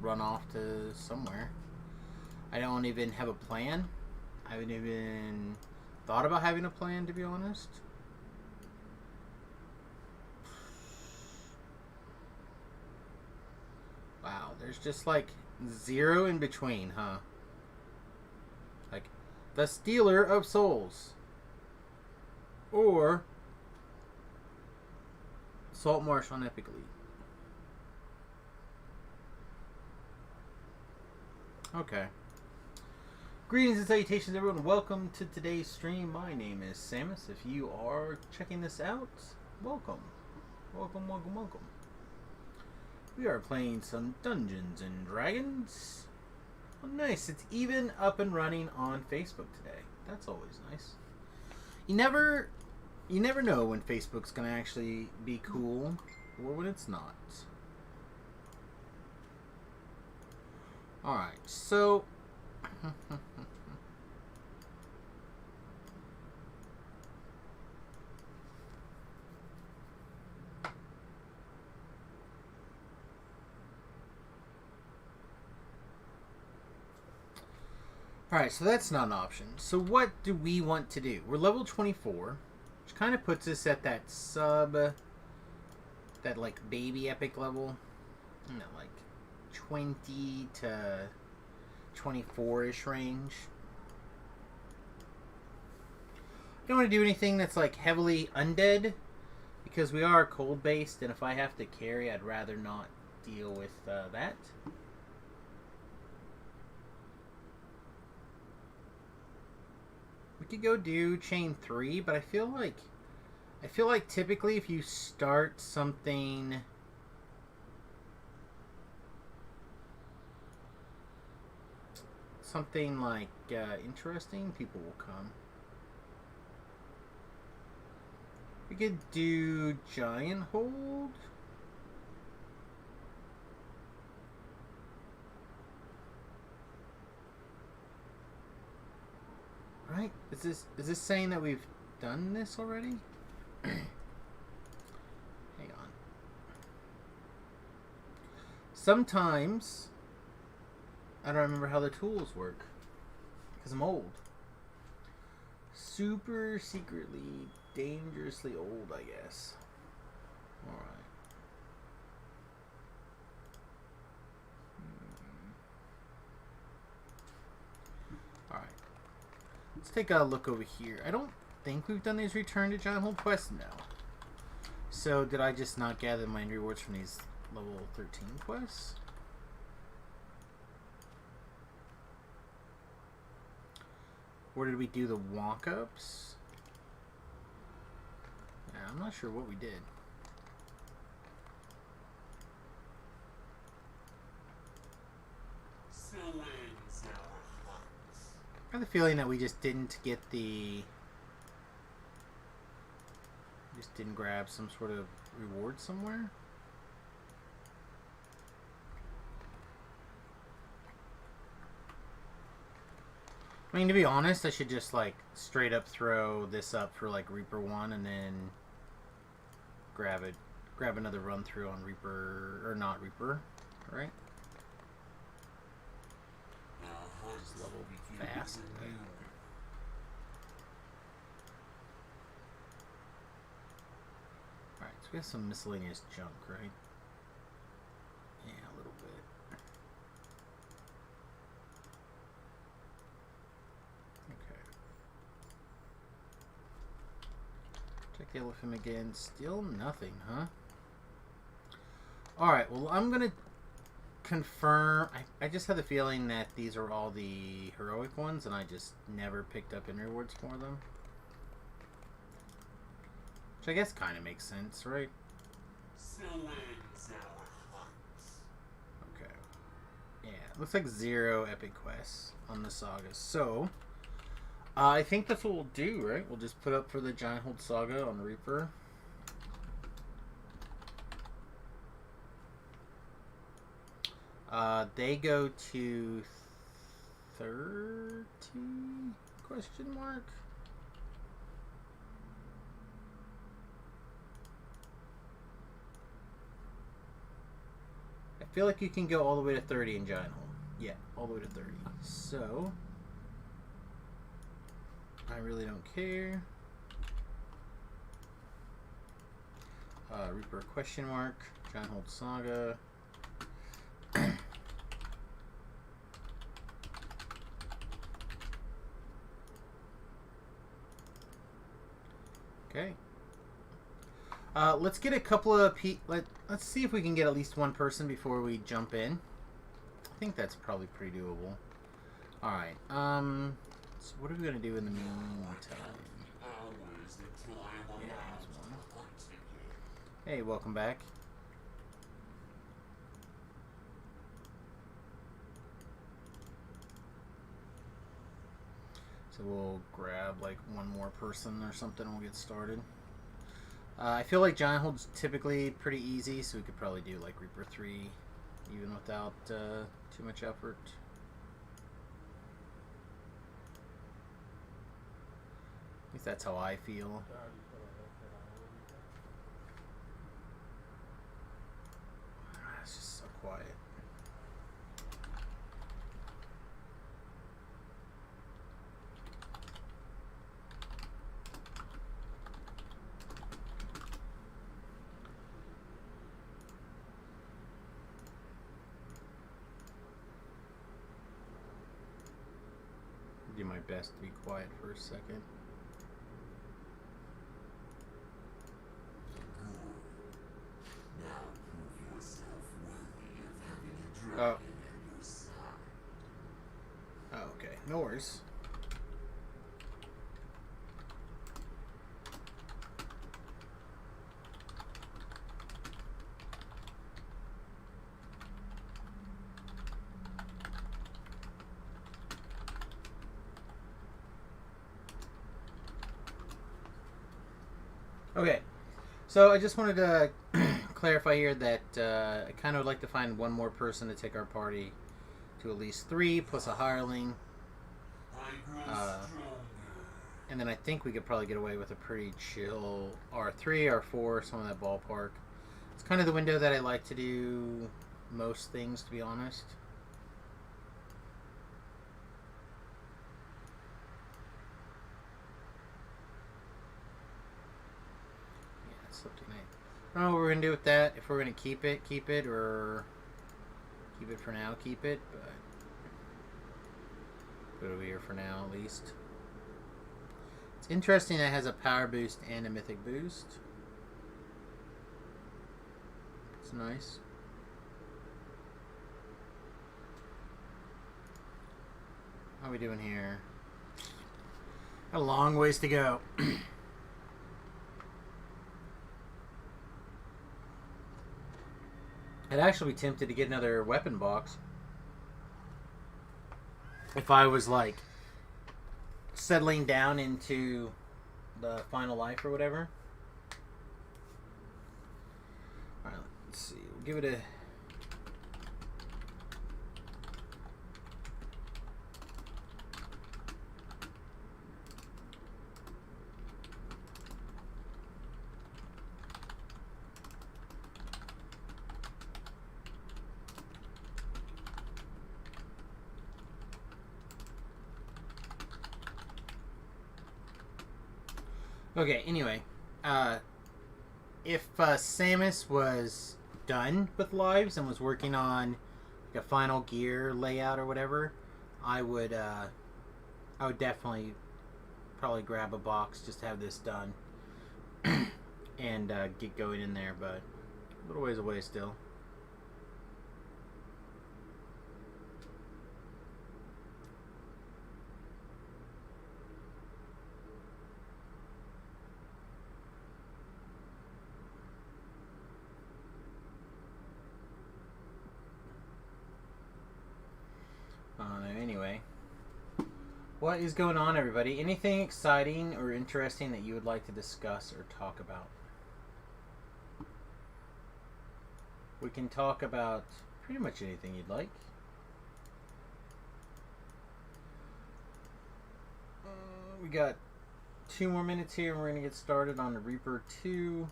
run off to somewhere. I don't even have a plan. I haven't even thought about having a plan, to be honest. Wow, there's just like zero in between, huh? Like, the Stealer of Souls. Or Salt Marsh on Epic League. Okay. Greetings and salutations, everyone. Welcome to today's stream. My name is Samius. If you are checking this out, welcome. Welcome, welcome, welcome. We are playing some Dungeons and Dragons. Oh, nice. It's even up and running on Facebook today. That's always nice. You never know when Facebook's going to actually be cool or when it's not. Alright, so... Alright, so that's not an option. So what do we want to do? We're level 24, which kind of puts us at that that like baby epic level. You know, like 20 to 24-ish range. I don't want to do anything that's like heavily undead, because we are cold based, and if I have to carry, I'd rather not deal with that. We could go do chain 3, but I feel like typically if you start something like interesting, people will come. We could do Giant Hold. Right? Is this saying that we've done this already? Hang on. Sometimes I don't remember how the tools work because I'm old. Super secretly, dangerously old, I guess. Alright. Alright. Let's take a look over here. I don't think we've done these Return to Giant Hold quests now. So, did I just not gather my rewards from these level 13 quests? Or did we do the walk-ups? Yeah, I'm not sure what we did. I have the feeling that we just didn't get the... just didn't grab some sort of reward somewhere. I mean, to be honest, I should just, like, straight up throw this up for, like, Reaper 1 and then grab another run through on Reaper, or not Reaper, right? Just level fast. Alright, so we have some miscellaneous junk, right? Yeah, a little bit. Okay. Check the elephant again. Still nothing, huh? Alright, well, I'm gonna confirm. I just had the feeling that these are all the heroic ones, and I just never picked up any rewards for them. Which I guess kind of makes sense, right? Okay. Yeah, looks like 0 epic quests on the saga. So, I think that's what we'll do, right? We'll just put up for the Giant Hold Saga on Reaper. They go to 30 question mark. I feel like you can go all the way to 30 in Giant Hole. Yeah, all the way to 30. So, I really don't care. Reaper question mark. Giant Hold Saga. Okay. Let's get a couple of let's see if we can get at least one person before we jump in. I think that's probably pretty doable. All right. So what are we gonna do in the meantime? Yeah, hey, welcome back. So we'll grab like one more person or something and we'll get started. I feel like Giant Hold's typically pretty easy, so we could probably do like Reaper 3 even without too much effort. At least that's how I feel. It's just so quiet. Do my best to be quiet for a second. Oh. Oh, okay. No worries. Okay, so I just wanted to clarify here that I kind of would like to find one more person to take our party to at least 3 plus a hireling. And then I think we could probably get away with a pretty chill R3, R4, some of that ballpark. It's kind of the window that I like to do most things, to be honest. I don't know what we're going to do with that. If we're going to keep it, or keep it for now, keep it, but put it over here for now at least. It's interesting that it has a power boost and a mythic boost. It's nice. How are we doing here? Got a long ways to go. I'd actually be tempted to get another weapon box if I was like settling down into the final life or whatever. Alright, let's see. We'll give it a... Okay, anyway, if Samius was done with lives and was working on like a final gear layout or whatever, I would definitely probably grab a box just to have this done and get going in there, but a little ways away still. Anyway, what is going on, everybody? Anything exciting or interesting that you would like to discuss or talk about? We can talk about pretty much anything you'd like. We got 2 more minutes here and we're going to get started on the Reaper 2.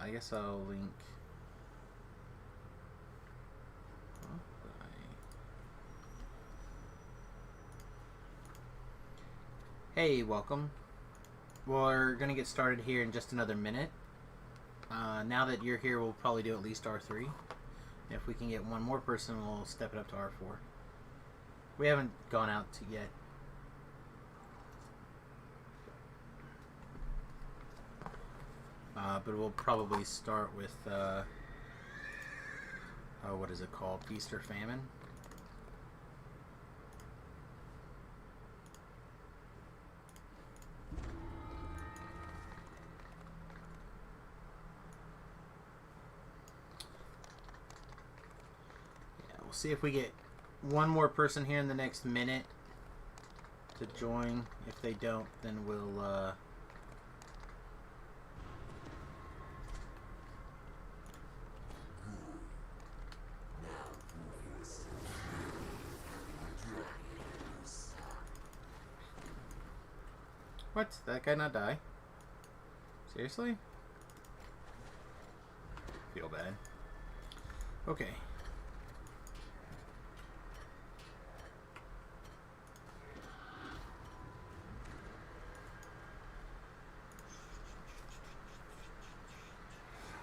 I guess I'll link. Hey, welcome. We're gonna get started here in just another minute. Now that you're here, we'll probably do at least R3. If we can get one more person, we'll step it up to R4. We haven't gone out to yet. But we'll probably start with, what is it called? Feast or Famine? Yeah, we'll see if we get one more person here in the next minute to join. If they don't, then we'll, What? That guy not die? Seriously? Feel bad. Okay.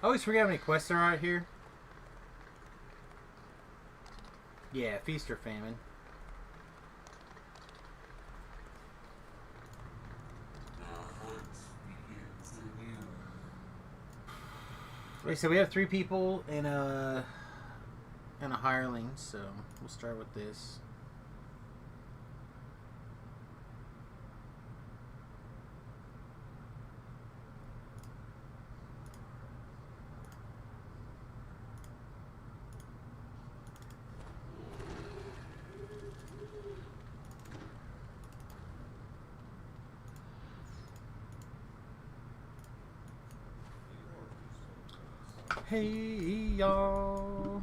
I always forget how many quests there are out here. Yeah, Feast or Famine. Like I said, we have 3 people and a hireling, so we'll start with this. Hey, y'all.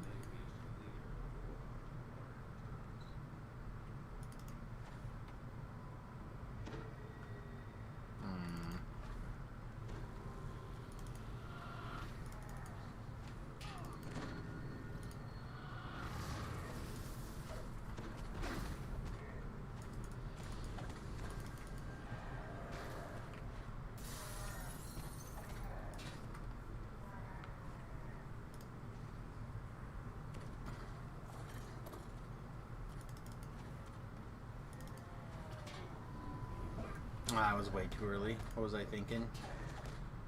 I was way too early. What was I thinking?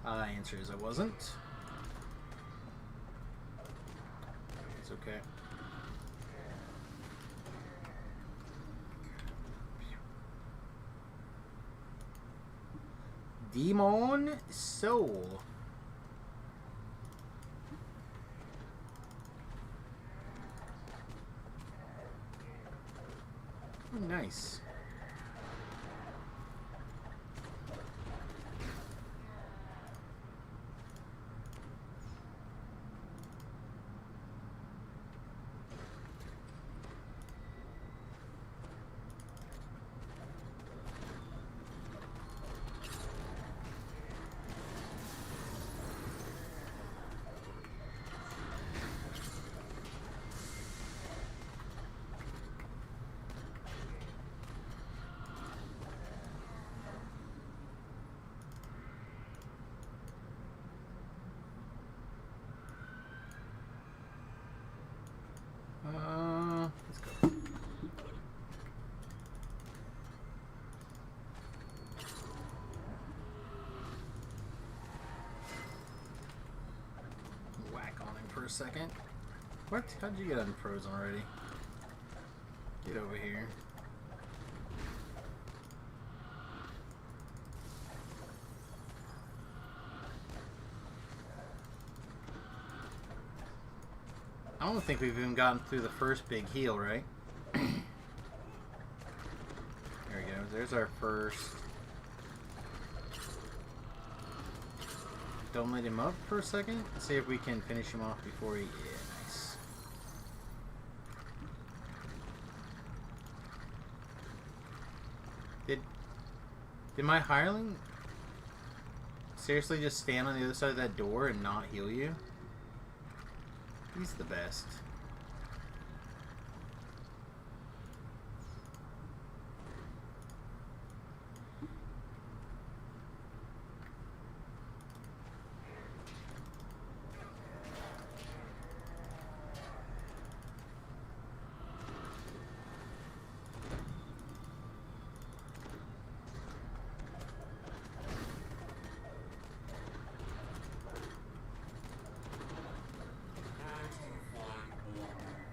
Answer is I wasn't. It's okay. Demon Soul. Oh, nice. Let's go. Whack on him for a second. What? How'd you get unfrozen already? Get over here. I don't think we've even gotten through the first big heal, right? There we go. There's our first. Don't let him up for a second. Let's see if we can finish him off before he... Yeah, nice. Did my hireling seriously just stand on the other side of that door and not heal you? He's the best.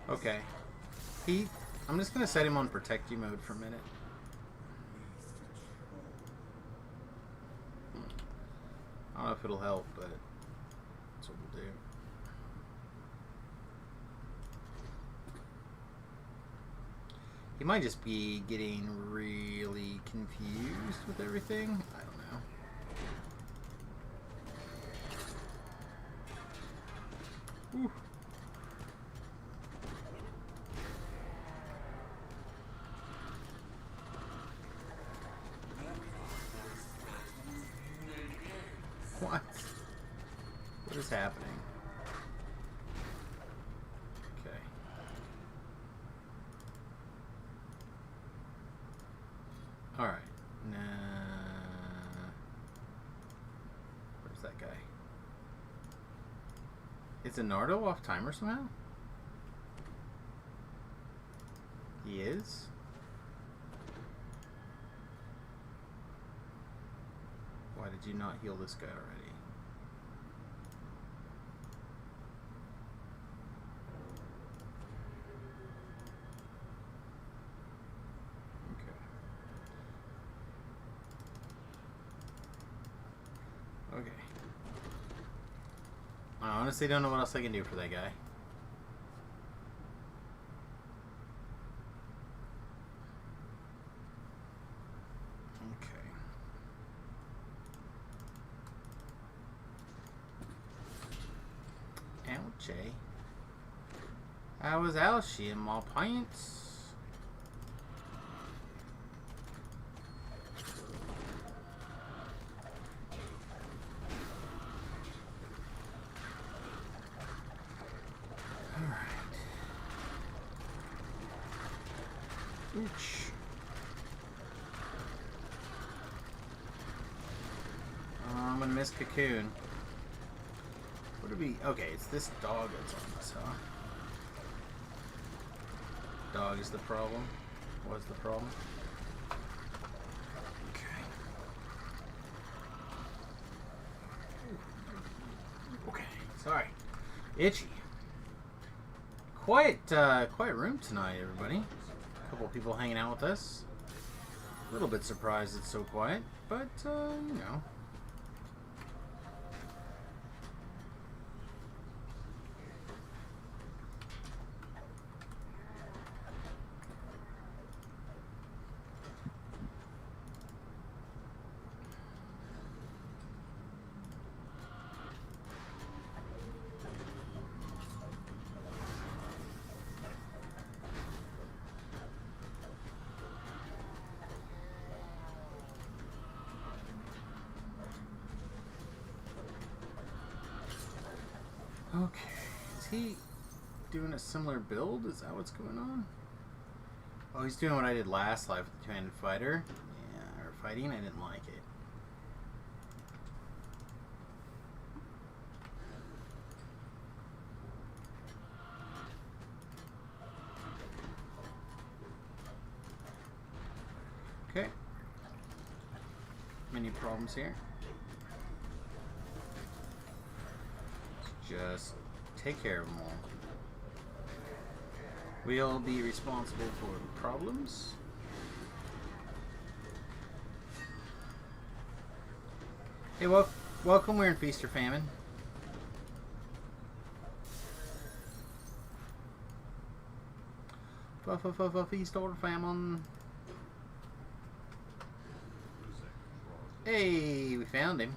Okay. I'm just gonna set him on protect you mode for a minute. I don't know if it'll help, but that's what we'll do. He might just be getting really confused with everything. I don't know. Whew. What? What is happening? Okay. Alright. Nah. Where's that guy? Is Nardo off timer somehow? He is? Why did you not heal this guy already? Okay. Okay. I honestly don't know what else I can do for that guy. Ouchie. How was Alshi in my pints? Alright. Ooch. I'm gonna miss Cocoon. What do we... Okay, it's this dog that's on us, huh? Dog is the problem. What's the problem? Okay. Okay, sorry. Itchy. Quiet room tonight, everybody. A couple people hanging out with us. A little bit surprised it's so quiet, but, you know. Okay, is he doing a similar build? Is that what's going on? Oh, he's doing what I did last live with the two-handed fighter. Yeah, or fighting, I didn't like it. Okay. Many problems here. Just take care of them all. We'll be responsible for the problems. Hey, welcome. We're in Feast or Famine. Feast or Famine. Hey, we found him.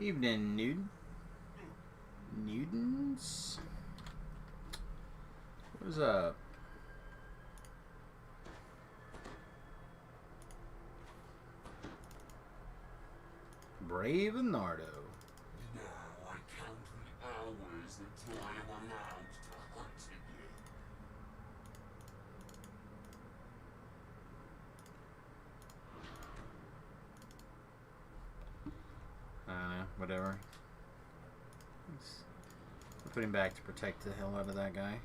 Evening, Newtons. What's up? Brave Nardo. Now I count the hours until I am allowed to hunt again. I don't know, whatever. I'll put him back to protect the hell out of that guy.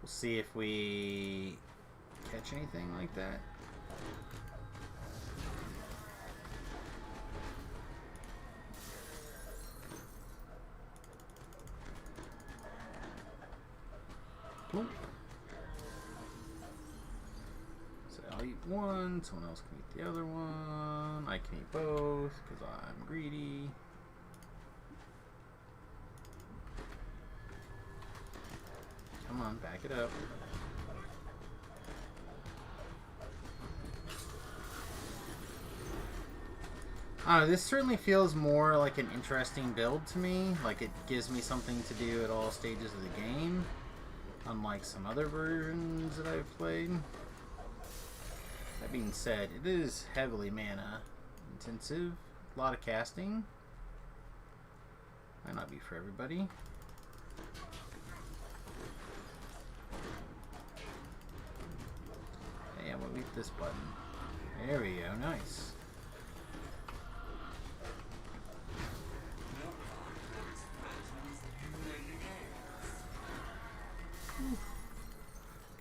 We'll see if we catch anything like that. Plump. So I'll eat one, someone else can eat the other one. I can eat both because I'm greedy. Come on, back it up. I don't know, this certainly feels more like an interesting build to me. Like it gives me something to do at all stages of the game. Unlike some other versions that I've played. That being said, it is heavily mana intensive. A lot of casting. Might not be for everybody. Hey, I'm gonna leave this button. There we go, nice.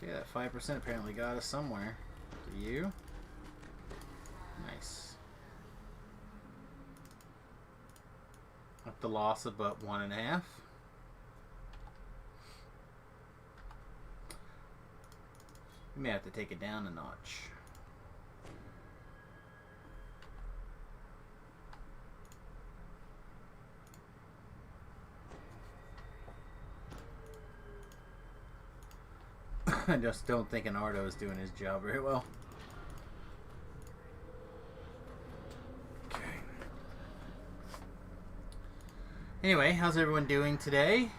Okay, that 5% apparently got us somewhere. Do you? Nice. Up the loss of but 1.5. We may have to take it down a notch. I just don't think Nardo is doing his job very well. Okay. Anyway, how's everyone doing today?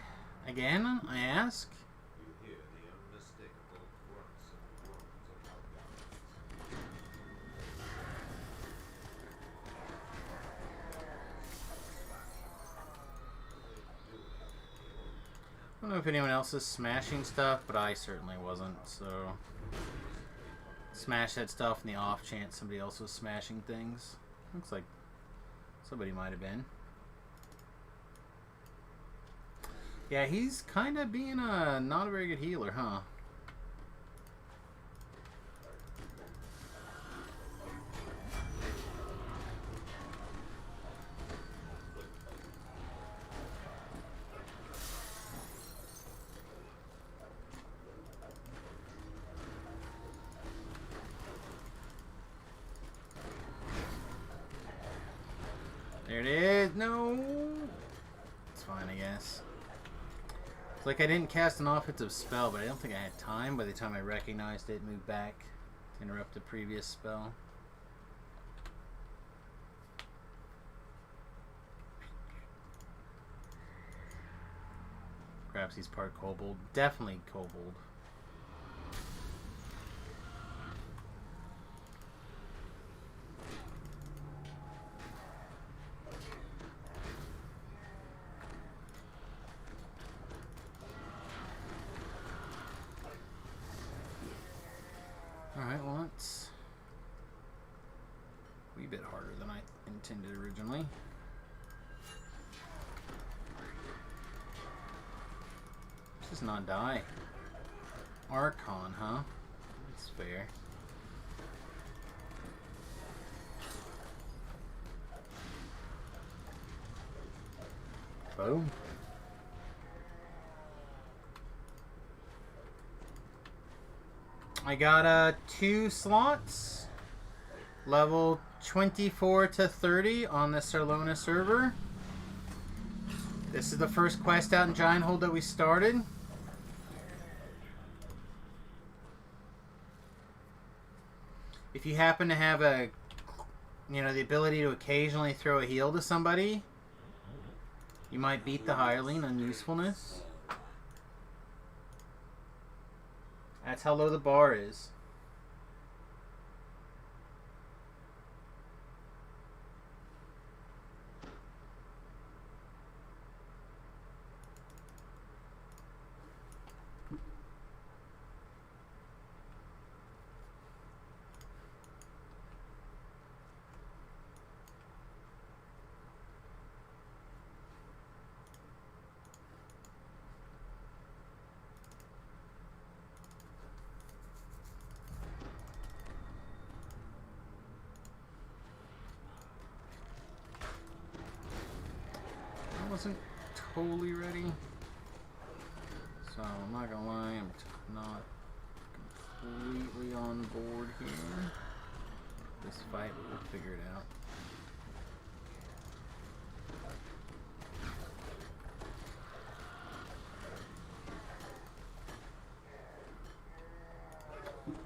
Again, I ask. You hear the unmistakable grunts and groans of our I don't know if anyone else is smashing stuff, but I certainly wasn't, so smash that stuff in the off chance somebody else was smashing things. Looks like somebody might have been. Yeah, he's kind of being a not a very good healer, huh? There it is. No. It's fine, I guess. It's like I didn't cast an offensive spell, but I don't think I had time by the time I recognized it, moved back to interrupt the previous spell. Perhaps he's part kobold. Definitely kobold. Alright, well that's a wee bit harder than I intended originally. This is not die. Archon, huh? That's fair. Boom. I got 2 slots, level 24 to 30 on the Sarlona server. This is the first quest out in Giant Hold that we started. If you happen to have a you know, the ability to occasionally throw a heal to somebody, you might beat the hireling on usefulness. That's how low the bar is. I wasn't totally ready, so I'm not gonna lie, I'm not completely on board here. This fight, we'll figure it out.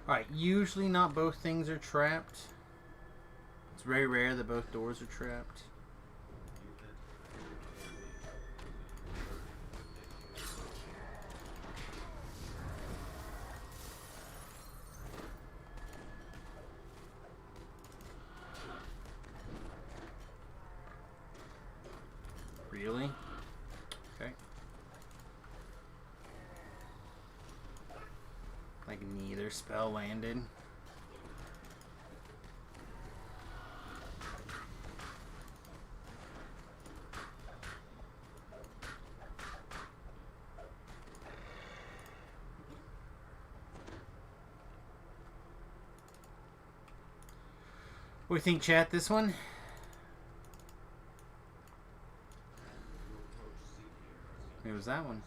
Alright, usually not both things are trapped. It's very rare that both doors are trapped. Really? Okay. Like neither spell landed. What do you think, chat, this one? It was that one.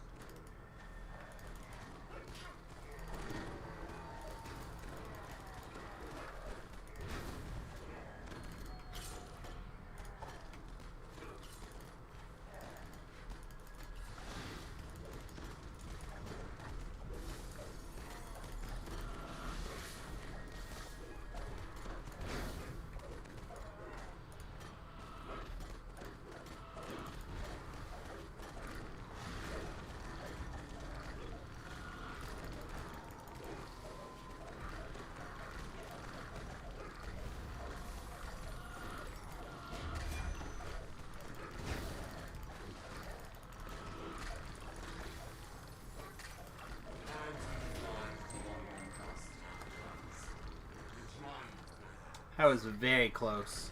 That was very close.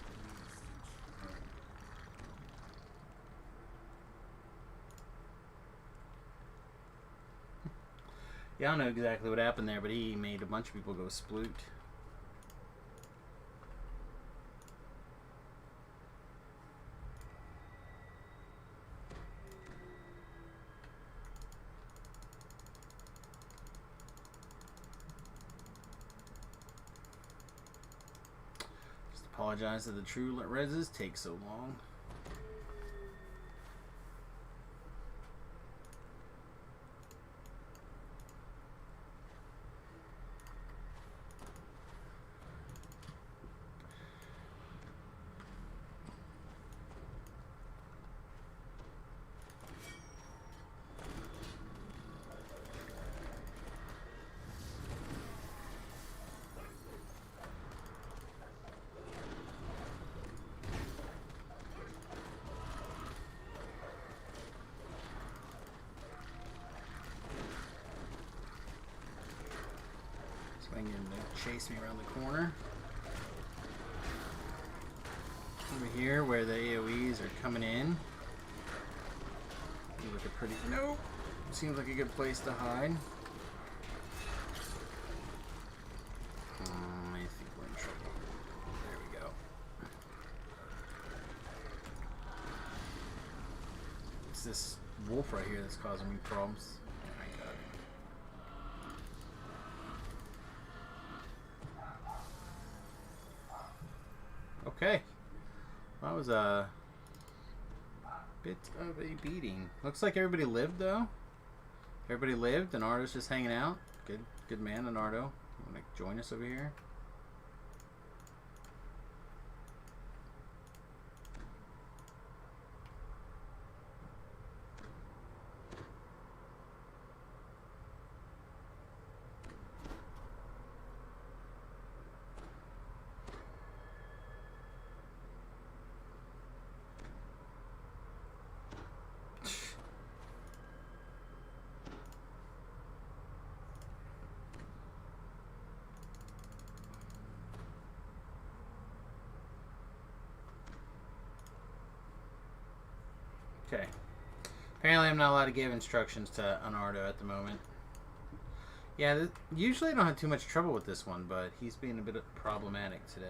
Yeah, I don't know exactly what happened there, but he made a bunch of people go sploot. Apologize that the true reses take so long. Swinging to chase me around the corner. Over here where the AoEs are coming in. Seems like a pretty... Nope! Seems like a good place to hide. I think we're in trouble. There we go. It's this wolf right here that's causing me problems. I got it. Okay. That was a bit of a beating. Looks like everybody lived, though. Everybody lived, and Nardo's just hanging out. Good man, Nardo. You want to join us over here? Okay. Apparently I'm not allowed to give instructions to Anardo at the moment. Yeah, usually I don't have too much trouble with this one, but he's being a bit problematic today.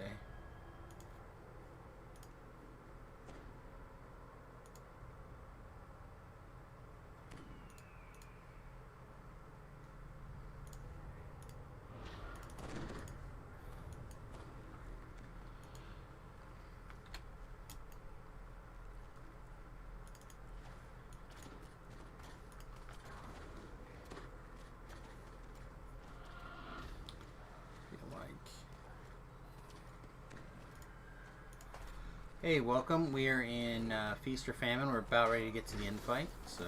Hey, welcome. We are in Feast or Famine. We're about ready to get to the end fight, so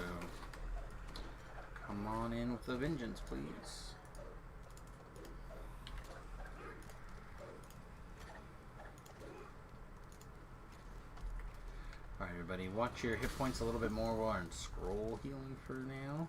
come on in with the vengeance, please. Alright, everybody, watch your hit points a little bit more. We're on scroll healing for now.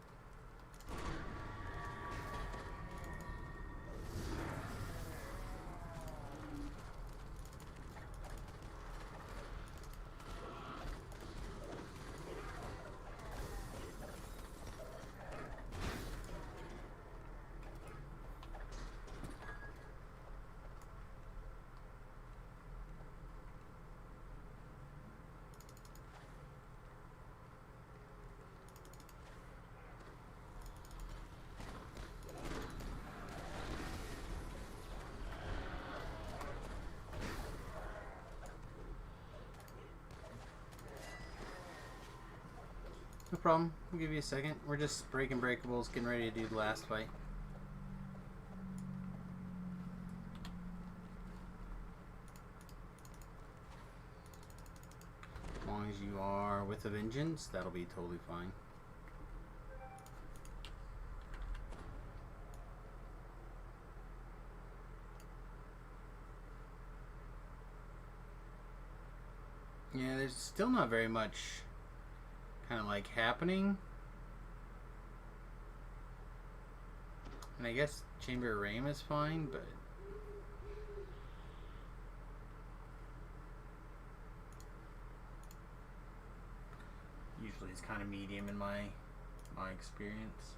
No problem. We'll give you a second. We're just breaking breakables, getting ready to do the last fight. As long as you are with a vengeance, that'll be totally fine. Yeah, there's still not very much kind of like happening. And I guess Chamber of Rain is fine, but usually it's kind of medium in my experience.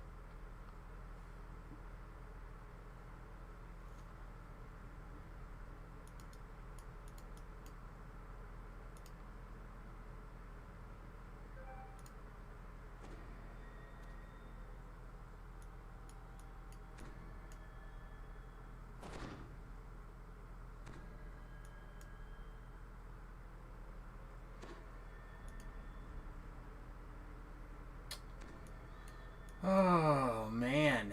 Oh, man.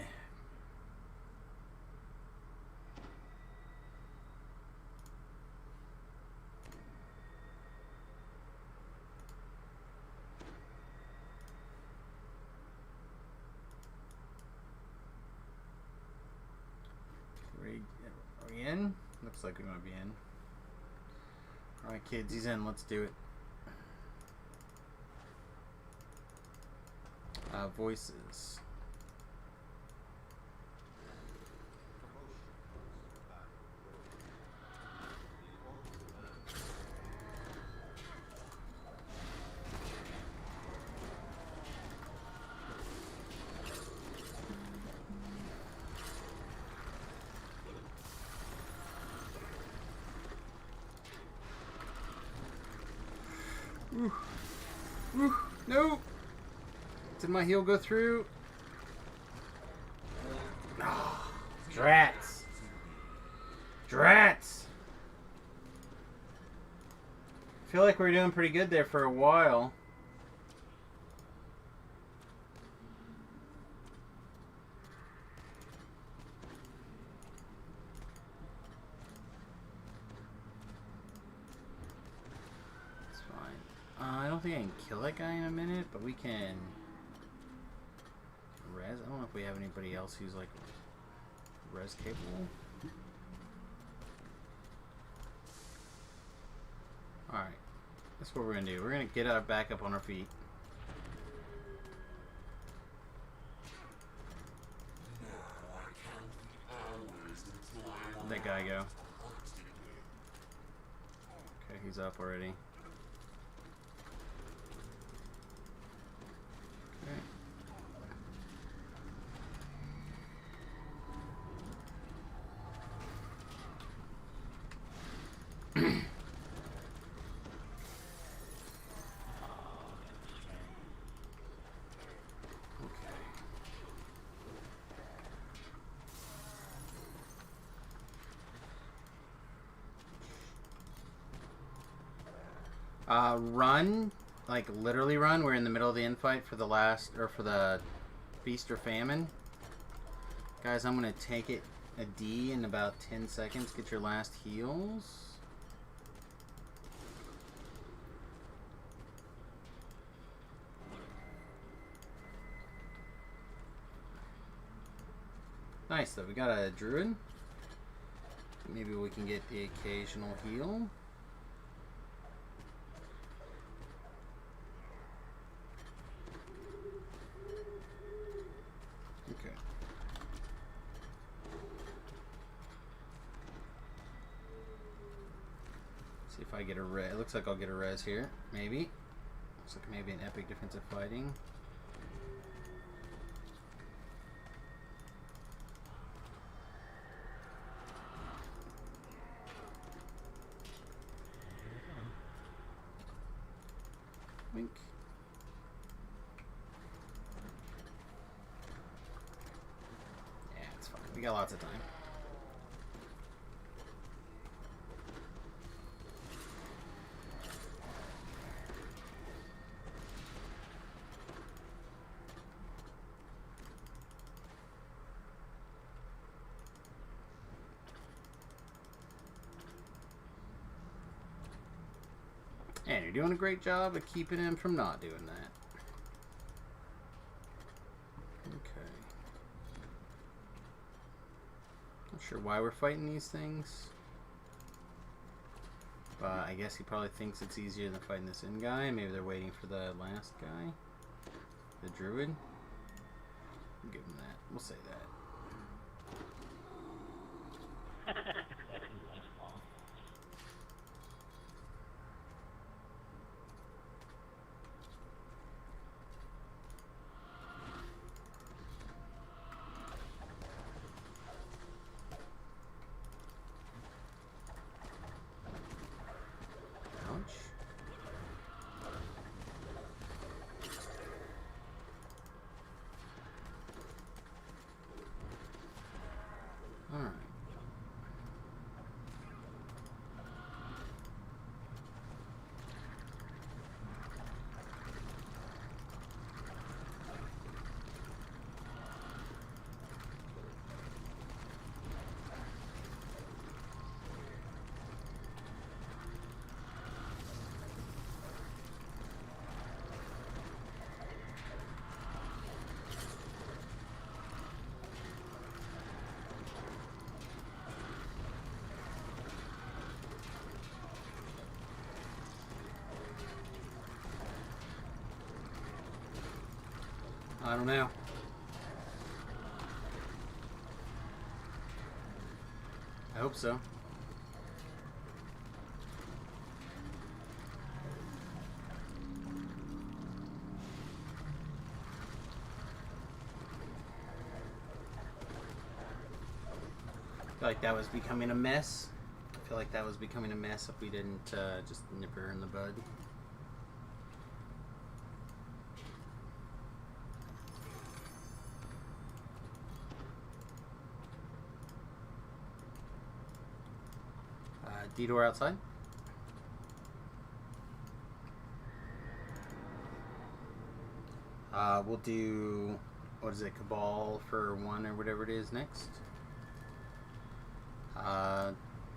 Are we in? Looks like we're going to be in. Alright, kids, he's in. Let's do it. Voices. Ooh. Ooh. No! Did my heal go through? Oh, drats. Drats. I feel like we're doing pretty good there for a while. It's fine. I don't think I can kill that guy in a minute, but we can res. I don't know if we have anybody else who's like res capable. Alright. That's what we're gonna do. We're gonna get our back up on our feet. Where'd that guy go? Okay, he's up already. Run, like literally run. We're in the middle of the infight for the for the Feast or Famine. Guys, I'm gonna take it a D in about 10 seconds. Get your last heals. Nice though, we got a druid. Maybe we can get the occasional heal. Okay. See if I get a res. It looks like I'll get a res here. Maybe. Looks like maybe an epic defensive fighting. Wink. Yeah, it's fine. We got lots of time. And you're doing a great job of keeping him from not doing that. Okay. Not sure why we're fighting these things. But I guess he probably thinks it's easier than fighting this in guy. Maybe they're waiting for the last guy. The druid. We'll give him that. We'll say that. Alright. I don't know. I hope so. I feel like that was becoming a mess. I feel like that was becoming a mess if we didn't just nip her in the bud. D-door outside. We'll do, what is it, Cabal for 1 or whatever it is next.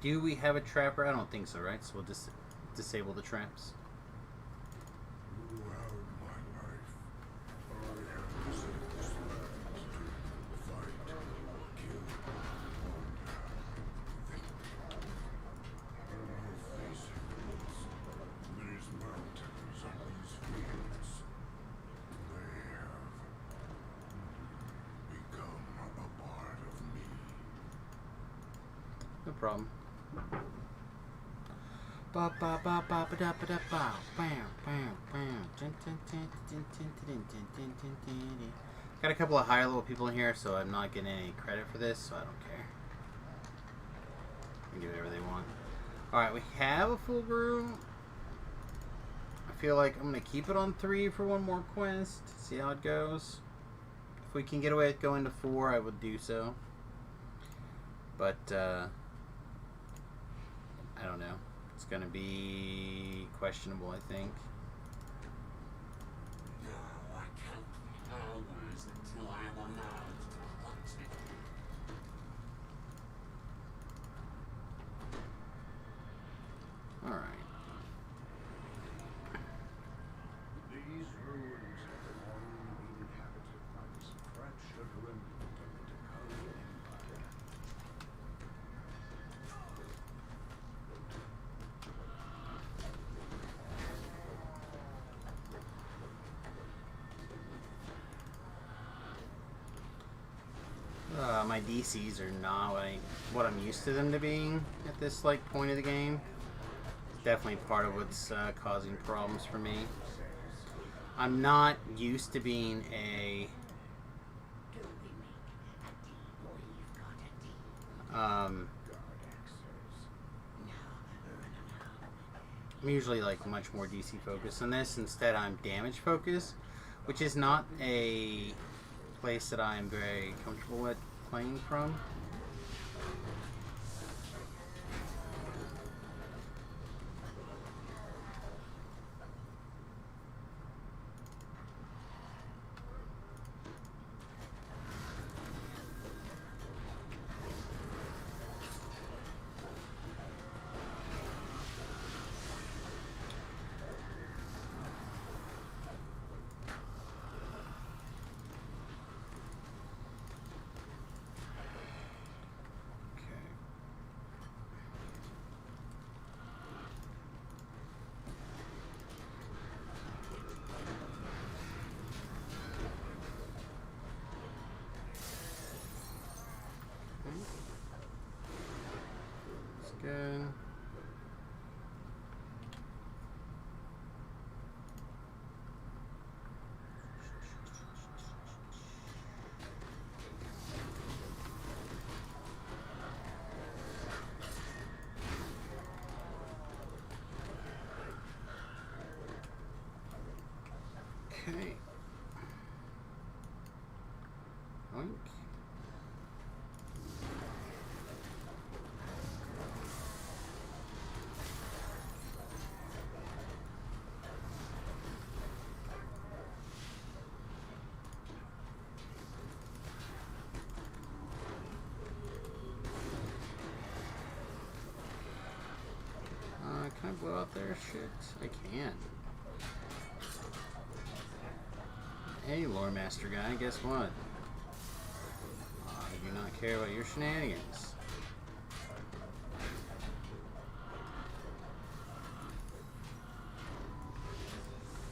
Do we have a trapper? I don't think so, right? So we'll just disable the traps. No problem. Got a couple of higher level people in here, so I'm not getting any credit for this, so I don't care. They can do whatever they want. Alright, we have a full brew. I feel like I'm going to keep it on 3 for one more quest. See how it goes. If we can get away with going to 4, I would do so. But, I don't know. It's going to be questionable, I think. Now I count the hours until I am allowed to hunt it. Alright. These ruins have long been inhabited by this fractured remnant of the decaying empire. My DCs are not what I'm used to them to being at this point of the game. Definitely part of what's causing problems for me. I'm not used to being I'm usually much more DC focused than this. Instead, I'm damage focused, which is not a place that I'm very comfortable with playing from. Good. Okay. Oink. Can I blow out their shit? I can. Hey, Lore Master guy, guess what? I do not care about your shenanigans.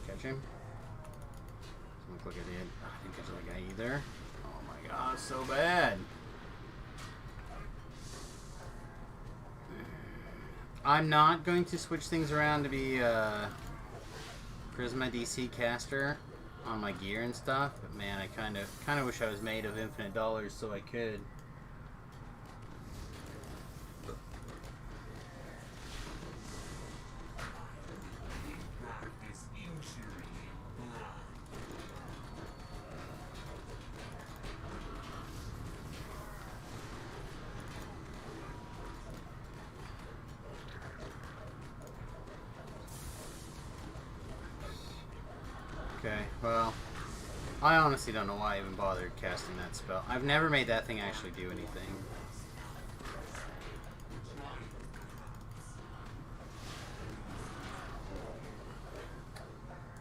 Catch him? Doesn't look like I did. I didn't catch that guy either. Oh my god, so bad. I'm not going to switch things around to be Prisma DC caster on my gear and stuff, but man, I kind of wish I was made of infinite dollars so I could. Practice injury in blood. Okay, well, I honestly don't know why I even bothered casting that spell. I've never made that thing actually do anything.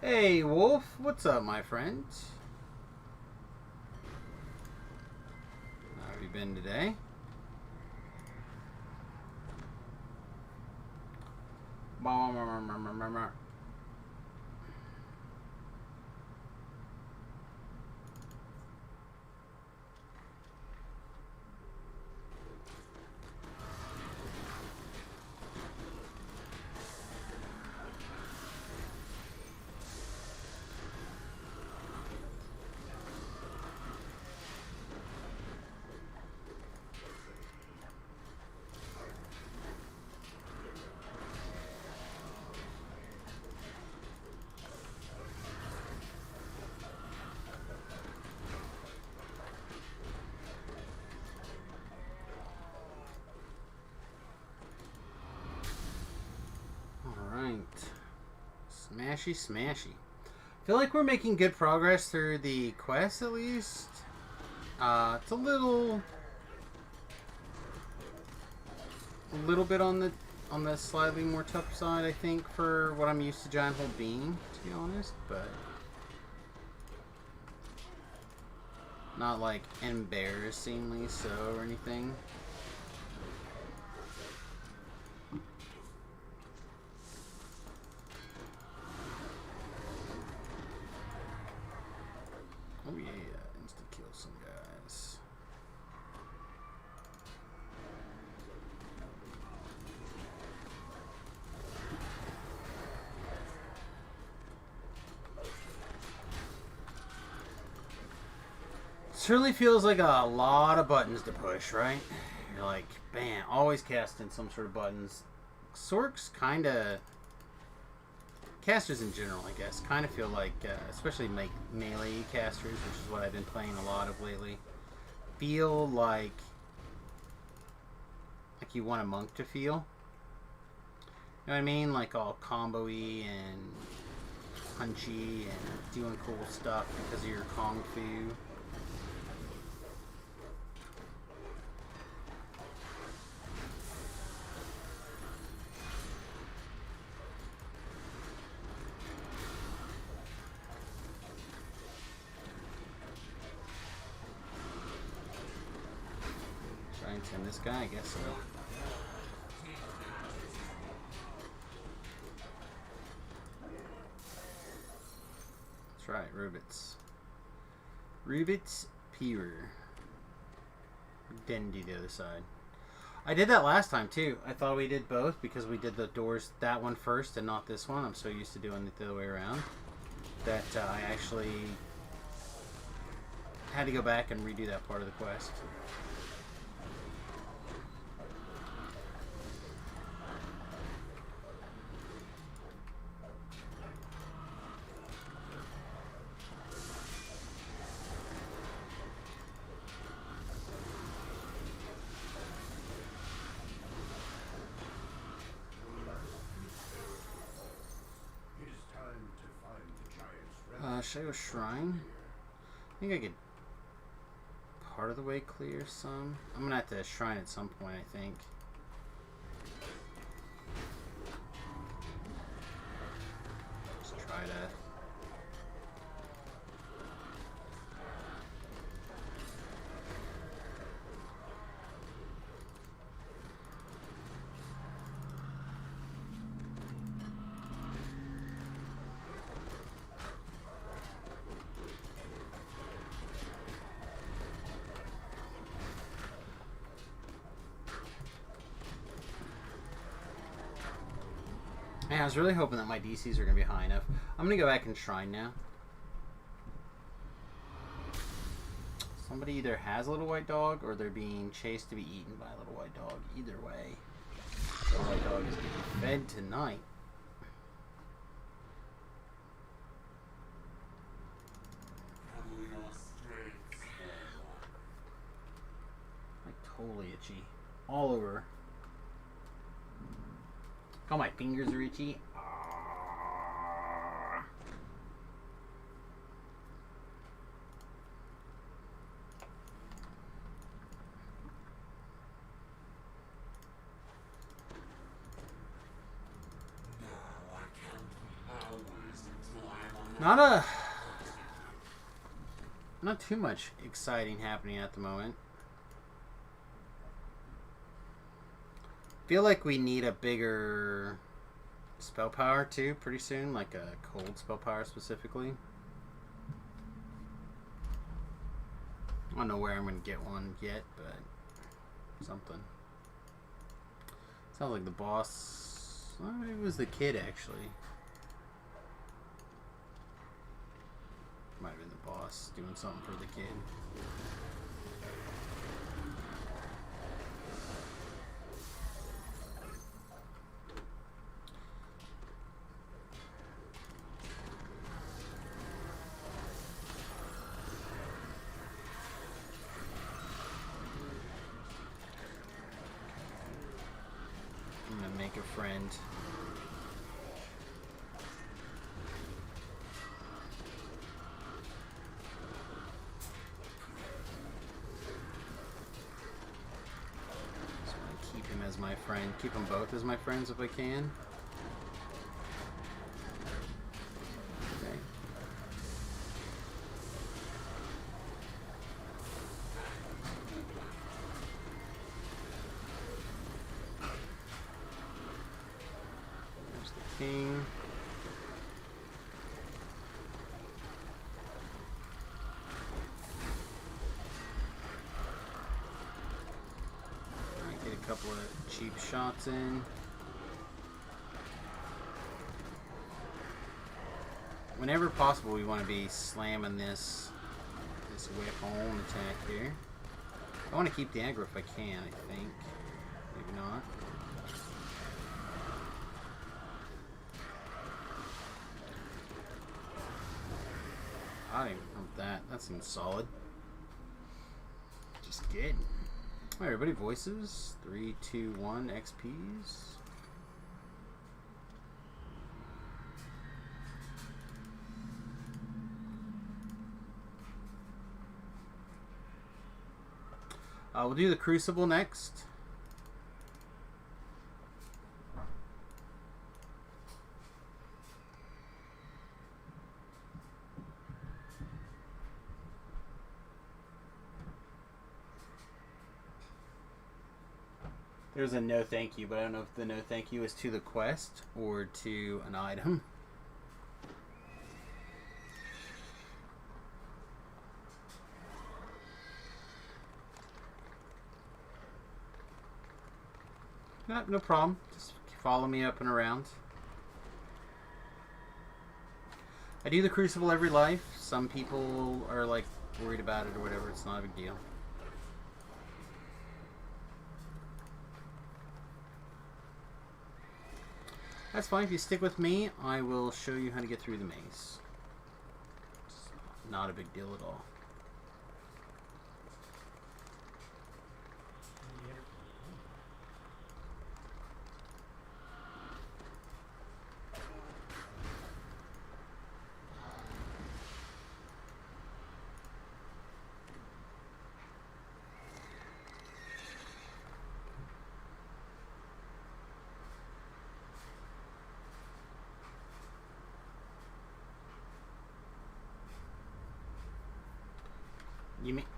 Hey, Wolf, what's up, my friend? How have you been today? Smashy, smashy. Feel like we're making good progress through the quest, at least. It's a little bit on the slightly more tough side, I think, for what I'm used to Giant Hole being, to be honest. But not like embarrassingly so or anything. Oh yeah, insta kill some guys. Certainly feels like a lot of buttons to push, right? You're like, bam, always casting some sort of buttons. Sorks kind of... Casters in general, I guess, kind of feel like, especially melee casters, which is what I've been playing a lot of lately, feel like you want a monk to feel. You know what I mean? Like all combo-y and punchy and doing cool stuff because of your Kung Fu. And this guy, I guess so. That's right, Rubits. Rubits Peer. Didn't do the other side. I did that last time too. I thought we did both because we did the doors, that one first and not this one. I'm so used to doing it the other way around that I actually had to go back and redo that part of the quest. Should I go Shrine? I think I could part of the way clear some. I'm gonna have to Shrine at some point, I think. Just try to... Man, I was really hoping that my DCs are going to be high enough. I'm going to go back and Shrine now. Somebody either has a little white dog or they're being chased to be eaten by a little white dog. Either way, the white dog is getting fed tonight. Like totally itchy. All over. Oh, my fingers are itchy. Not too much exciting happening at the moment. Feel like we need a bigger spell power too pretty soon, like a cold spell power specifically. I don't know where I'm going to get one yet, but something. Sounds like the boss... Oh, it was the kid actually. Might have been the boss doing something for the kid. I'm gonna make a friend. as my friend. Keep them both as my friends if I can. Okay. There's the king. Get a couple of cheap shots in. Whenever possible, we want to be slamming this whip home attack here. I want to keep the aggro if I can, I think. Maybe not. I don't even pump that. That seems solid. Just good. Alright, everybody, voices. 3, 2, 1, XPs. We'll do the Crucible next. There's a no thank you, but I don't know if the no thank you is to the quest or to an item. No problem. Just follow me up and around. I do the Crucible every life. Some people are like worried about it or whatever. It's not a big deal. That's fine. If you stick with me, I will show you how to get through the maze. It's not a big deal at all.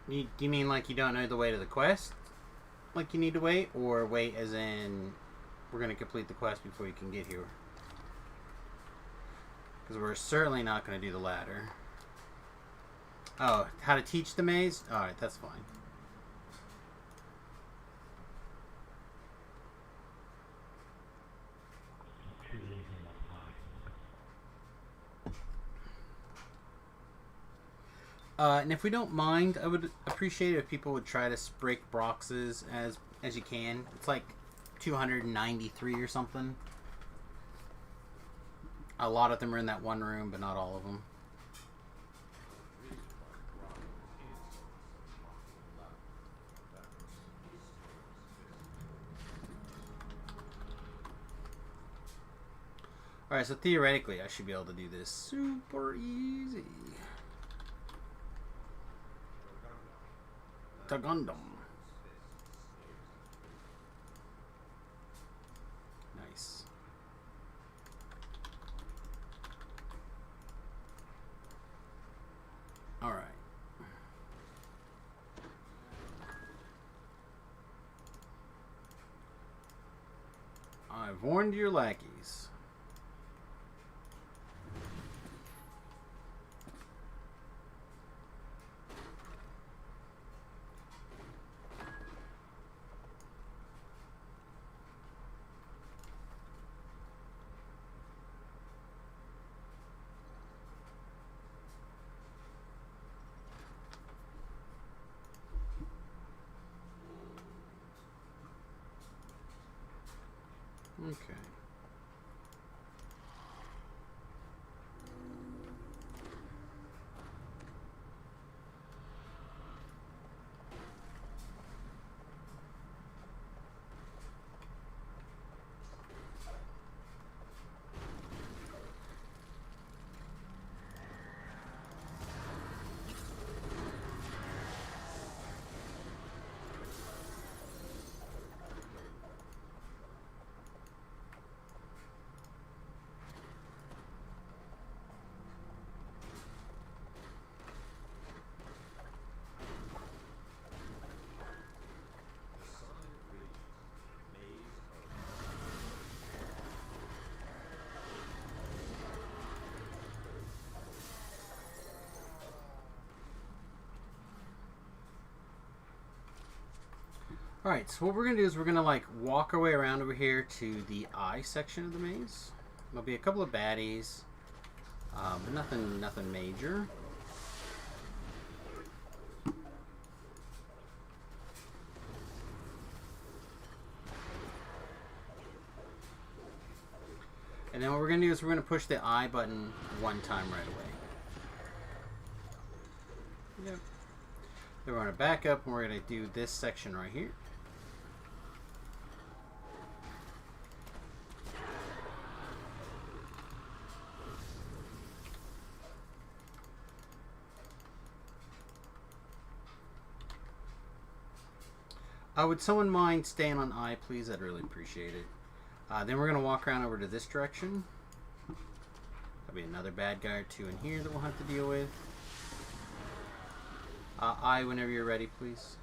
Do you mean like you don't know the way to the quest? Like you need to wait? Or wait as in we're going to complete the quest before you can get here? Because we're certainly not going to do the ladder. Oh, how to teach the maze? Alright, that's fine. And if we don't mind, I would appreciate it if people would try to break boxes as you can. It's like 293 or something. A lot of them are in that one room, but not all of them. Alright, so theoretically I should be able to do this super easy. Gundam. Nice. All right. I've warned your lackeys. Okay. Alright, so what we're going to do is we're going to like walk our way around over here to the I section of the maze. There'll be a couple of baddies, but nothing major. And then what we're going to do is we're going to push the I button one time right away. Yep. Then we're going to back up and we're going to do this section right here. Would someone mind staying on I, please? I'd really appreciate it. Then we're going to walk around over to this direction. There'll be another bad guy or two in here that we'll have to deal with. I, whenever you're ready, please.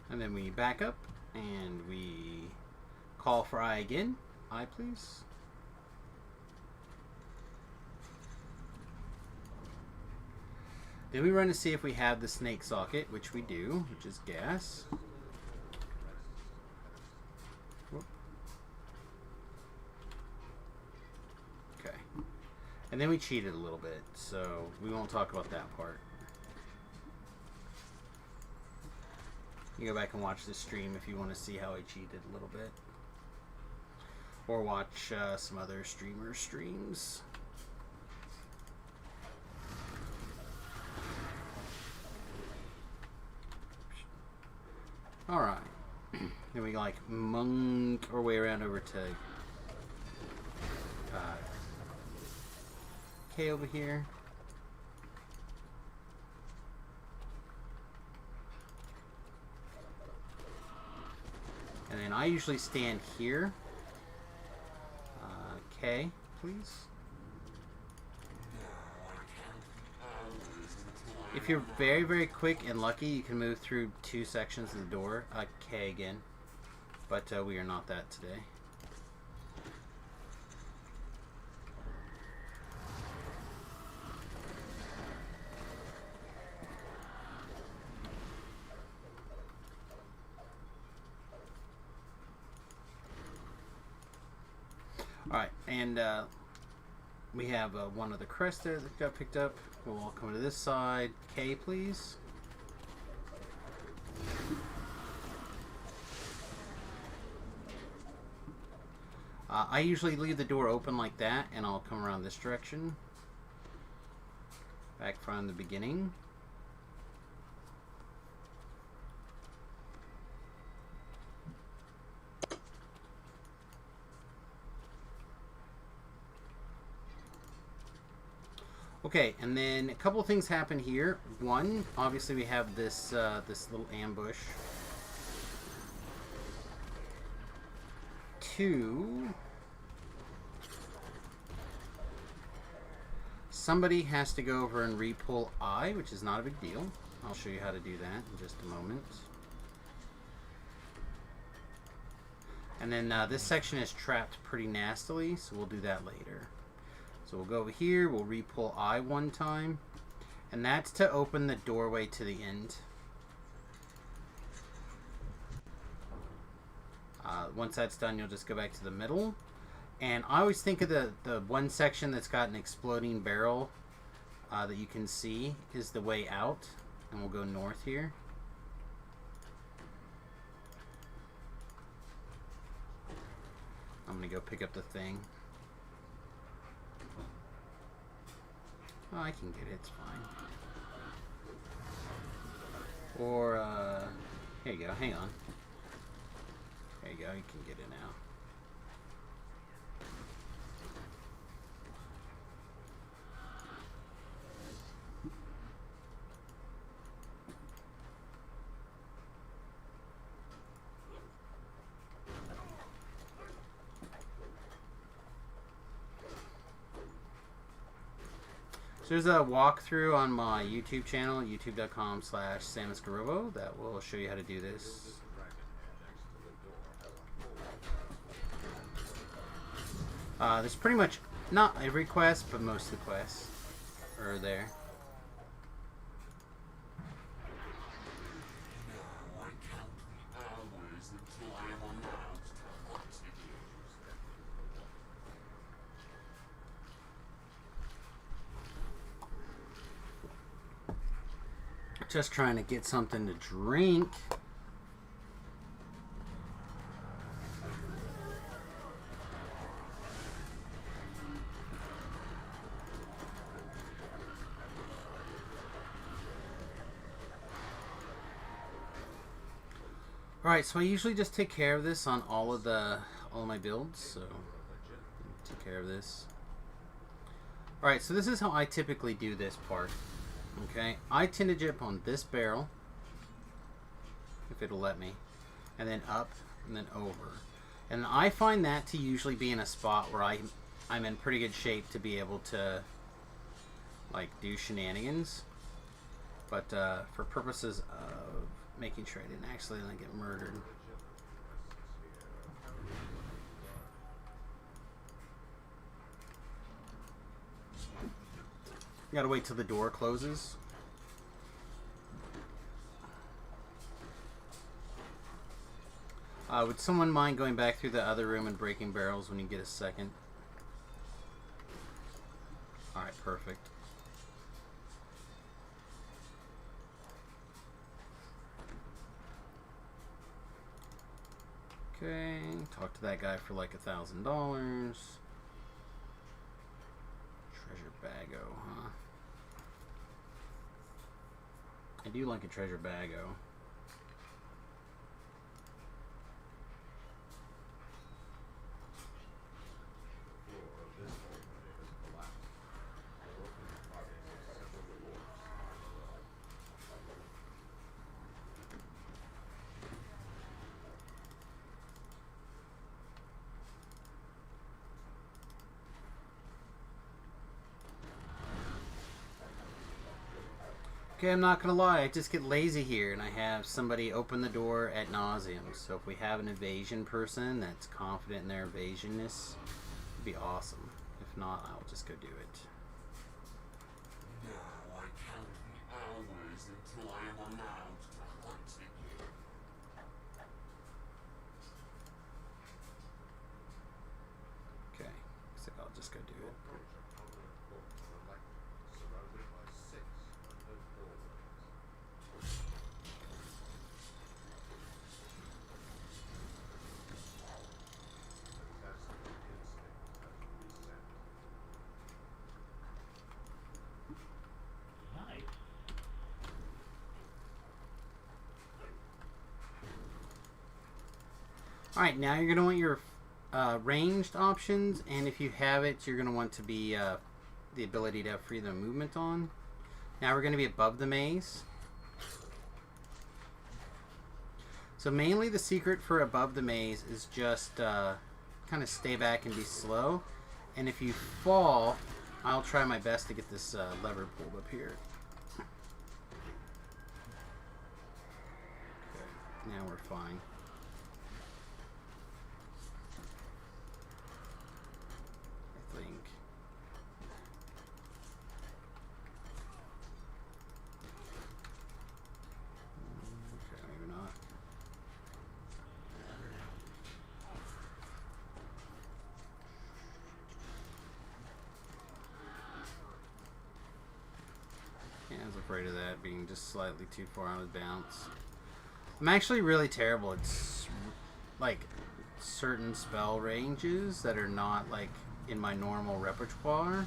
And then we back up and we call for I again. I, please. Then we run to see if we have the snake socket, which we do, which is gas. Whoop. Okay. And then we cheated a little bit, so we won't talk about that part. You go back and watch this stream if you want to see how I cheated a little bit. Or watch some other streamers' streams. Alright. Then we like monk our way around over to K over here. And then I usually stand here. K, please. If you're very, very quick and lucky, you can move through 2 sections of the door. K again. But we are not that today. Alright, and we have one of the crests there that got picked up. We'll all come to this side. K, please. I usually leave the door open like that, and I'll come around this direction. Back from the beginning. Okay, and then a couple of things happen here. One, obviously we have this this little ambush. 2, somebody has to go over and re-pull I, which is not a big deal. I'll show you how to do that in just a moment. And then this section is trapped pretty nastily, so we'll do that later. So we'll go over here, we'll re-pull I one time, and that's to open the doorway to the end. Once that's done, you'll just go back to the middle. And I always think of the one section that's got an exploding barrel that you can see is the way out. And we'll go north here. I'm going to go pick up the thing. Oh, I can get it, it's fine. Or, here you go, hang on. There you go, you can get it now. So there's a walkthrough on my YouTube channel, youtube.com/SamusGarovo, that will show you how to do this. There's pretty much not every quest, but most of the quests are there. Now I count the hours until I am allowed to continue. Just trying to get something to drink. Alright, so I usually just take care of this on all of my builds, so take care of this. Alright, so this is how I typically do this part. Okay, I tend to jump on this barrel, if it'll let me, and then up, and then over. And I find that to usually be in a spot where I'm in pretty good shape to be able to, like, do shenanigans. But for purposes of making sure I didn't accidentally get murdered. You gotta wait till the door closes. Would someone mind going back through the other room and breaking barrels when you get a second? Alright, perfect. Okay, talk to that guy for like $1,000. Treasure bago, huh? I do like a treasure bago. Okay, I'm not gonna lie, I just get lazy here and I have somebody open the door at nauseum. So if we have an evasion person that's confident in their evasionness, it'd be awesome. If not, I'll just go do it. Now I count the hours until I am allowed to continue. Okay, so I'll just go do it. Alright, now you're going to want your ranged options, and if you have it, you're going to want to be the ability to have freedom of movement on. Now we're going to be above the maze. So mainly the secret for above the maze is just kind of stay back and be slow. And if you fall, I'll try my best to get this lever pulled up here. Okay, now we're fine. I think. Okay, maybe not. Yeah, I was afraid of that being just slightly too far out of bounds. I'm actually really terrible at like certain spell ranges that are not like in my normal repertoire.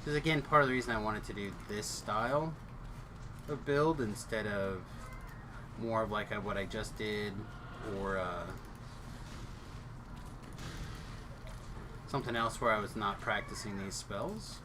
This is again part of the reason I wanted to do this style of build instead of more of like what I just did, or something else where I was not practicing these spells.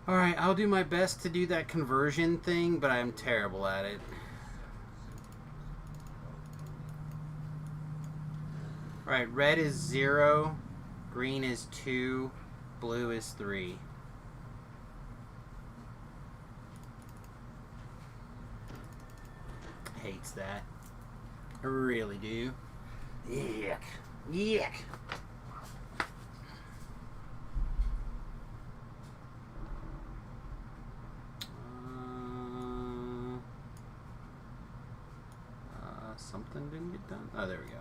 Alright, I'll do my best to do that conversion thing, but I'm terrible at it. Alright, red is 0, green is 2, blue is 3. Hates that. I really do. Yuck. Yuck. Something didn't get done. Oh, there we go.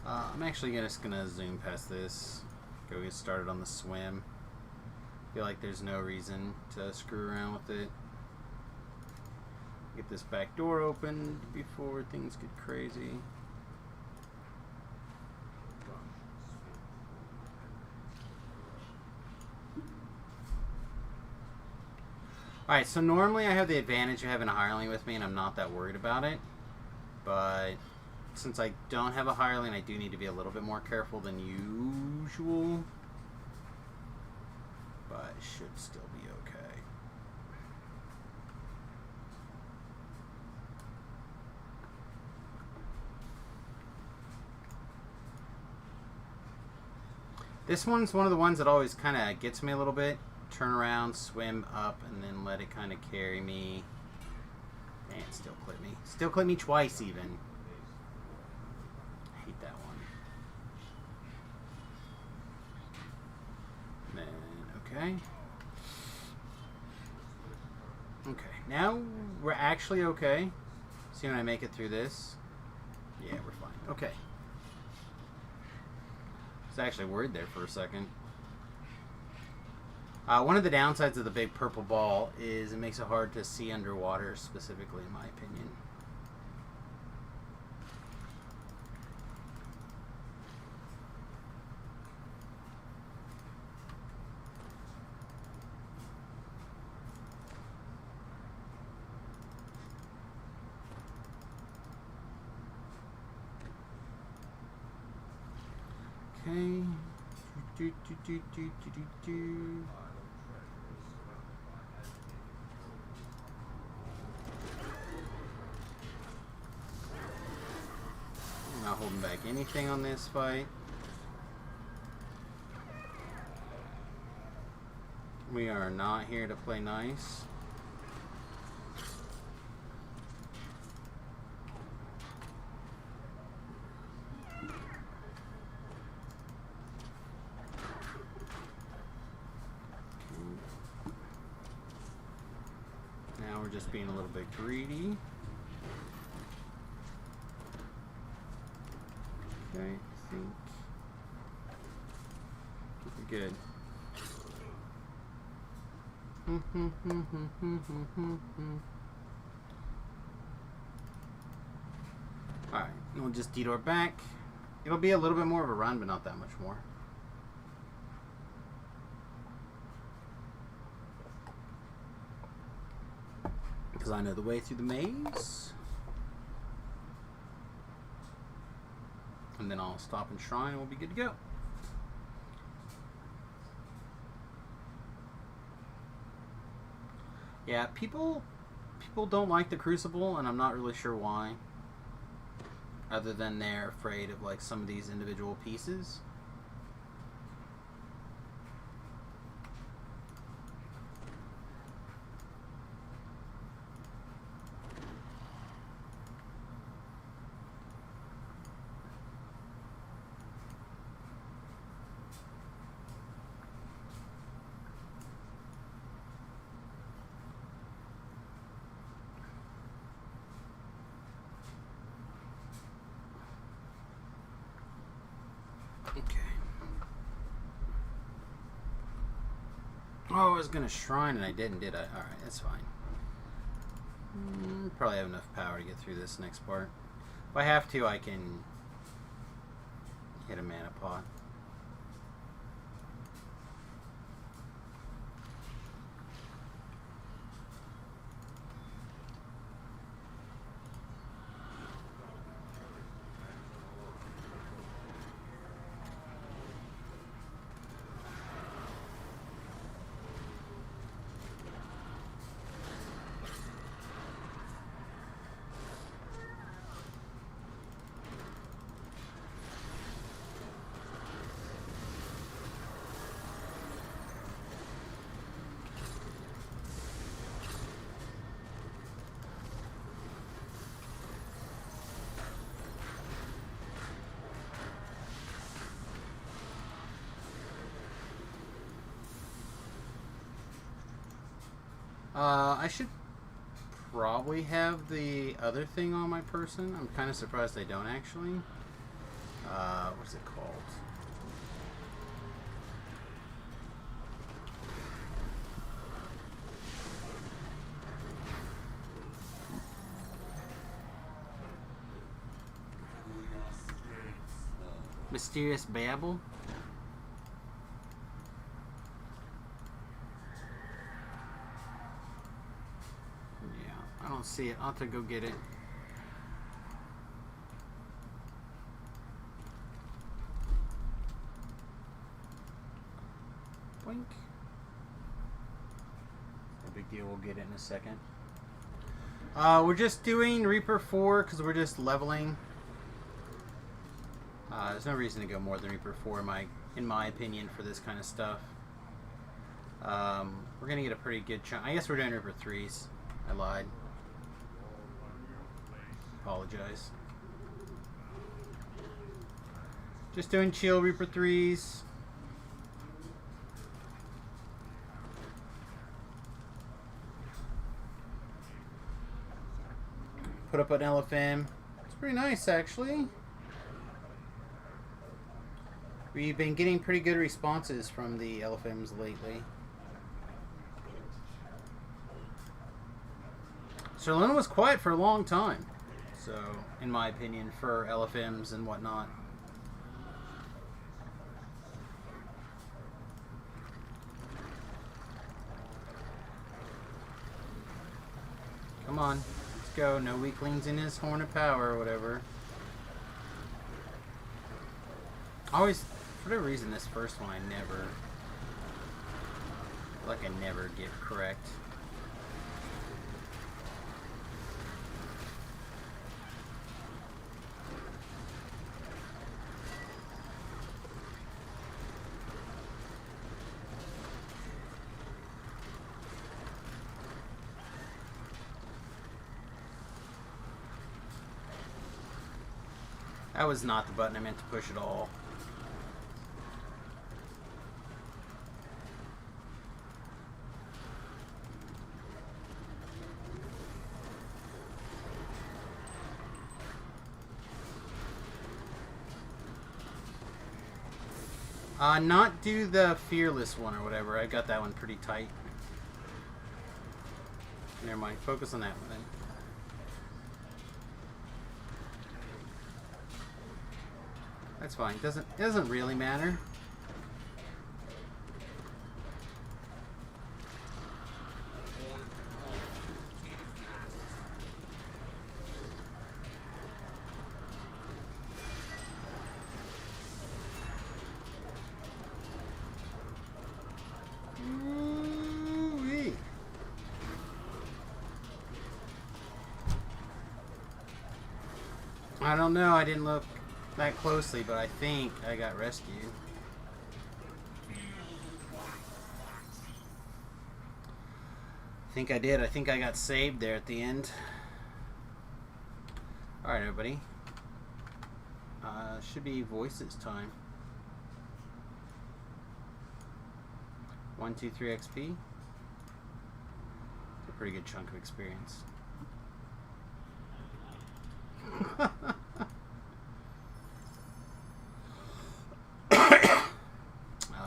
I'm actually just gonna zoom past this. Go get started on the swim. Feel like there's no reason to screw around with it. Get this back door open before things get crazy. Alright, so normally I have the advantage of having a hireling with me and I'm not that worried about it. But since I don't have a hireling, I do need to be a little bit more careful than usual. But it should still be okay. This one's one of the ones that always kind of gets me a little bit. Turn around, swim up, and then let it kind of carry me. Man, still clip me. Still clip me twice even. I hate that one. And then, okay. Okay, now we're actually okay. See when I make it through this? Yeah, we're fine. Okay. I was actually worried there for a second. One of the downsides of the big purple ball is it makes it hard to see underwater, specifically in my opinion. Okay. Not holding back anything on this fight. We are not here to play nice. Now we're just being a little bit greedy. Okay, I think we're good. Alright, we'll just detour back. It'll be a little bit more of a run, but not that much more. Because I know the way through the maze. And then I'll stop and shrine and we'll be good to go. Yeah, people don't like the Crucible, and I'm not really sure why. Other than they're afraid of like some of these individual pieces. Okay. Oh, I was gonna shrine and I didn't, did I? Alright, that's fine. Probably have enough power to get through this next part. If I have to, I can hit a mana pot. I should probably have the other thing on my person. I'm kind of surprised I don't actually. What's it called? Mysterious Babble? Yeah, I don't see it. I'll have to go get it. Boink. No big deal, we'll get it in a second. We're just doing Reaper 4 because we're just leveling. There's no reason to go more than Reaper 4 in my opinion for this kind of stuff. We're gonna get a pretty good chunk. I guess we're doing Reaper 3s. I lied. Apologize. Just doing chill Reaper 3s. Put up an LFM. It's pretty nice actually. We've been getting pretty good responses from the LFMs lately. Sirlona was quiet for a long time, so in my opinion, for LFMs and whatnot. Come on, let's go. No weaklings in his Horn of Power or whatever. Always, for whatever reason, this first one I never get correct. That was not the button I meant to push at all. Not do the fearless one or whatever. I got that one pretty tight. Never mind. Focus on that one then. That's fine. It doesn't really matter. Ooh-wee. I don't know. I didn't look that closely, but I think I got rescued. I think I did. I think I got saved there at the end. Alright, everybody. Should be voices time. 1, 2, 3 XP. It's a pretty good chunk of experience.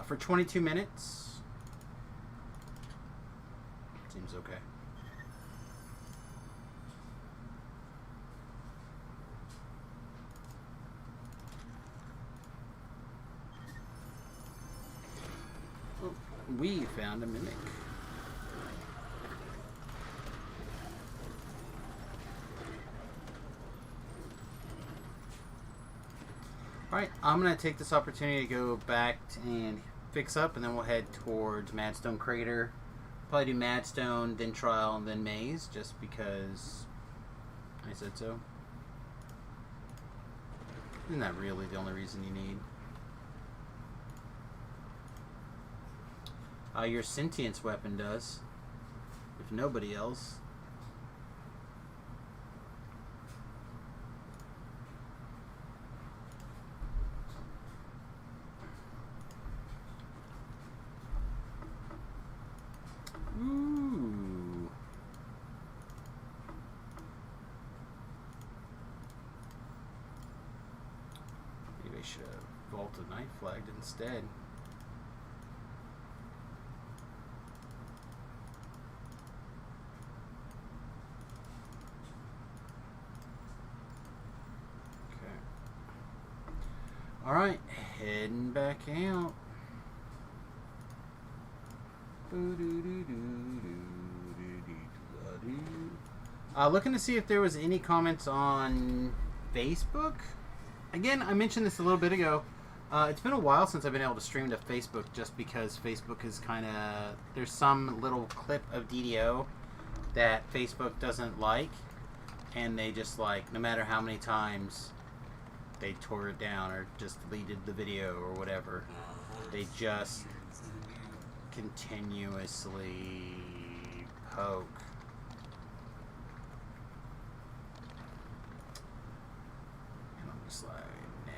For 22 minutes. Seems okay. Oh, we found a mimic. Alright, I'm going to take this opportunity to go back and fix up, and then we'll head towards Madstone Crater. Probably do Madstone, then Trial, and then Maze, just because I said so. Isn't that really the only reason you need? Your Sentience weapon does, if nobody else. Ooh. Probably should have vaulted Night Flagged instead. Okay. Alright, heading back out. Looking to see if there was any comments on Facebook. Again, I mentioned this a little bit ago. It's been a while since I've been able to stream to Facebook just because Facebook is kind of... There's some little clip of DDO that Facebook doesn't like. And they just like, no matter how many times they tore it down or just deleted the video or whatever, they just continuously poke. And I'm just like, nay.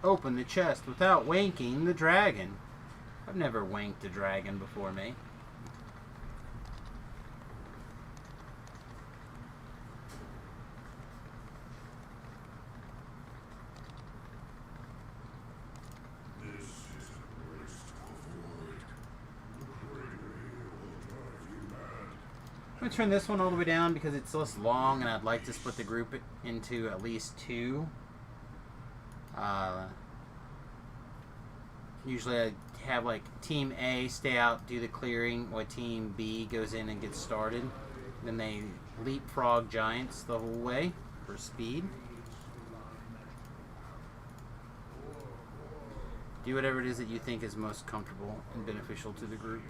Open the chest without wanking the dragon. I've never wanked a dragon before, mate. I'm going to turn this one all the way down because it's less long and I'd like to split the group into at least two. Usually I have like Team A stay out, do the clearing, while Team B goes in and gets started. Then they leapfrog giants the whole way for speed. Do whatever it is that you think is most comfortable and beneficial to the group.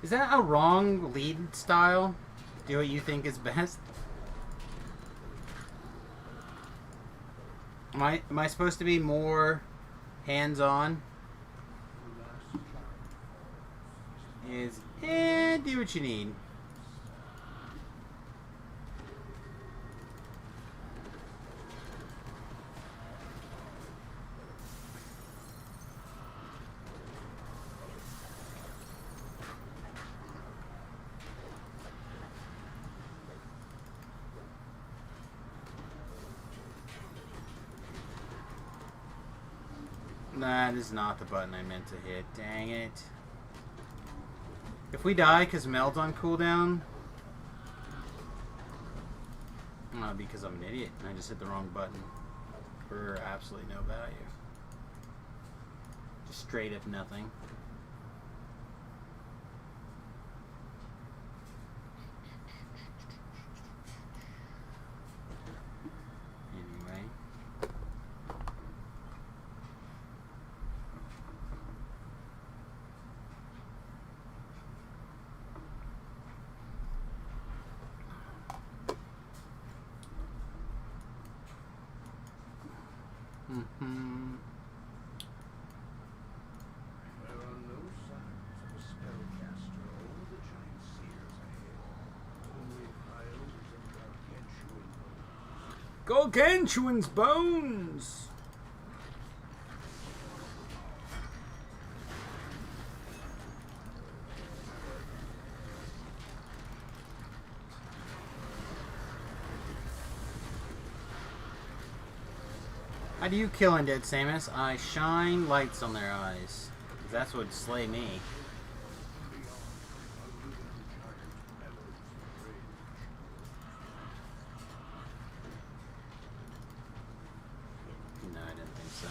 Is that a wrong lead style? Do what you think is best? Am I supposed to be more hands-on? Do what you need. That is not the button I meant to hit. Dang it. If we die because Meld's on cooldown... because I'm an idiot and I just hit the wrong button. For absolutely no value. Just straight up nothing. Anyway. There are no signs of a spellcaster or the giant seers ahead. Only piles of gargantuan bones. Gargantuan's bones! How do you kill undead, Samius? I shine lights on their eyes. 'Cause that's what would slay me. No, I didn't think so.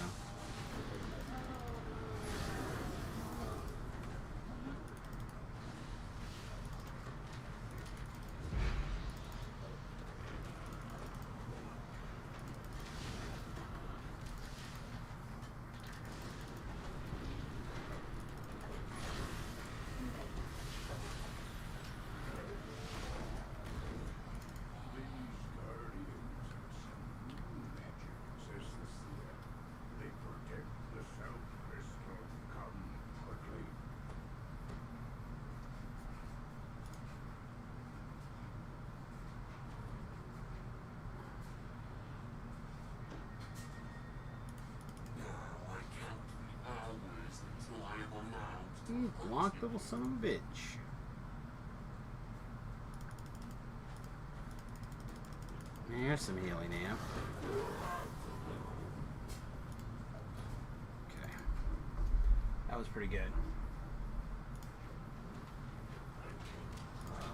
You blocked little son of a bitch. There's some healing now. Okay. That was pretty good.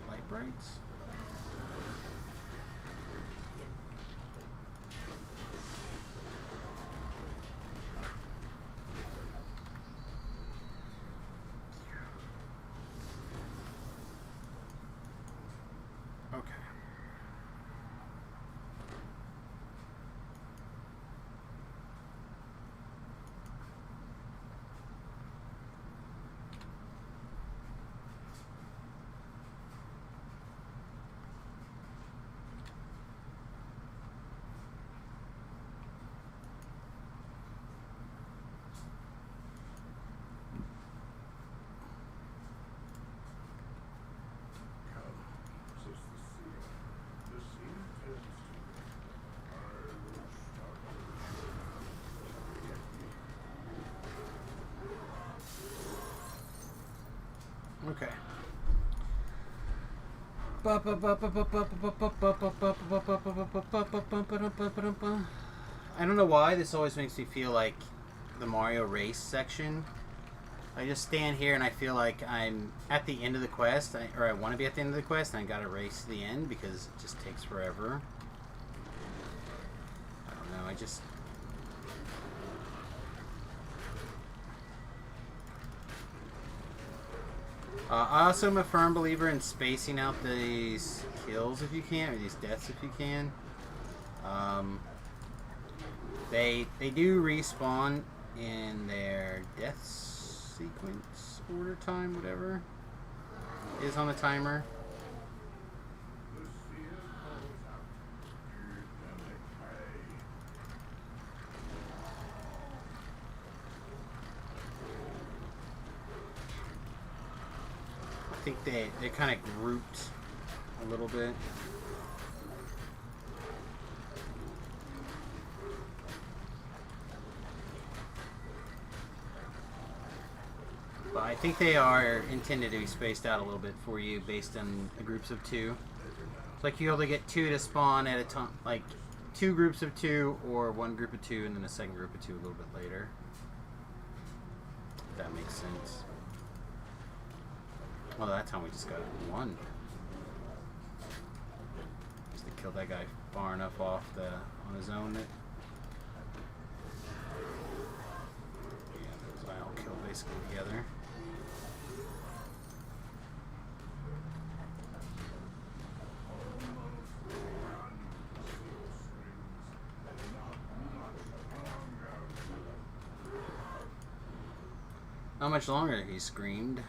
Light brights. Okay. Says the seer. The seer tends to. I will start with Okay. I don't know why this always makes me feel like the Mario race section. I just stand here and I feel like I'm at the end of the quest, or I want to be at the end of the quest, and I gotta race to the end because it just takes forever. I don't know, I just... I also am a firm believer in spacing out these kills if you can, or these deaths if you can. They do respawn in their death sequence order time, whatever is on the timer. the seer calls out. Give them a pay. I think they're kind of grouped a little bit. But I think they are intended to be spaced out a little bit for you based on the groups of two. It's like you only get two to spawn at a time, like two groups of two, or one group of two and then a second group of two a little bit later. If that makes sense. Well, that time we just got one. Just to kill that guy far enough off on his own that... Yeah, those I all kill basically together. How much longer he screamed.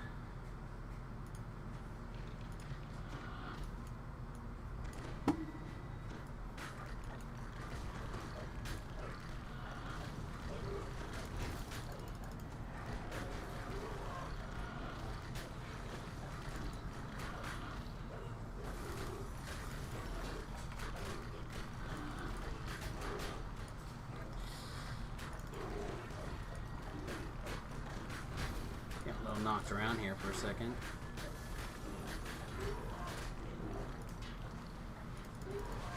Get a little knocked around here for a second.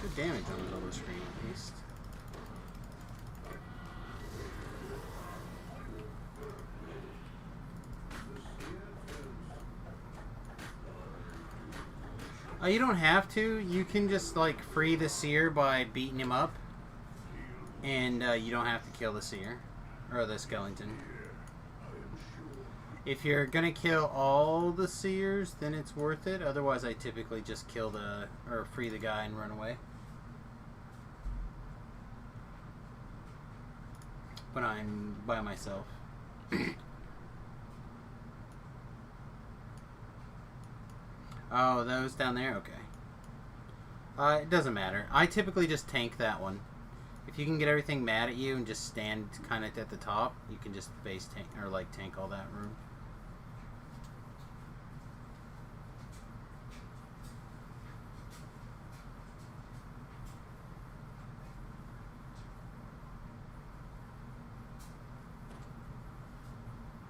Good damage on the lower screen at least. You don't have to. You can just like free the seer by beating him up, and you don't have to kill the seer or the skeleton. If you're gonna kill all the seers, then it's worth it. Otherwise, I typically just kill or free the guy and run away. When I'm by myself. Oh, those down there? Okay. It doesn't matter. I typically just tank that one. If you can get everything mad at you and just stand kind of at the top, you can just base tank, or like tank all that room.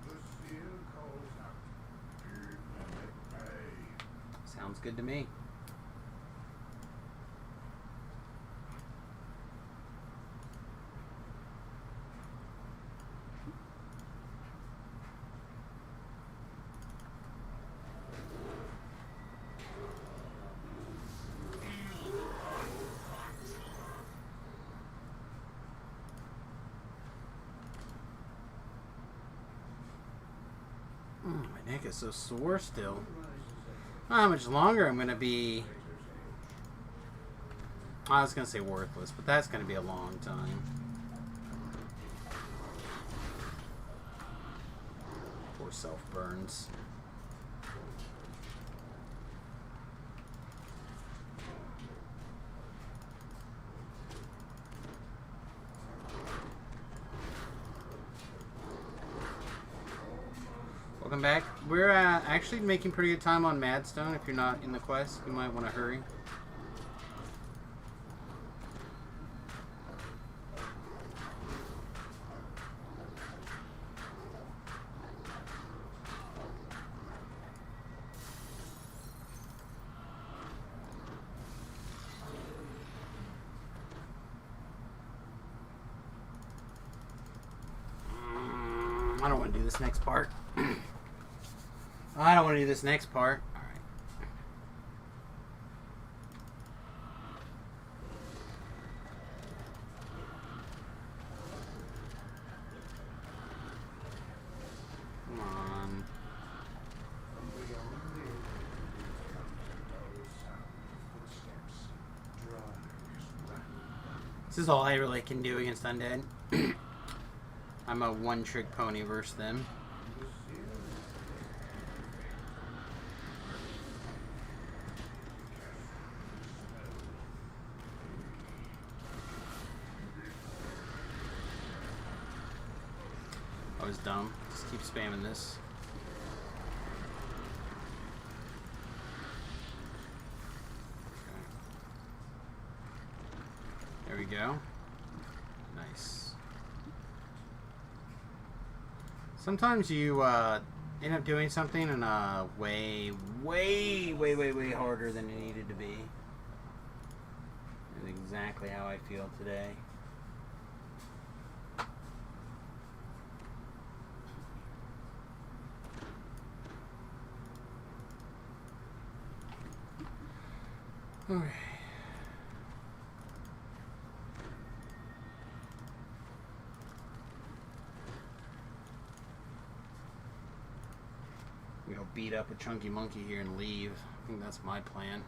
The seer calls out. Sounds good to me. My neck is so sore still. I don't know how much longer I'm going to be... I was going to say worthless, but that's going to be a long time. Poor self-burns. Welcome back. We're actually making pretty good time on Madstone. If you're not in the quest, you might want to hurry. I don't want to do this next part. I don't want to do this next part. All right. Come on. This is all I really can do against undead. I'm a one-trick pony versus them. I was dumb. Just keep spamming this. Okay. There we go. Nice. Sometimes you end up doing something in a way harder than it needed to be. That's exactly how I feel today. Okay. We go beat up a chunky monkey here and leave. I think that's my plan.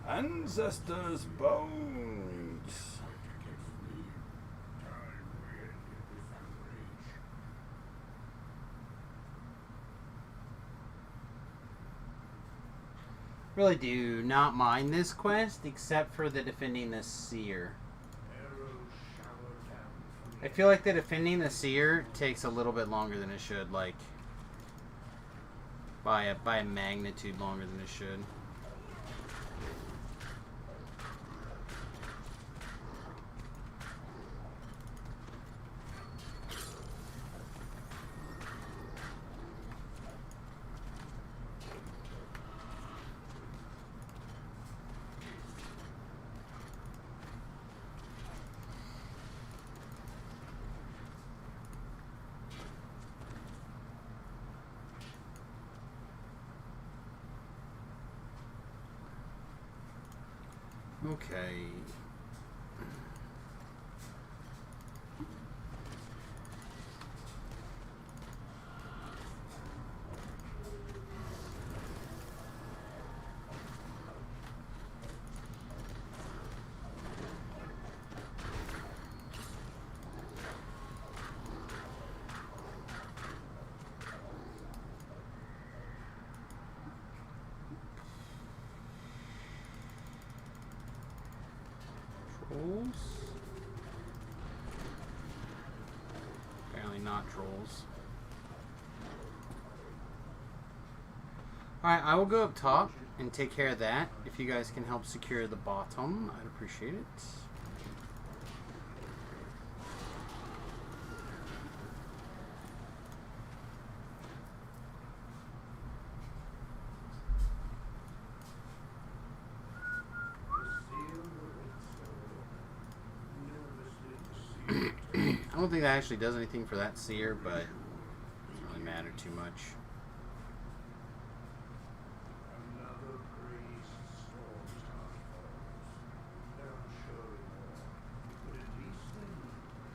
Ancestors' bones. Really do not mind this quest, except for the defending the seer. I feel like the defending the seer takes a little bit longer than it should, like by a magnitude longer than it should. Okay. Trolls? Apparently not trolls. Alright, I will go up top and take care of that. If you guys can help secure the bottom, I'd appreciate it. I don't think that actually does anything for that seer, but it doesn't really matter too much. Another crazed storm tower falls. They're unsure anymore, but at least they know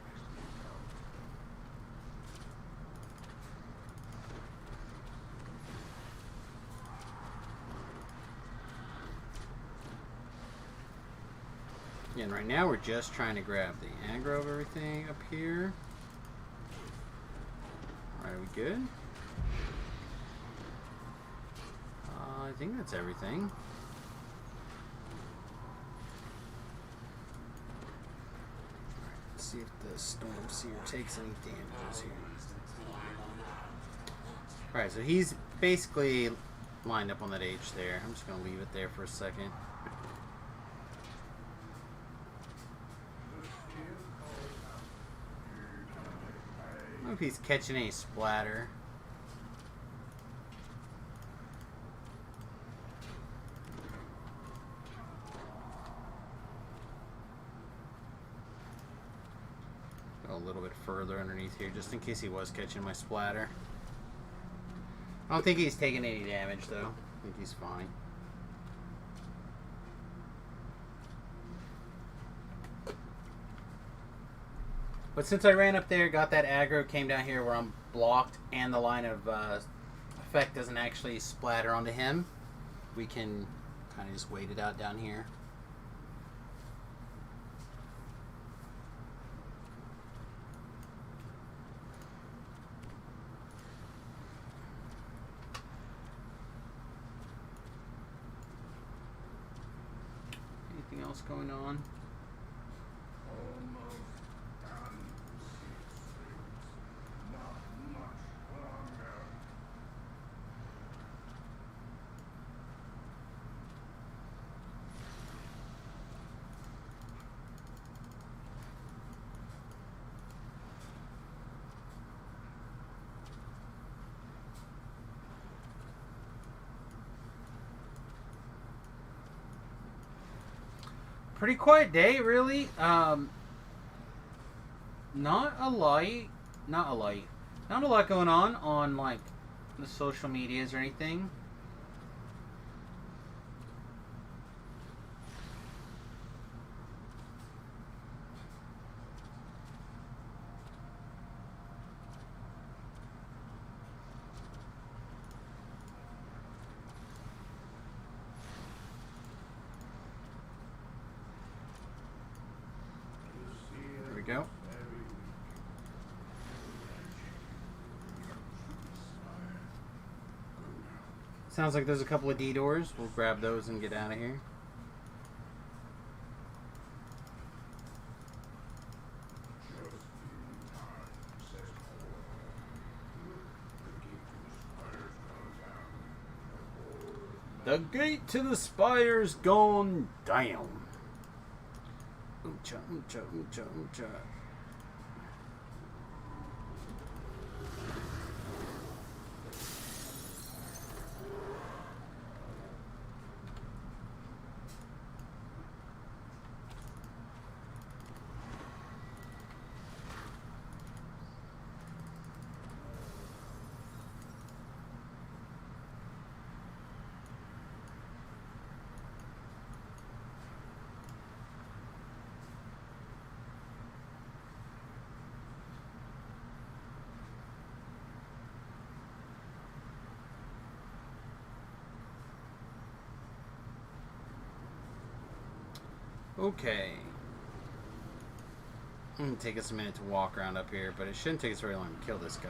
next to come. Yeah, and right now we're just trying to grab the aggro of everything up here. Alright, we good? I think that's everything. Alright, let's see if the Storm Seer takes any damages here. Alright, so he's basically lined up on that H there. I'm just going to leave it there for a second. I don't know if he's catching any splatter. Go a little bit further underneath here just in case he was catching my splatter. I don't think he's taking any damage though. I think he's fine. But since I ran up there, got that aggro, came down here where I'm blocked, and the line of effect doesn't actually splatter onto him, we can kind of just wait it out down here. Anything else going on? Almost done, Six. Not much longer. Pretty quiet day, really. Not a lot going on like the social medias or anything. There we go. Sounds like there's a couple of D doors. We'll grab those and get out of here. The gate to the spire's gone down. Oocha, oocha, oocha, oocha. Okay. It's gonna take us a minute to walk around up here, but it shouldn't take us very long to kill this guy.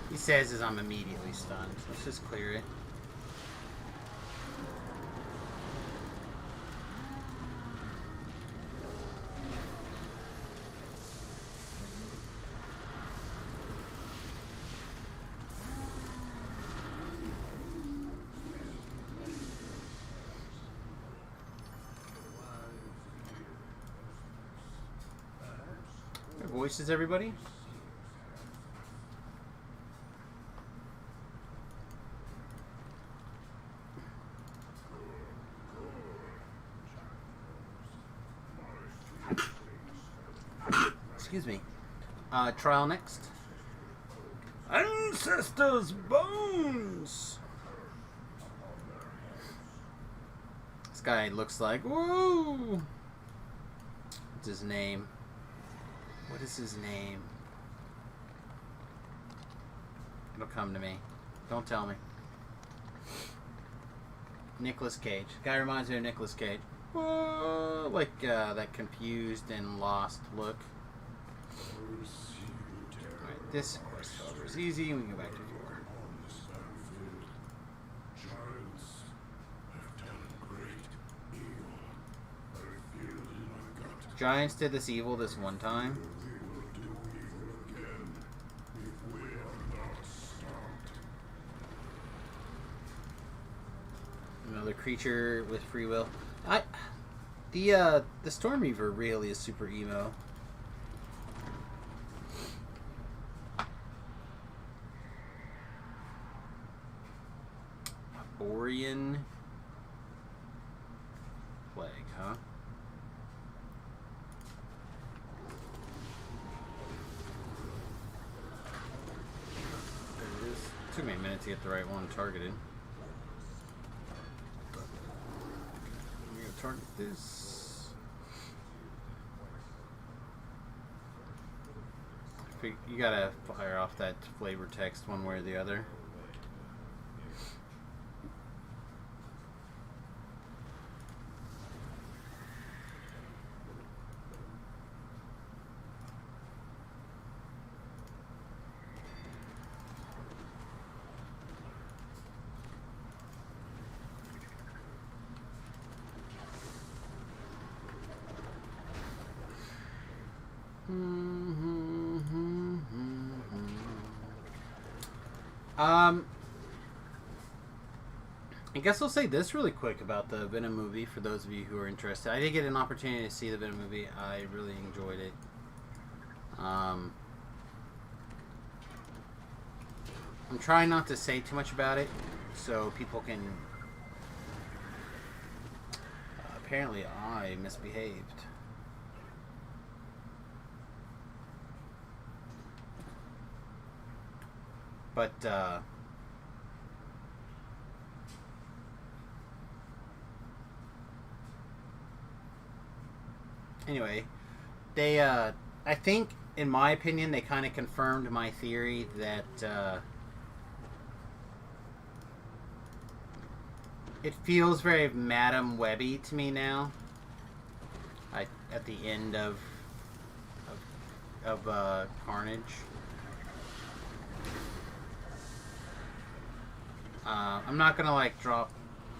He says as I'm immediately stunned. So let's just clear it. voices, everybody? Excuse me. Trial next. Ancestors' Bones! This guy looks like... Whoa! What's his name? What is his name? It'll come to me. Don't tell me. Nicolas Cage. Guy reminds me of Nicolas Cage. Whoa! Like that confused and lost look. Alright, this, of course, however, is easy. We can go back to 4. Giants did this evil this one time. Another creature with free will. The Storm Reaver really is super emo. Borean Plague, huh? There it is. Took me a minute to get the right one targeted. I'm gonna target this. You gotta fire off that flavor text one way or the other. I guess I'll say this really quick about the Venom movie for those of you who are interested. I did get an opportunity to see the Venom movie. I really enjoyed it. I'm trying not to say too much about it so people can... apparently I misbehaved. But, anyway, they, I think, in my opinion, they kind of confirmed my theory that, it feels very Madam Webby to me now. At the end of Carnage. I'm not gonna like drop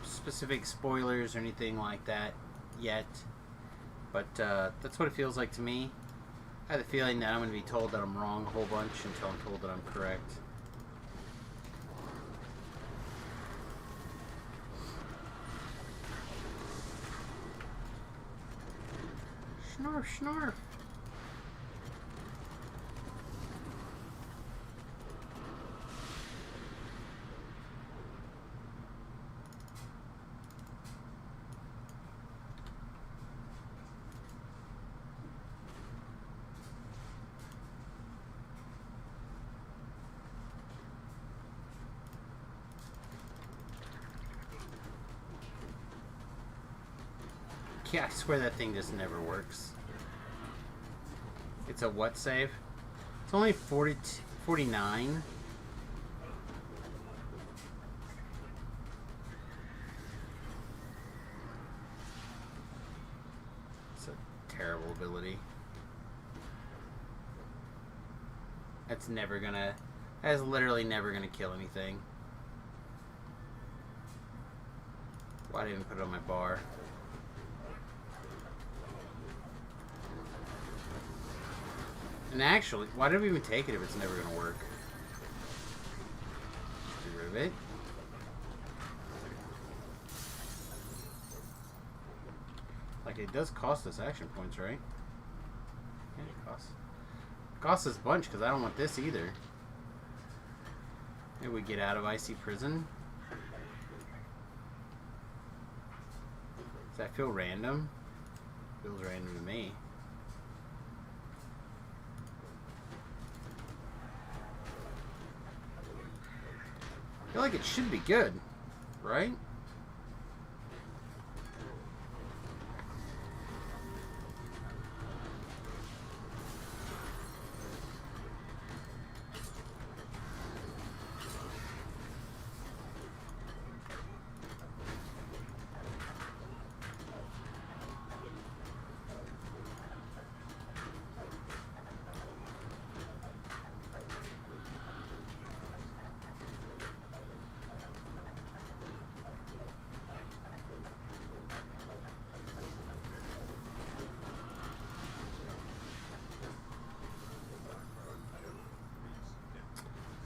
specific spoilers or anything like that yet, but that's what it feels like to me. I have the feeling that I'm gonna be told that I'm wrong a whole bunch until I'm told that I'm correct. Snarf, snarf. Yeah, I swear that thing just never works. It's a what save? It's only 49. It's a terrible ability. That's never gonna... That is literally never gonna kill anything. Why did I even put it on my bar? And actually, why did we even take it if it's never going to work? Get rid of it. Like, it does cost us action points, right? Yeah, it costs. Costs us a bunch because I don't want this either. Maybe we get out of icy prison. Does that feel random? Feels random to me. I feel like it should be good, right?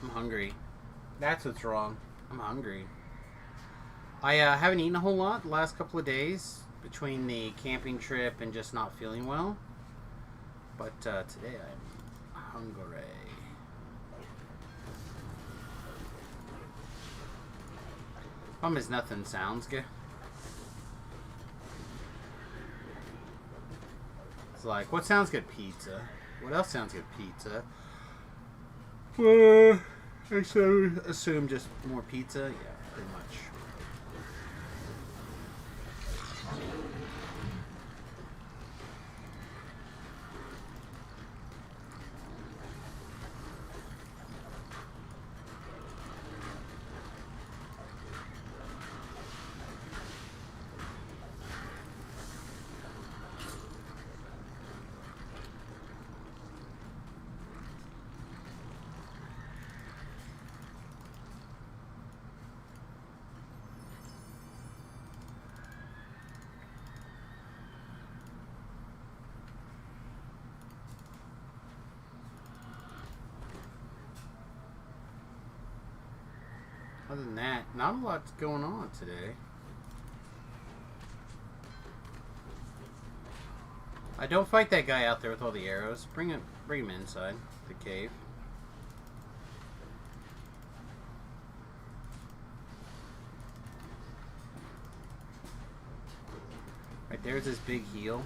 I'm hungry. That's what's wrong. I'm hungry. I haven't eaten a whole lot the last couple of days between the camping trip and just not feeling well. But today I'm hungry. Problem is nothing sounds good. It's like, what sounds good? Pizza. What else sounds good? Pizza. I so assume just more pizza. Yeah, pretty much. Other than that, not a lot's going on today. I don't fight that guy out there with all the arrows. Bring him inside the cave. Right there's this big heal.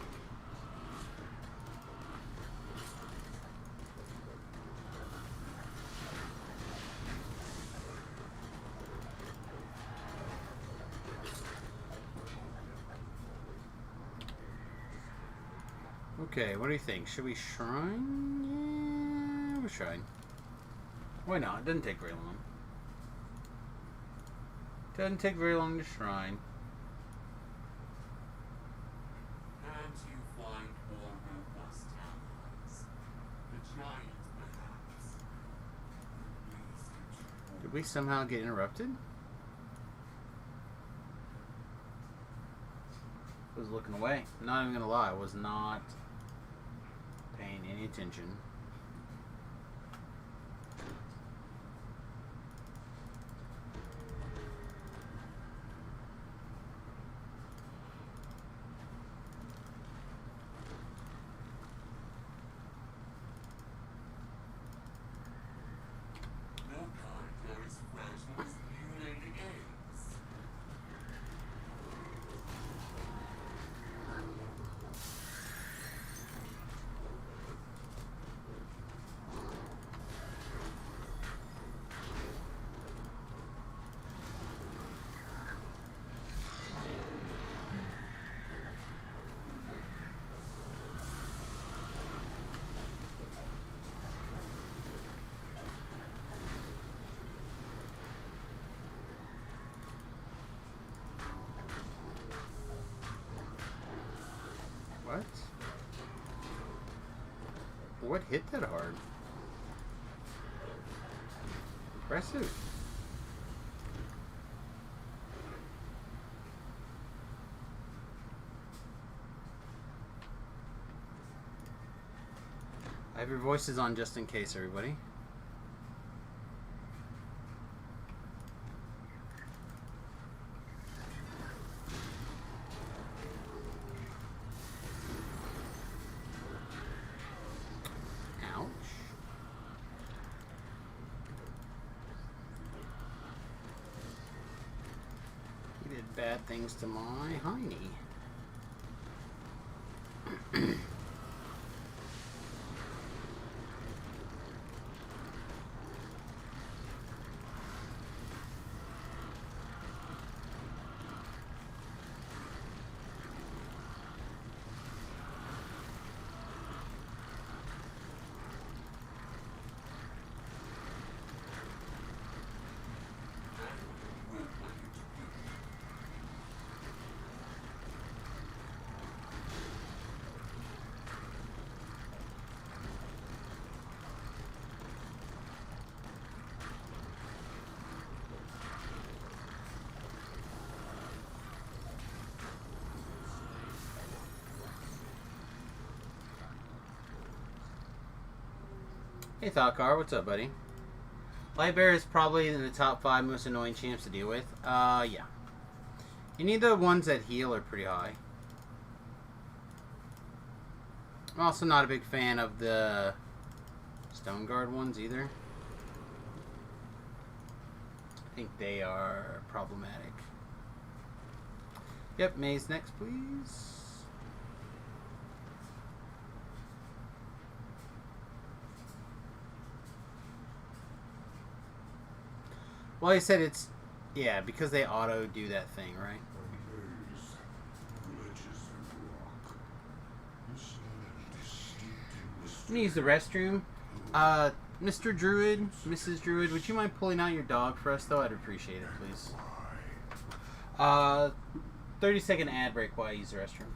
Okay, what do you think? Should we shrine? Yeah, we'll shrine. Why not? It doesn't take very long. Doesn't take very long to shrine. And you find more robust allies. The giant, perhaps. Please continue. Did we somehow get interrupted? I was looking away. Not even gonna lie, I was not paying any attention. No kind are as fragile as new-laid eggs. What? What hit that hard? Impressive. I have your voices on just in case, everybody. Ouch. bad things to my hiney. Hey Thalkar, what's up, buddy? Lightbear is probably in the top 5 most annoying champs to deal with. Yeah. Any of the ones that heal are pretty high. I'm also not a big fan of the Stone Guard ones either. I think they are problematic. Yep, Maze next, please. Well, I said it's... Yeah, because they auto do that thing, right? I'm gonna use the restroom. Mr. Druid, Mrs. Druid, would you mind pulling out your dog for us, though? I'd appreciate it, please. 30-second ad break while I use the restroom.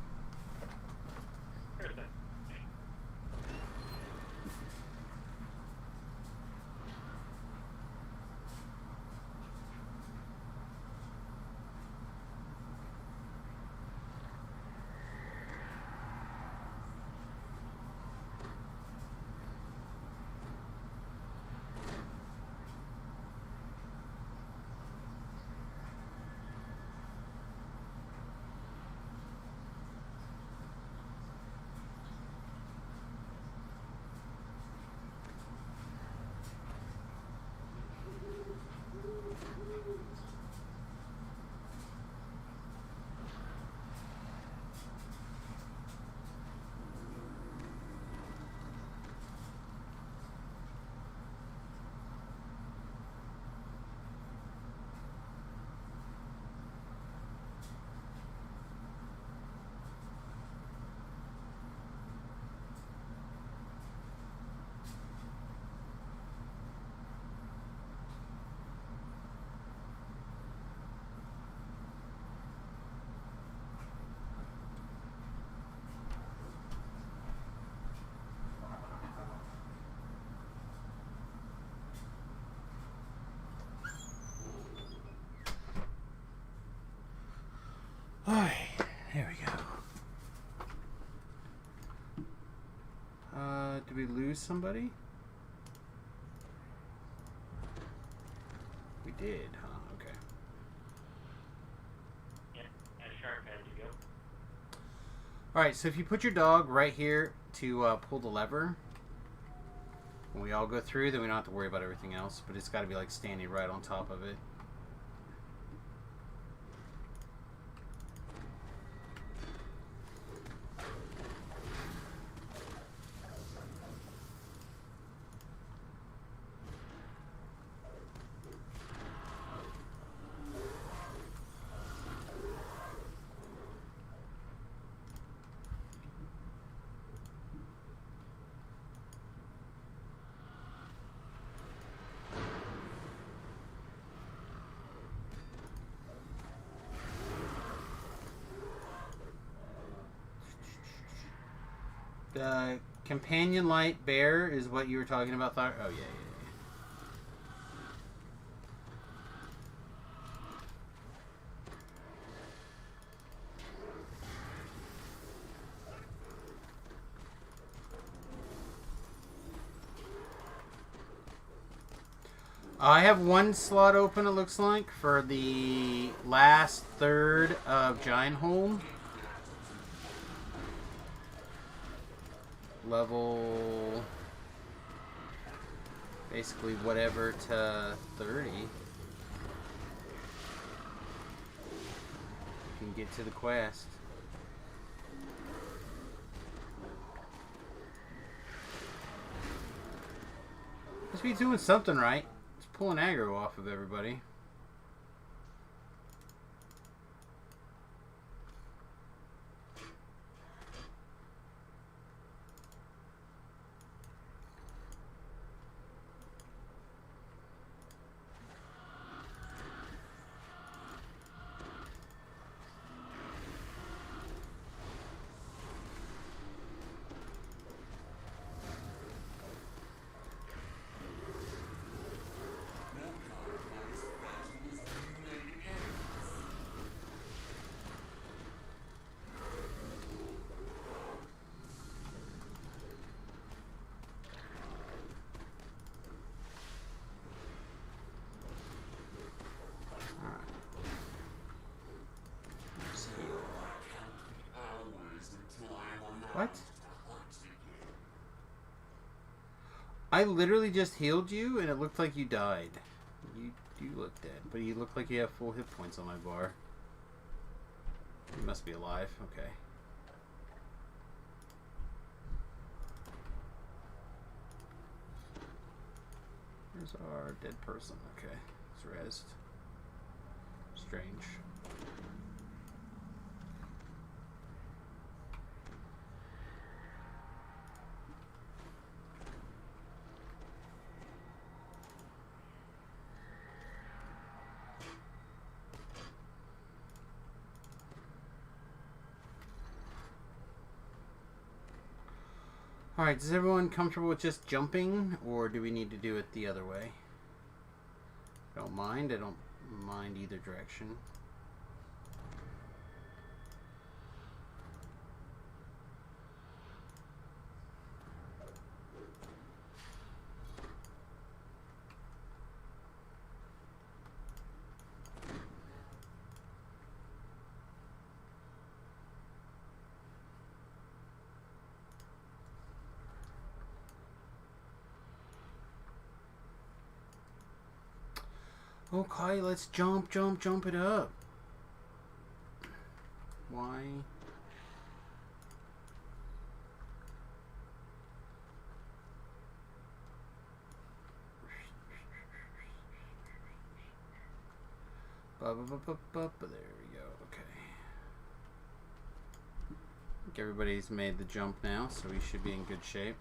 Alright, there we go. Did we lose somebody? We did, huh? Okay. Yeah, Sharp had to go. Alright, so if you put your dog right here to pull the lever, when we all go through, then we don't have to worry about everything else, but it's got to be like standing right on top of it. The companion light bear is what you were talking about. Oh, yeah, yeah. I have one slot open, it looks like, for the last third of Giant Hole. Level... basically whatever to 30. get to the quest. Must be doing something right. It's pulling aggro off of everybody. What? I literally just healed you and it looked like you died. You look dead, but you look like you have full hit points on my bar. You must be alive. Okay. Where's our dead person? Okay. It's rezzed. Strange. Alright, is everyone comfortable with just jumping, or do we need to do it the other way? I don't mind either direction. Okay, let's jump it up. Why? There we go. Okay. I think everybody's made the jump now, so we should be in good shape.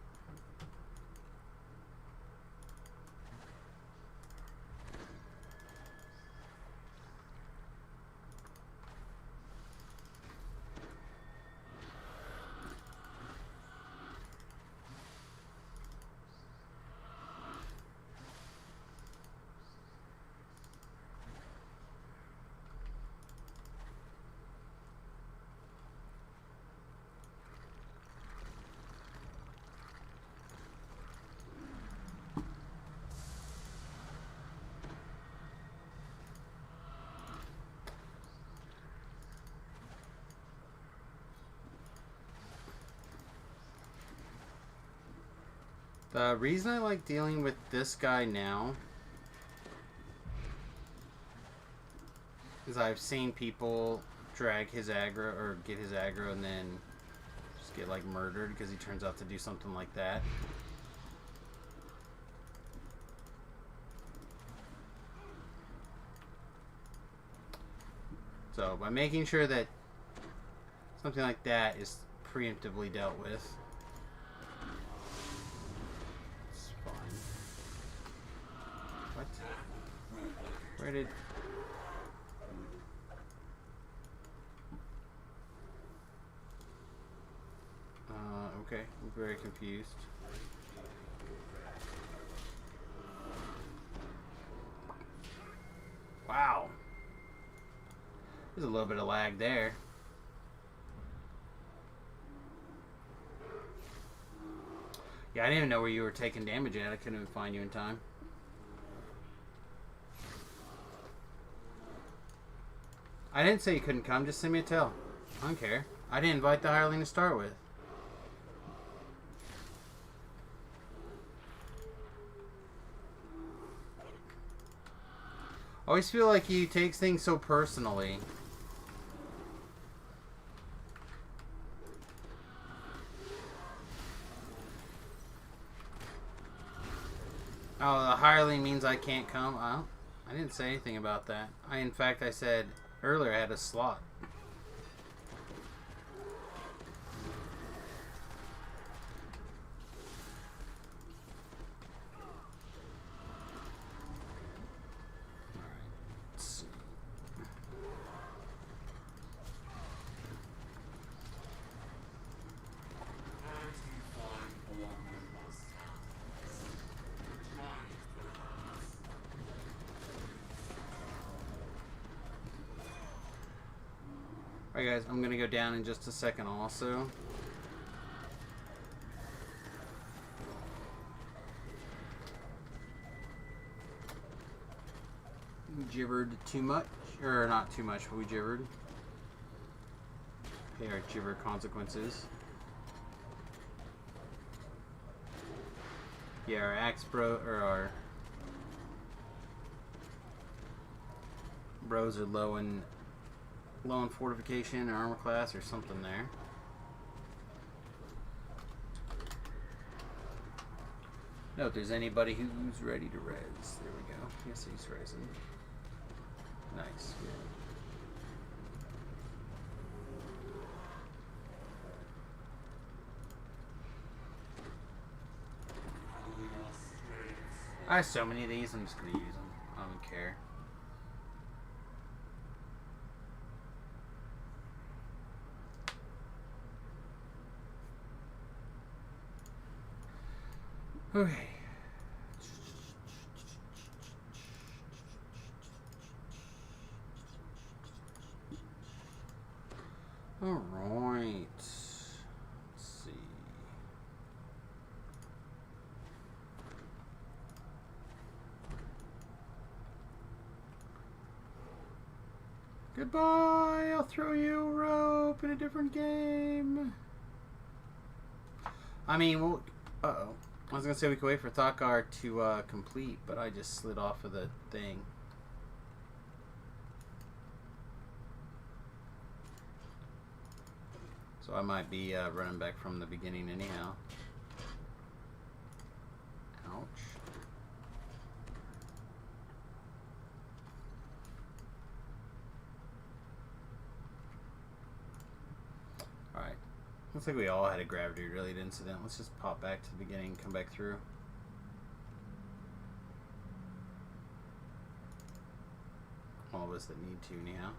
The reason I like dealing with this guy now is I've seen people drag his aggro or get his aggro and then just get like murdered because he turns out to do something like that. So by making sure that something like that is preemptively dealt with, it's fine. What? Where did... okay, I'm very confused. Wow. There's a little bit of lag there. Yeah, I didn't even know where you were taking damage at. I couldn't even find you in time. I didn't say you couldn't come, just send me a tell. I don't care. I didn't invite the hireling to start with. I always feel like he takes things so personally. Oh, the hireling means I can't come? Oh, I didn't say anything about that. In fact, I said earlier I had a slot. Alright guys, I'm gonna go down in just a second also. We gibbered too much, or not too much, but we gibbered. Pay our gibber consequences. Yeah, our axe bro, or our bros are low in fortification or armor class or something there. No, if there's anybody who's ready to res. There we go. Yes, he's resing. Nice. Good. I have so many of these, I'm just going to use them. I don't care. Okay. Alright. Let's see. Goodbye! I'll throw you a rope in a different game. I mean, well, uh-oh. I was gonna say we could wait for Thakar to complete, but I just slid off of the thing. So I might be running back from the beginning anyhow. Ouch. Alright. Looks like we all had a gravity-related incident. Let's just pop back to the beginning and come back through. All of us that need to, anyhow.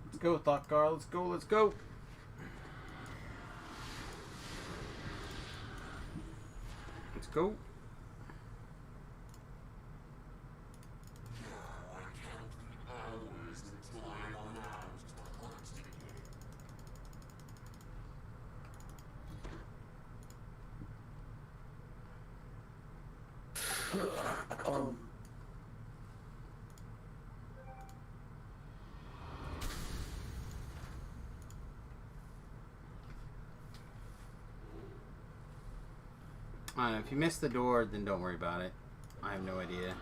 Let's go, Thakar. Let's go, let's go. Let's go. I don't know, if you missed the door, then don't worry about it. I have no idea.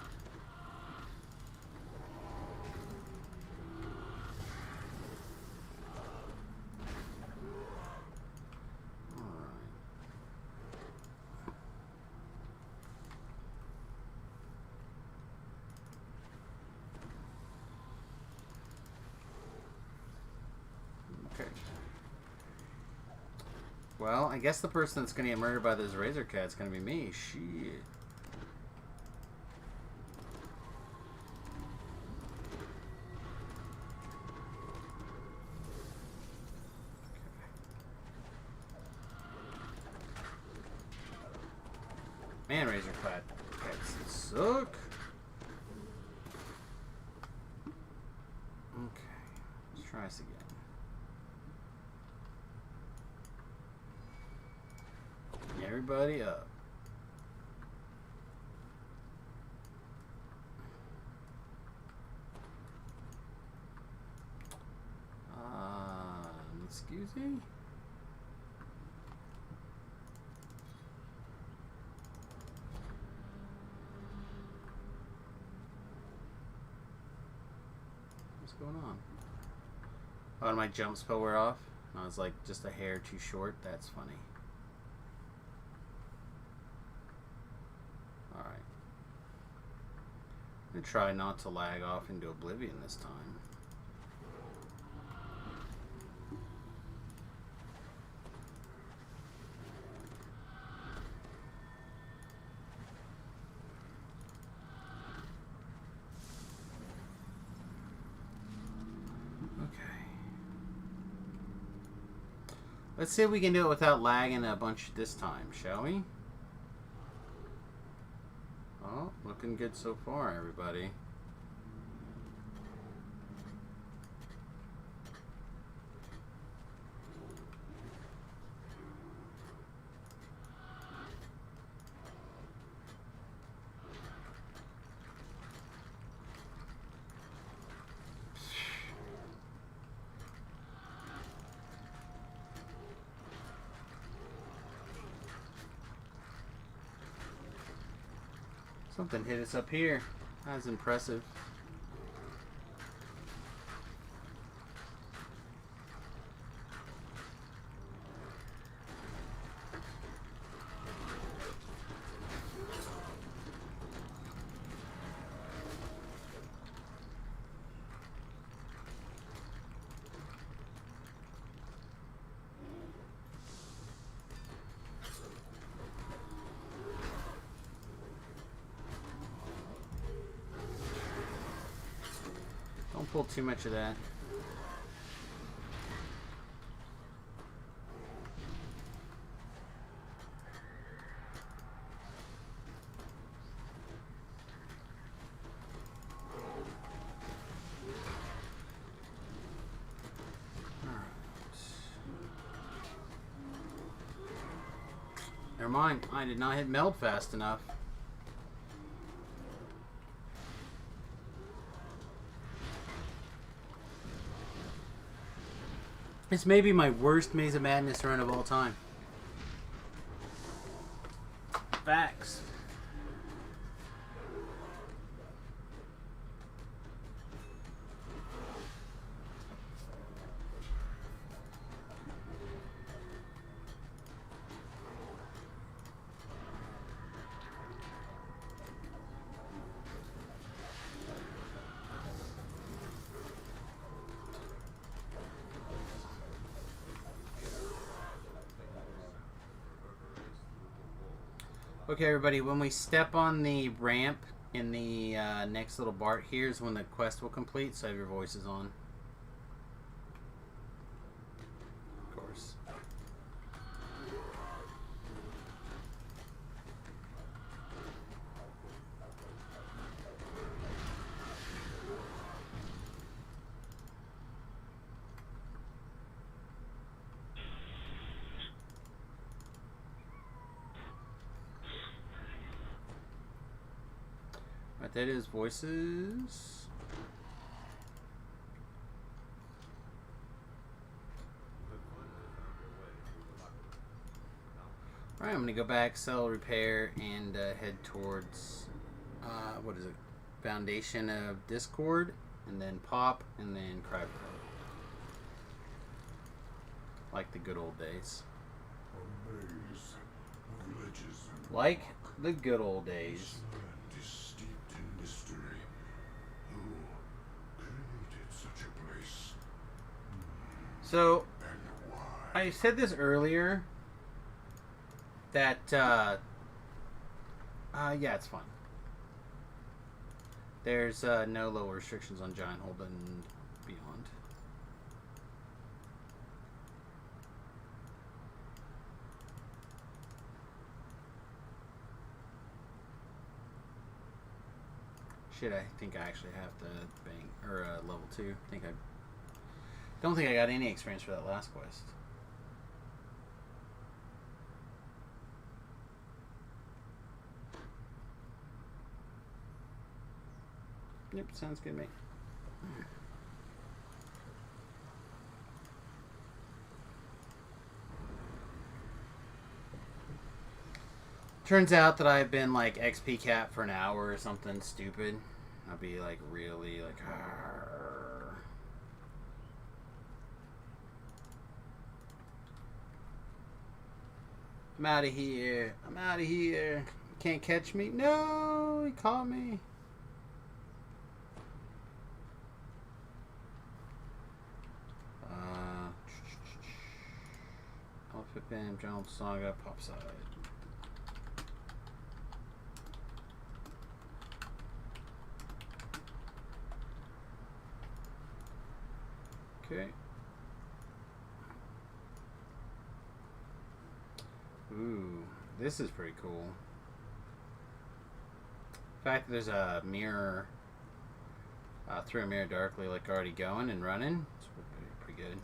Okay. Well, I guess the person that's going to get murdered by this razor cat's going to be me. Shit. Man, razor cats suck. Okay, let's try this again. Everybody up. Excuse me? What's going on? Oh, and my jump spell wear off? And I was like just a hair too short? That's funny. Alright. I'm gonna try not to lag off into oblivion this time. Let's see if we can do it without lagging a bunch this time, shall we? Oh, looking good so far, everybody. Something hit us up here. That's impressive. Don't pull too much of that. Never mind, I did not hit meld fast enough. This may be my worst Maze of Madness run of all time. Facts. Okay, everybody, when we step on the ramp in the next little bar, here's when the quest will complete, so have your voices on. Of course. Right, that is voices. Alright, I'm going to go back, sell, repair, and head towards, what is it? Foundation of Discord, and then Pop, and then Cry for Help. Like the good old days. A maze of ledges and Like the good old days. this land is steeped in mystery. Who created such a place? So, And why? I said this earlier, that, yeah, it's fun. There's no lower restrictions on Giant Hold and Beyond. Shit, I think I actually have to bang, or level 2. Don't think I got any experience for that last quest. Yep, sounds good, mate. Turns out that I've been like XP cap for an hour or something stupid. I'll be like really like. Argh. I'm out of here. I'm out of here. You can't catch me. No, he caught me. Outfit Bam, John Saga, Popside. Okay. Ooh, this is pretty cool. The fact that there's a mirror through a mirror darkly, like already going and running, it's pretty good.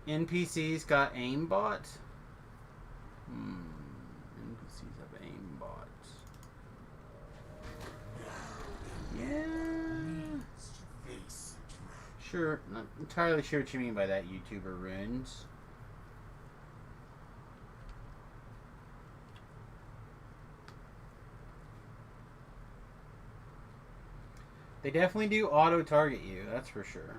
NPCs got aimbot. NPCs have aimbot. Yeah. Sure, not entirely sure what you mean by that, YouTuber Runes. They definitely do auto-target you, that's for sure.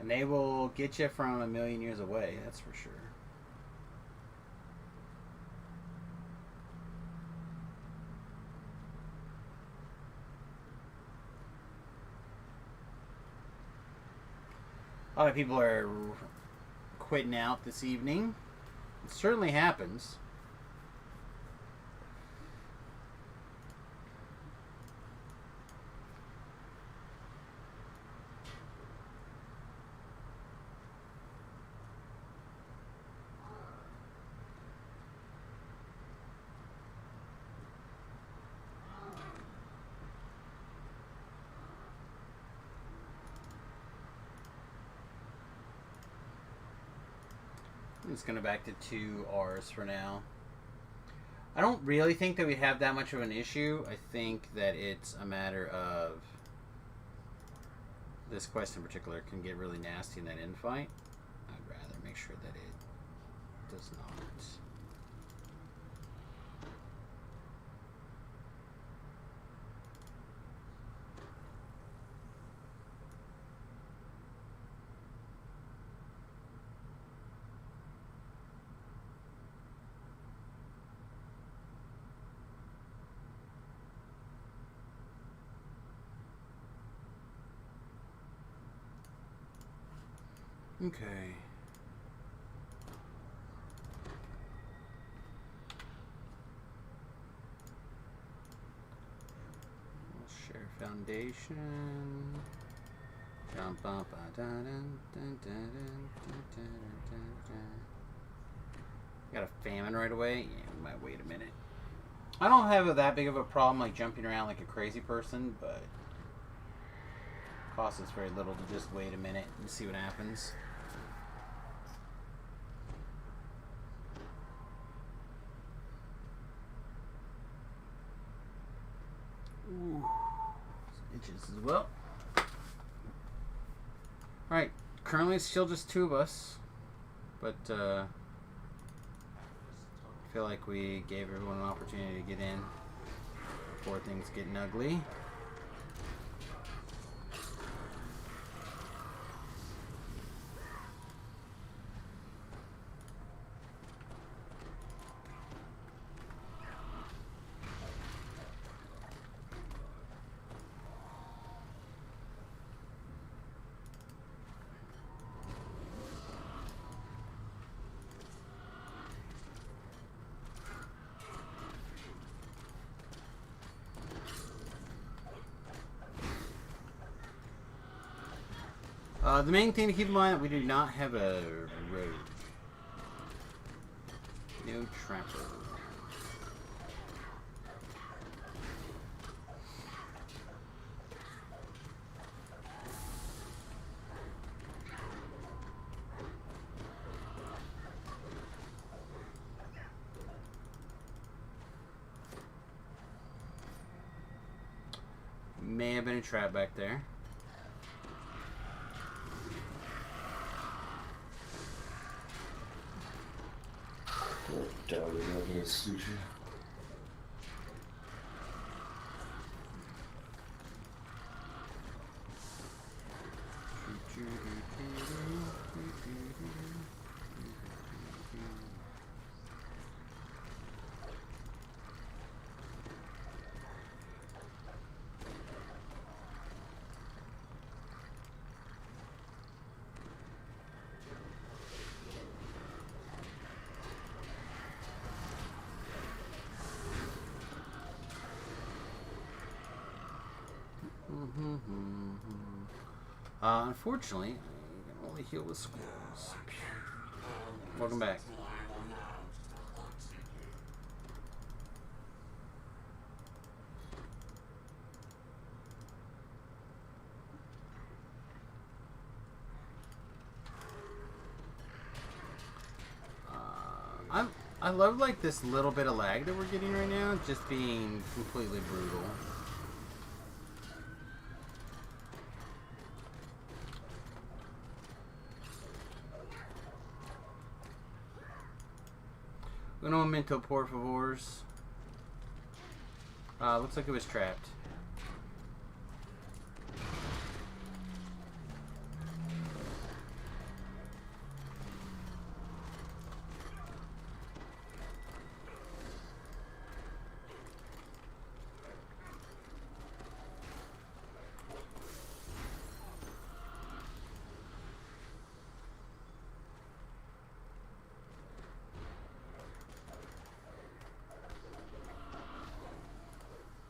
And they will get you from a million years away, that's for sure. A lot of people are quitting out this evening. It certainly happens. I'm just going to back to 2 R's for now. I don't really think that we have that much of an issue. I think that it's a matter of this quest in particular can get really nasty in that end fight. I'd rather make sure that it does not. Okay. We'll share foundation. Jump up. Got a famine right away? Yeah, we might wait a minute. I don't have that big of a problem like jumping around like a crazy person, but it costs us very little to just wait a minute and see what happens. Ooh, itches as well. Alright, currently it's still just 2 of us, but I feel like we gave everyone an opportunity to get in before things get ugly. The main thing to keep in mind that we do not have a road. No trapper. May have been a trap back there. Doubted evidence, did you? Unfortunately, I can only heal with squirrels. Welcome back. I love like this little bit of lag that we're getting right now, just being completely brutal. Un momento, por favors. Looks like it was trapped.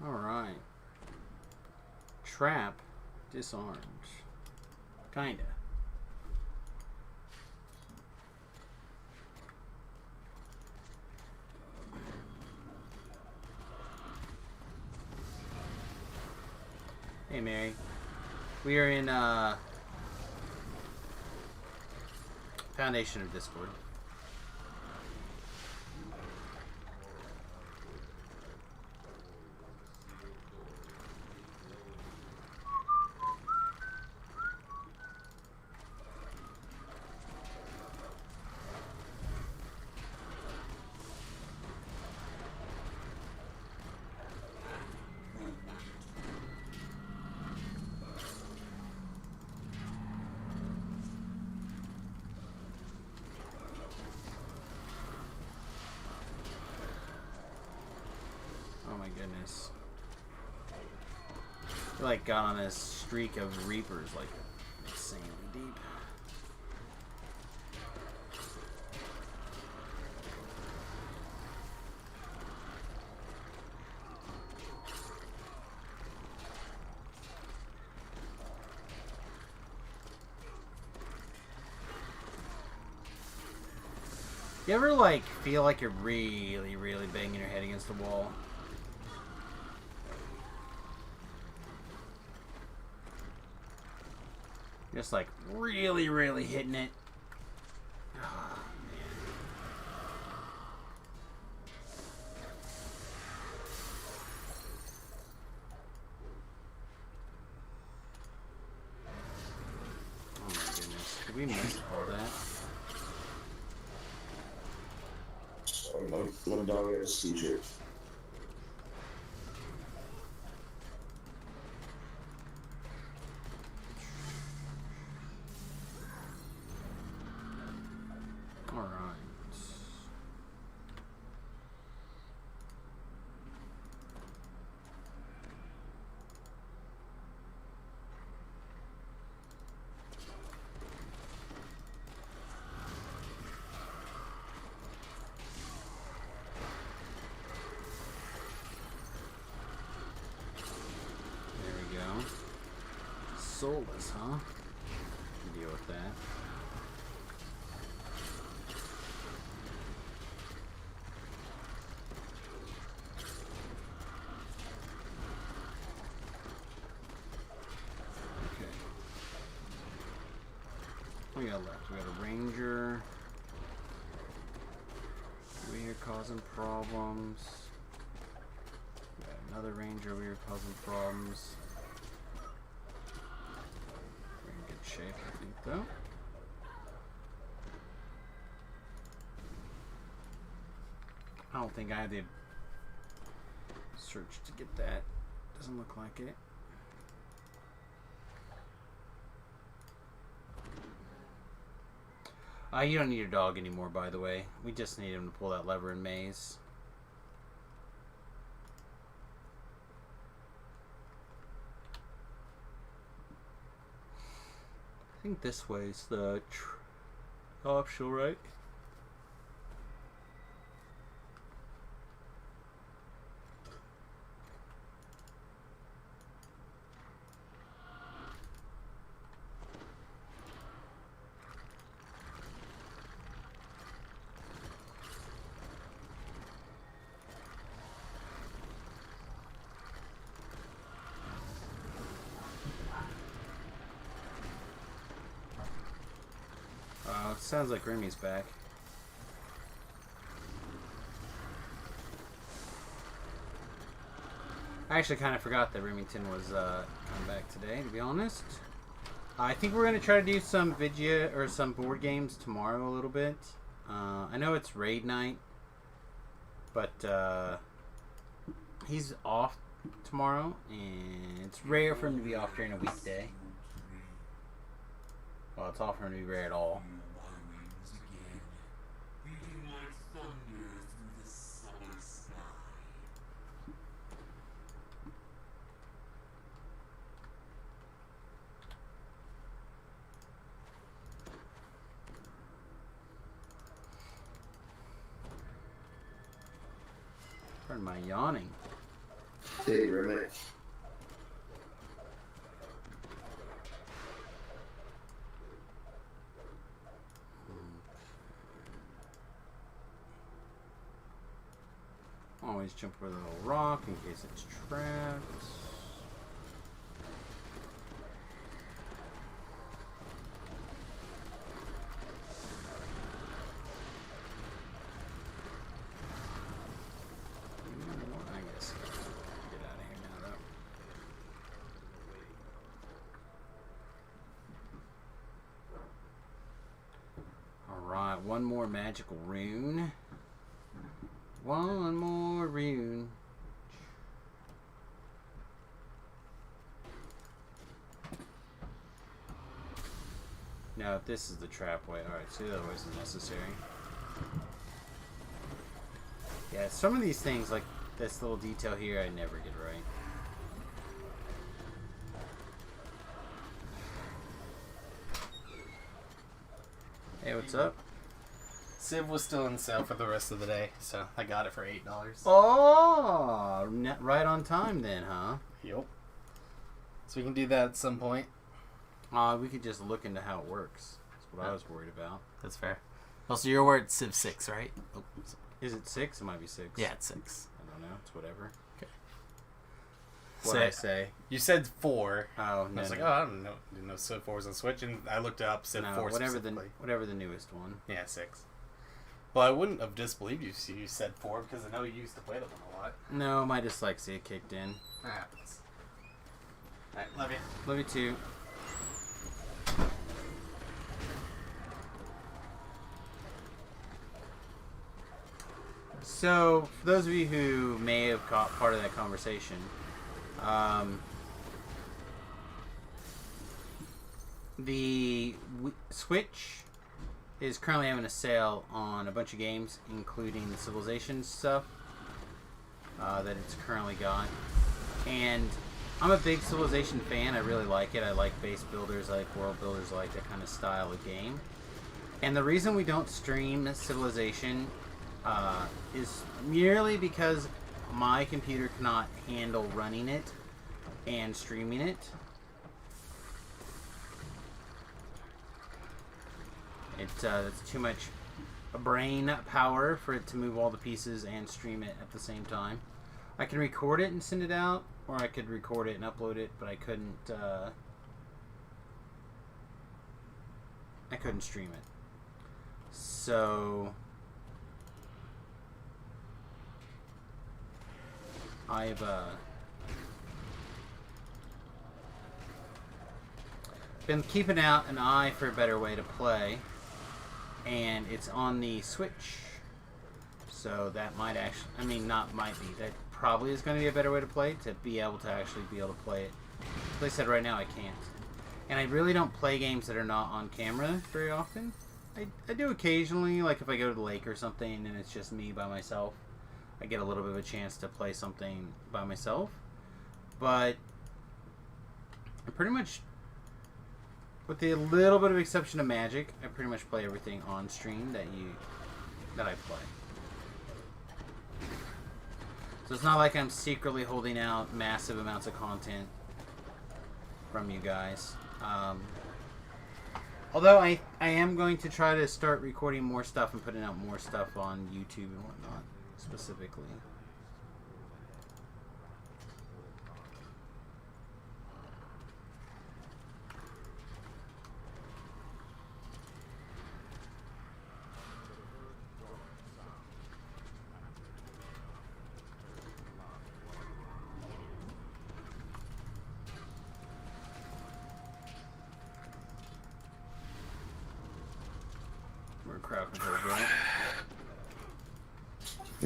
Alright. Trap disarmed. Kinda. Hey Mary. We are in Foundation of Discord. Goodness. I like got on this streak of Reapers like insanely deep. You ever like feel like you're really banging your head against the wall? Just like really hitting it. Oh, man. Oh my goodness. Did we miss all that? I'm down here as teacher. Soulless, huh? Deal with that. Okay. What we got left? We got a ranger. Over here causing problems. We got another ranger over here causing problems. Shape, I think, though. I don't think I have the search to get that. Doesn't look like it. You don't need your dog anymore, by the way. We just need him to pull that lever in maze. I think this way is the optional, right? Sounds like Remy's back. I actually kind of forgot that Remington was coming back today, to be honest. I think we're going to try to do some video or some board games tomorrow a little bit. I know it's raid night, but he's off tomorrow, and it's rare for him to be off during a weekday. Well, it's off for him to be rare at all. Pardon my yawning. Hey, roommate. Always jump over the little rock in case it's trapped. I guess get out of here now, though. Alright, one more magical rune. One more rune. Now, this is the trap way. Alright, so the other ways is necessary. Yeah, some of these things, like this little detail here, I never get right. Hey, what's up? Civ was still on sale for the rest of the day, so I got it for $8. Oh, right on time then, huh? Yep. So we can do that at some point. We could just look into how it works. That's what I was worried about. That's fair. Also, your word Civ 6, right? Oh, Is it 6? It might be 6. yeah, it's 6. I don't know. It's whatever. Okay. What I say? You said 4. Oh, no. I was like, no. oh, I don't know. Didn't know Civ 4 was on Switch, and I looked up Civ No, 4 whatever the specifically. whatever the newest one. Yeah, 6. Well, I wouldn't have disbelieved you if you said 4, because I know you used to play that one a lot. No, my dyslexia kicked in. That happens. Alright, love you. Love you too. So, for those of you who may have caught part of that conversation, the Switch is currently having a sale on a bunch of games, including the Civilization stuff that it's currently got. And I'm a big Civilization fan. I really like it. I like base builders, I like world builders, I like that kind of style of game. And the reason we don't stream Civilization is merely because my computer cannot handle running it and streaming it. It's too much brain power for it to move all the pieces and stream it at the same time. I can record it and send it out, or I could record it and upload it, but I couldn't stream it. So I've been keeping out an eye for a better way to play, and it's on the Switch. So that might actually, I mean, not might be, that probably is going to be a better way to play, to be able to actually be able to play it. Like I said, right now I can't. And I really don't play games that are not on camera very often. I do occasionally, like if I go to the lake or something and it's just me by myself, I get a little bit of a chance to play something by myself. But I pretty much, with the little bit of exception of Magic, I pretty much play everything on stream that I play. So it's not like I'm secretly holding out massive amounts of content from you guys. Although I am going to try to start recording more stuff and putting out more stuff on YouTube and whatnot, specifically.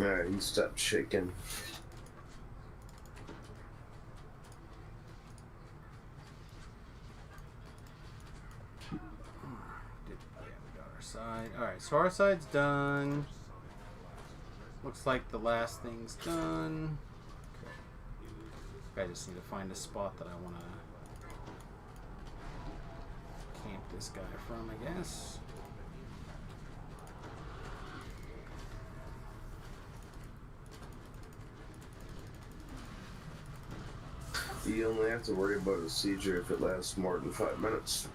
Alright, he stopped shaking. Yeah, we got our side. Alright, so our side's done. Looks like the last thing's done. Okay. I just need to find a spot that I want to camp this guy from, I guess. You only have to worry about a seizure if it lasts more than 5 minutes.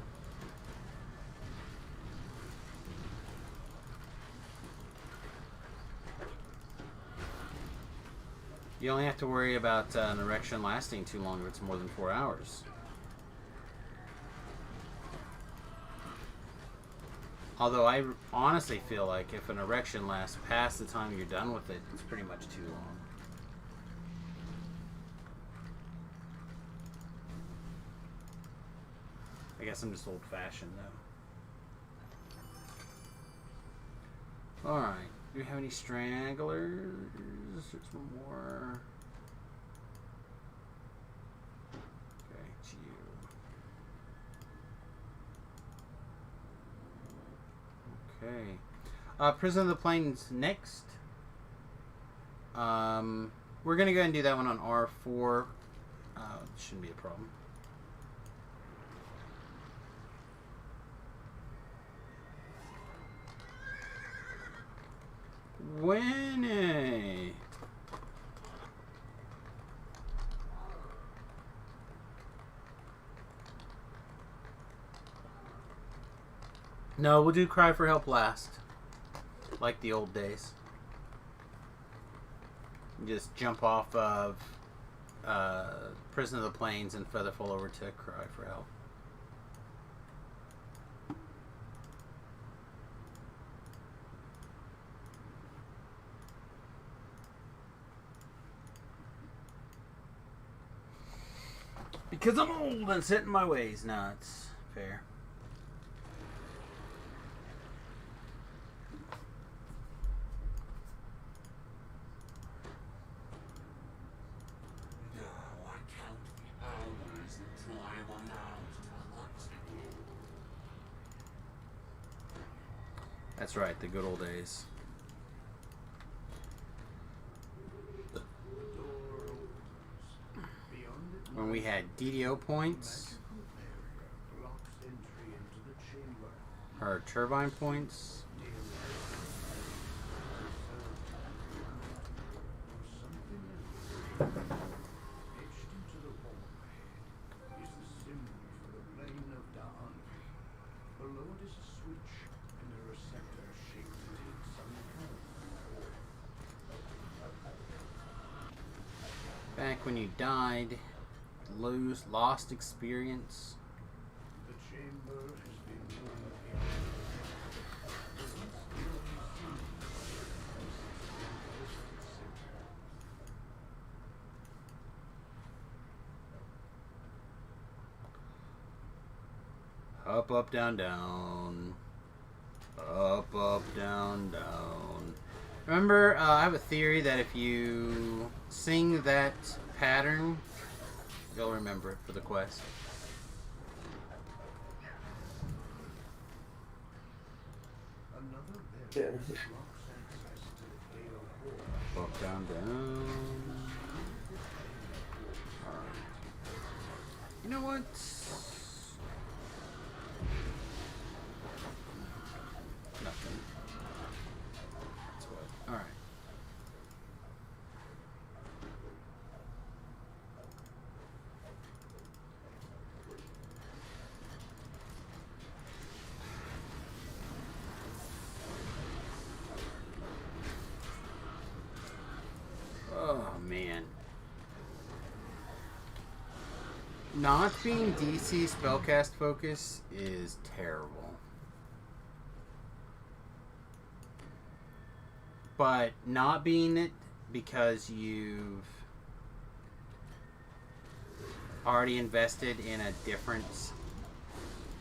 You only have to worry about an erection lasting too long if it's more than 4 hours. Although I honestly feel like if an erection lasts past the time you're done with it, it's pretty much too long. I guess I'm just old-fashioned, though. Alright. Do we have any stragglers? There's one more. Okay, it's you. Okay. Prison of the Plains next. We're going to go ahead and do that one on R4. Shouldn't be a problem. Winnie. No, we'll do Cry for Help last. Like the old days. Just jump off of Prison of the Plains and Featherfall over to Cry for Help. Because I'm old and set in my ways. No, it's fair. Now I count the hours until I am allowed to hunt you. That's right, the good old days. When we had DDO points, or turbine points. Back when you died, lost experience. The chamber has been moved Up, up, down, down. Up, up, down, down. Remember, I have a theory that if you sing that pattern, you'll remember it for the quest. Yeah. Up, down, down. Alright. You know what? Nothing. That's what. Alright. Oh, man. Not being DC spellcast focus is terrible. But not being it because you've already invested in a different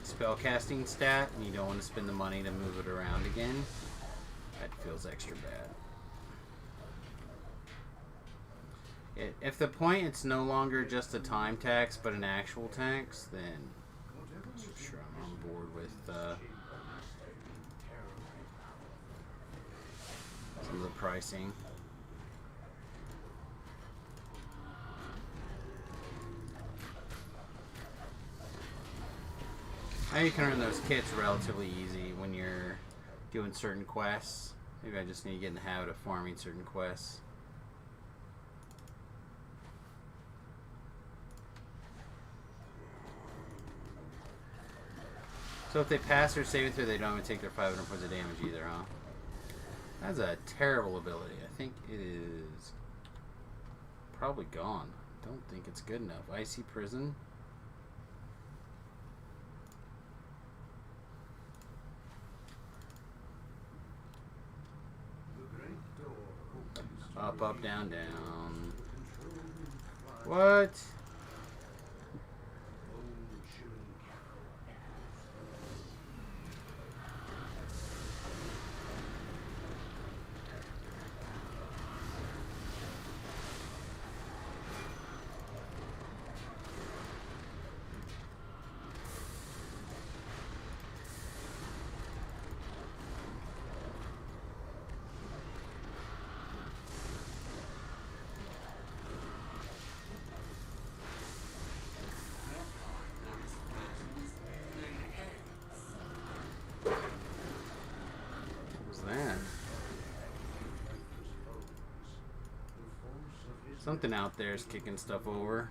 spellcasting stat and you don't want to spend the money to move it around again, that feels extra bad. If the point it's no longer just a time tax but an actual tax, then sure I'm on board with some of the pricing. Now you can earn those kits relatively easy when you're doing certain quests. Maybe I just need to get in the habit of farming certain quests. So if they pass their saving throw, they don't even take their 500 points of damage either, huh? That's a terrible ability. I think it is probably gone. Don't think it's good enough. Icy Prison. Up, up, down, down. What? Something out there is kicking stuff over.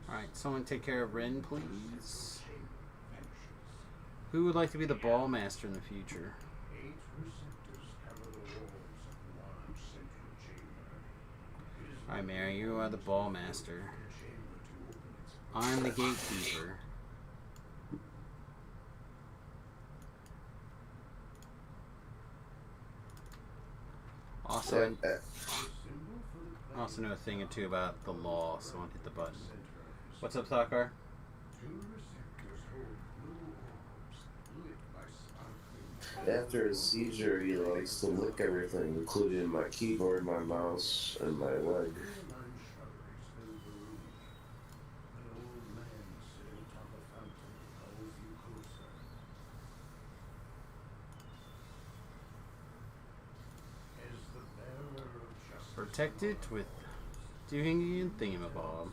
Alright, someone take care of Ren, please. Who would like to be the ball master in the future? Alright, Mary, you are the ball master. I'm the gatekeeper. I also know a thing or two about the law, so I won't hit the button. What's up, Sakar? After a seizure, he likes to lick everything, including my keyboard, my mouse, and my leg. Protect it with Doohingy and Thingamabob.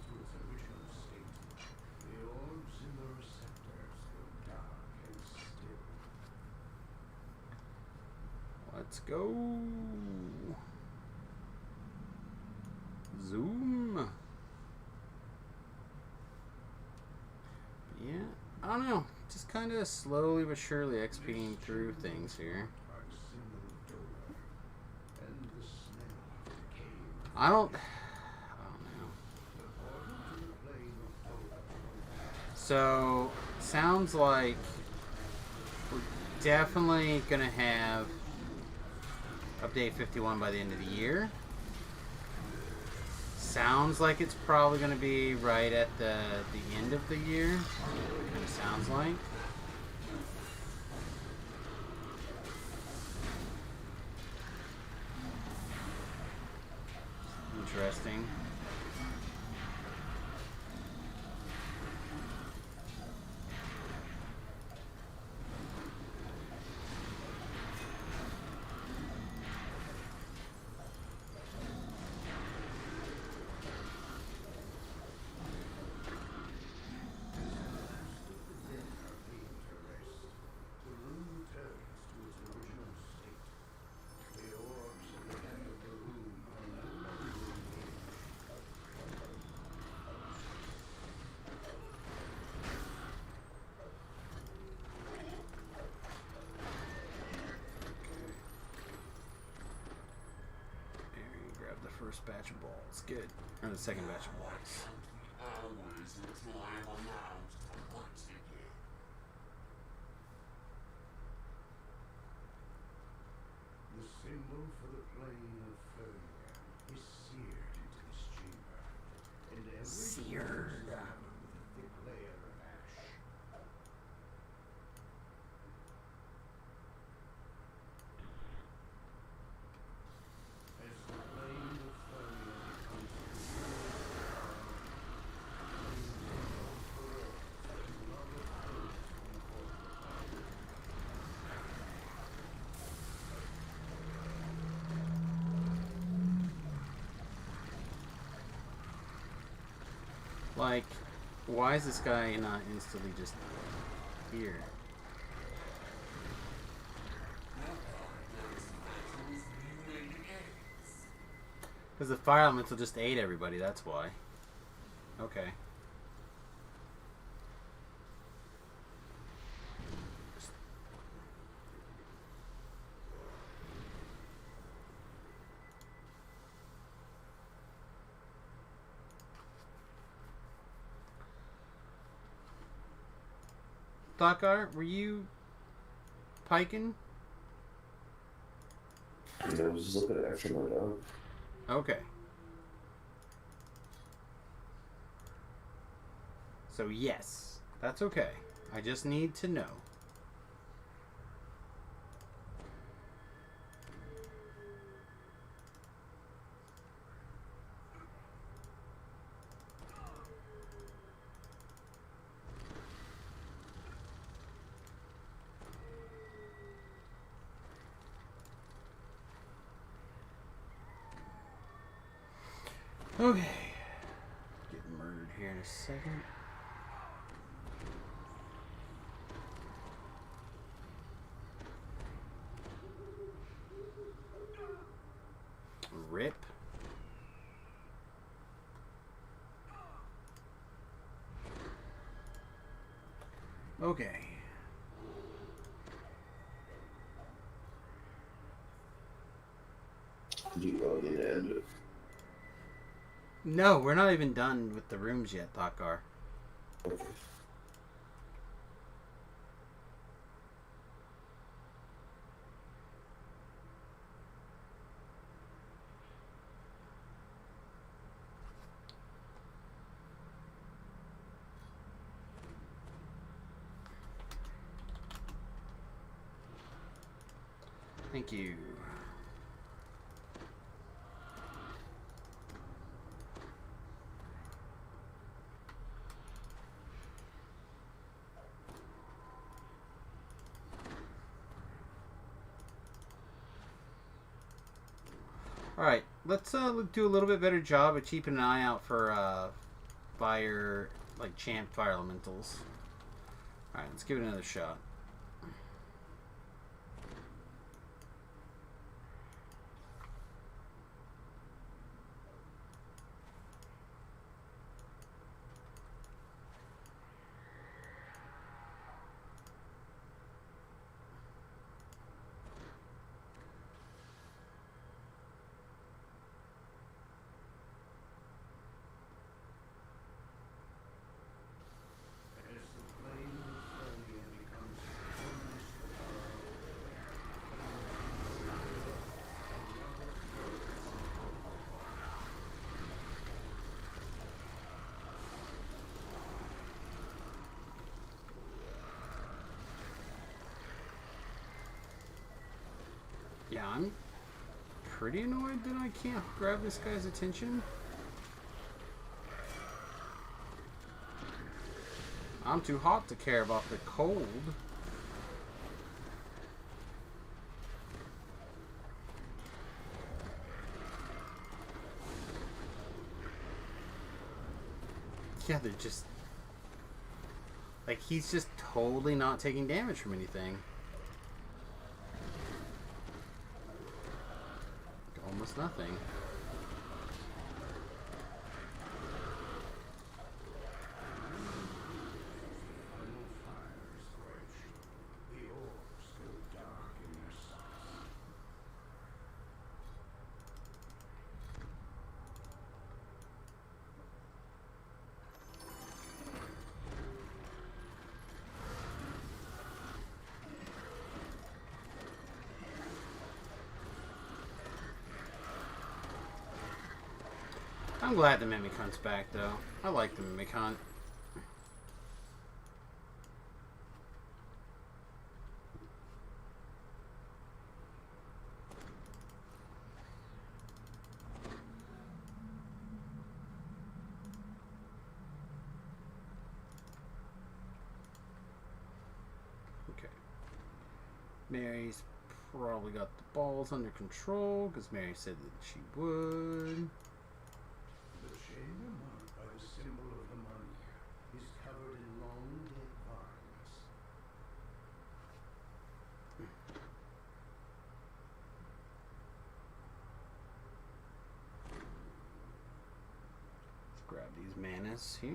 Let's go. Zoom. Yeah, I don't know. Just kind of slowly but surely XPing through things here. I don't know. So, sounds like we're definitely going to have update 51 by the end of the year. Sounds like it's probably going to be right at the end of the year. Kind of sounds like. Interesting. First batch of balls. Good. Or the second batch of balls. Always until I am allowed to once again. The symbol for the plane of Fermion is seared into this chamber, and every Seared. with a thick layer of ash. Like, why is this guy not instantly just here? Because the fire elemental just ate everybody, that's why. Okay. Thakar, were you piking? I was just looking after my dog. Okay. So yes, that's okay. I just need to know. Okay. Getting murdered here in a second. Rip. Okay. Do you want me to end it? No, we're not even done with the rooms yet, Thakar. Okay. Thank you. Alright, let's do a little bit better job of keeping an eye out for fire, like champ fire elementals. Alright, let's give it another shot. As the flame of Folio becomes almost Yeah, I'm pretty annoyed that I can't grab this guy's attention. I'm too hot to care about the cold. Yeah, they're just... like, he's just totally not taking damage from anything. Almost nothing. final fires quenched. The orbs go dark in their sockets. I'm glad the Mimic Hunt's back, though. I like the Mimic Hunt. Okay. Mary's probably got the balls under control, because Mary said that she would. The chamber marked by the symbol of the monarch this here.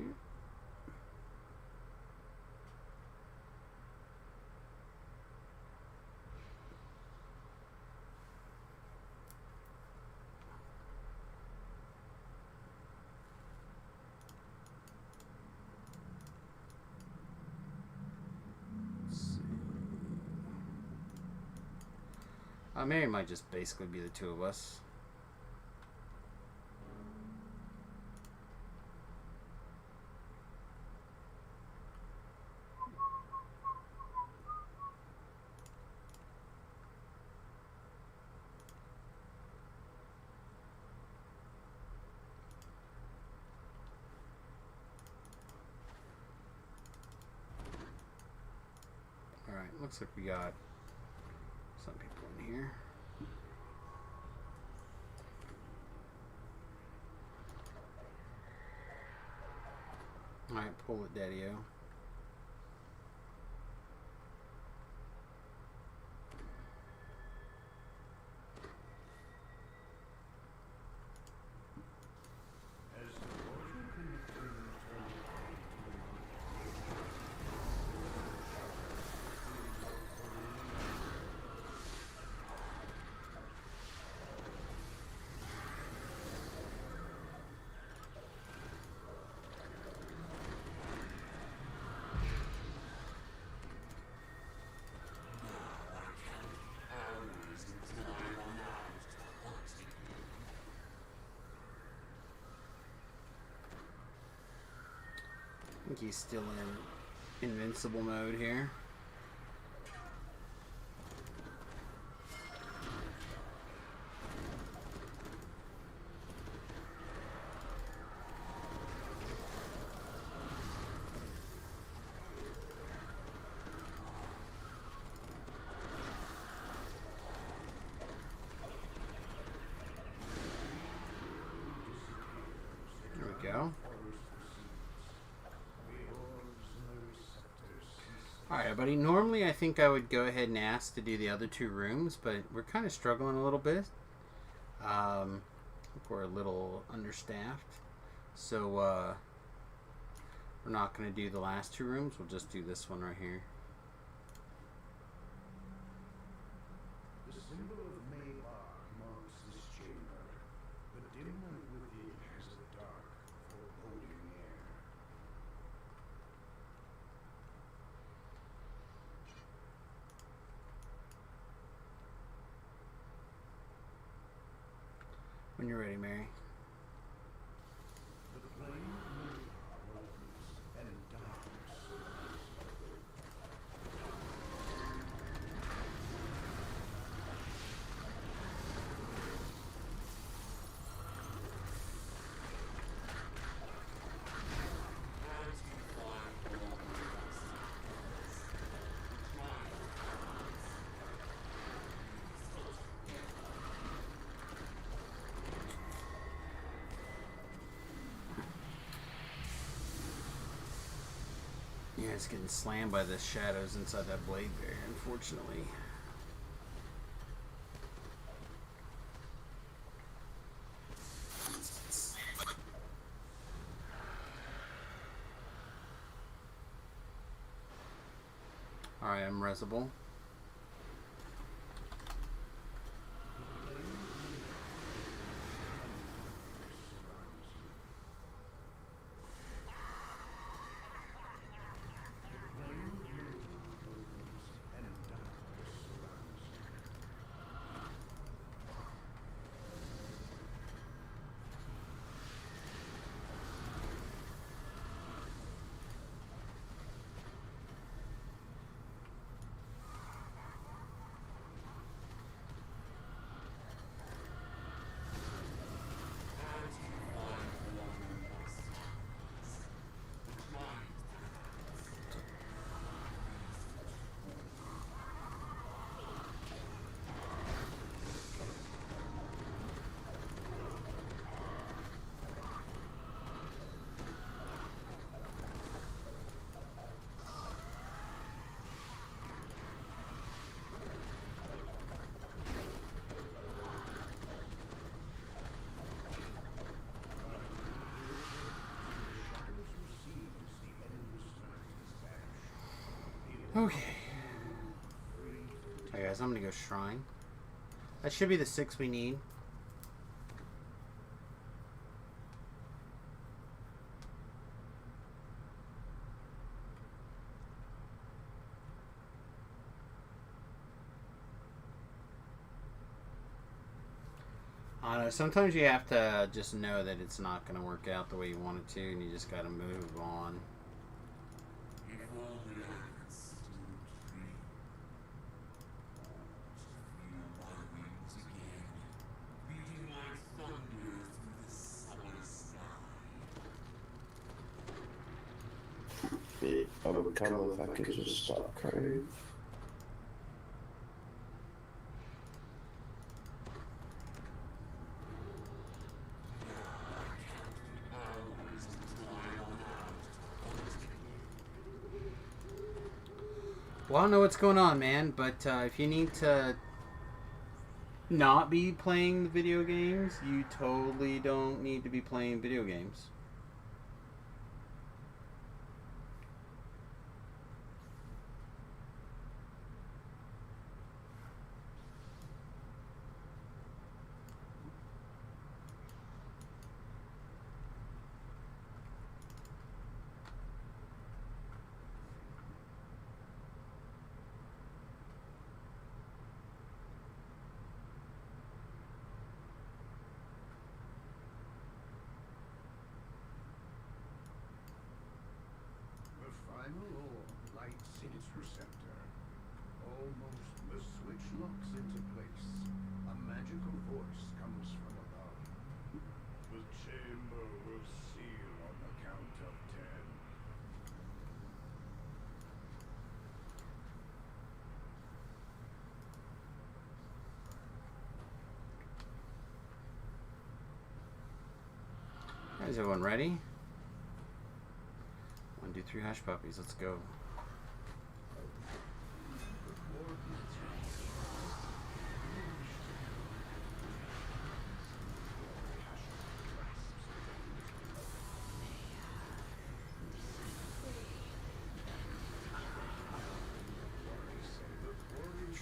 Let's see. Mary might just basically be the two of us. Alright, looks like we got some people in here. Alright, pull it, Daddy-O. As the water continues Hours until I am allowed to hunt again. I think he's still in invincible mode here. There we go. Alright, buddy. Normally, I think I would go ahead and ask to do the other two rooms, but we're kind of struggling a little bit. I think we're a little understaffed. So, we're not going to do the last two rooms. We'll just do this one right here. the symbol of Maybar marks this chamber. The dim light within has a dark, foreboding air. When you're ready, Mary. The plane of Maybar opens and darkness surrounds. As we climb over the stairs, the Yeah, it's getting slammed by the shadows inside that blade there, unfortunately. Alright, I'm resable. Okay. Alright guys, I'm gonna go shrine. That should be the 6 we need. I don't know, sometimes you have to just know that it's not going to work out the way you want it to, and you just got to move on. If only I could still dream. To feel my wings again, beating like thunder through the summer sky. I would come if I could just stop crying. Well, I don't know what's going on, man, but if you need to not be playing the video games, you totally don't need to be playing video games. The final orb lights in its receptor. Almost the switch locks into place. A magical voice comes from above. The chamber will seal on the count of 10. Is everyone ready? 1, 2, 3, hush puppies, let's go.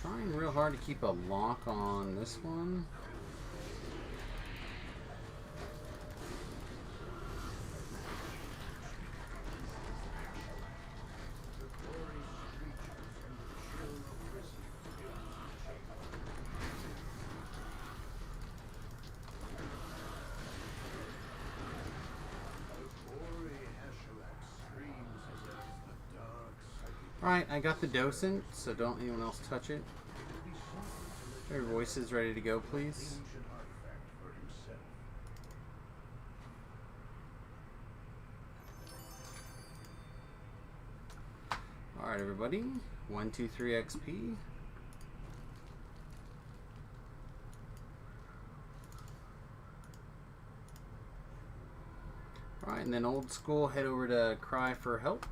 Trying real hard to keep a lock on this one. Alright, I got the docent, so don't anyone else touch it. Your voices ready to go, please. Alright, everybody. 1, 2, 3 XP. Alright, and then old school, head over to Cry for Help.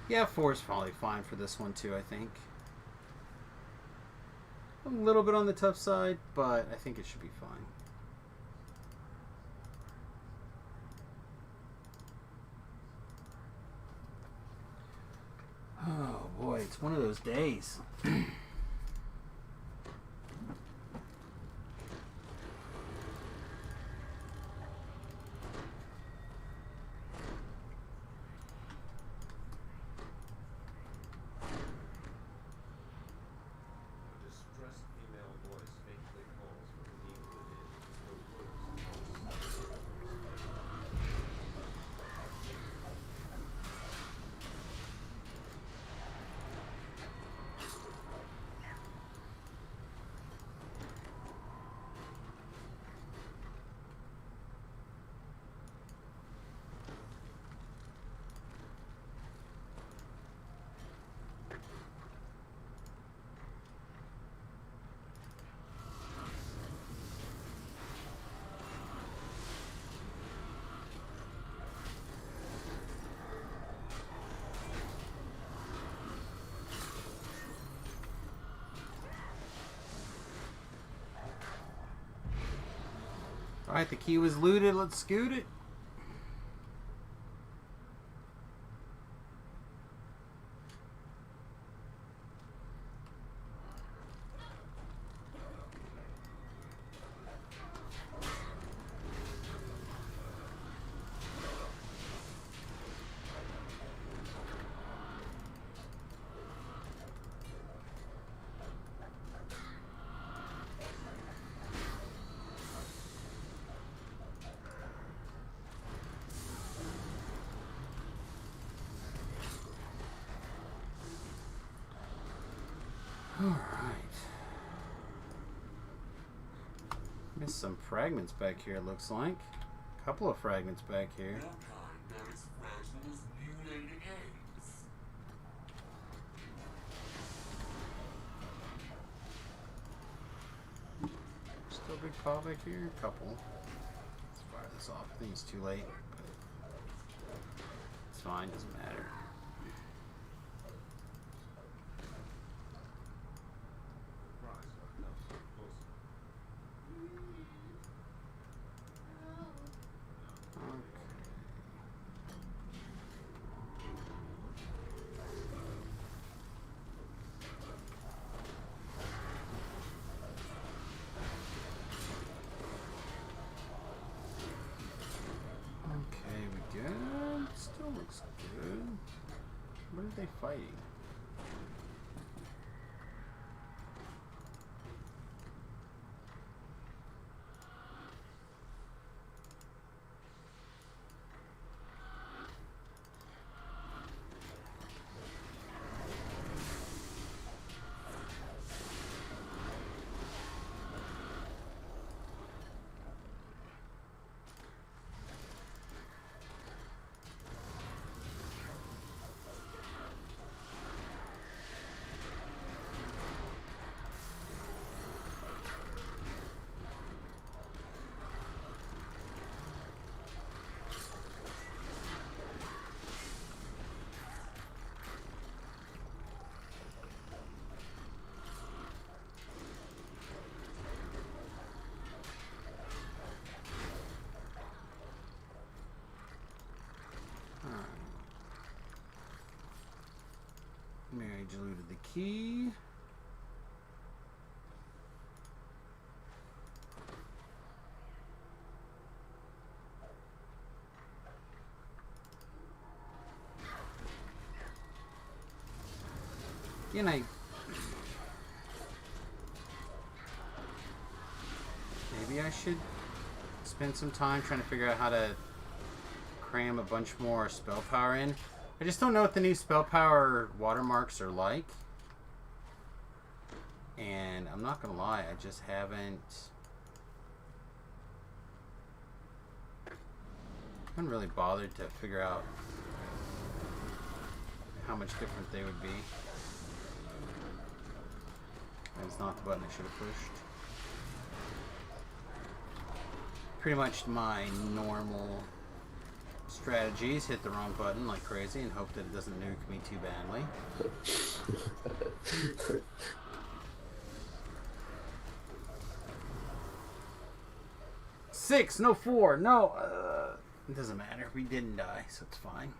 Yeah, 4 is probably fine for this one too, I think. A little bit on the tough side, but I think it should be fine. Oh boy, it's one of those days. Alright, the key was looted. Let's scoot it. Alright. Missed some fragments back here, it looks like. Couple of fragments back here. Your kind are as fragile as new-laid eggs. Still a big pile back here? Couple. Let's fire this off. I think it's too late. But it's fine, doesn't matter. Okay, we good. Still looks good. What are they fighting? Mary looted the key. You know, maybe I should spend some time trying to figure out how to cram a bunch more spell power in. I just don't know what the new spell power watermarks are like. And I'm not gonna lie, I just haven't really bothered to figure out how much different they would be. That's not the button I should have pushed. Pretty much my normal strategies: hit the wrong button like crazy and hope that it doesn't nuke me too badly. Six, no 4, no. It doesn't matter. We didn't die, so it's fine.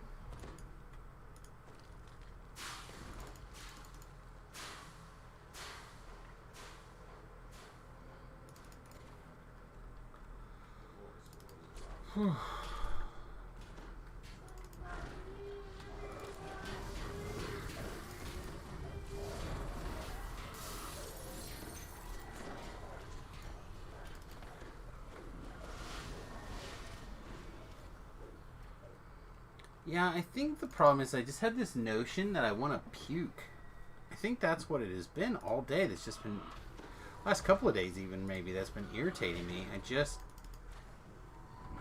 Whew. Yeah, I think the problem is I just had this notion that I want to puke. I think that's what it has been all day. That's just been, last couple of days even maybe, that's been irritating me. I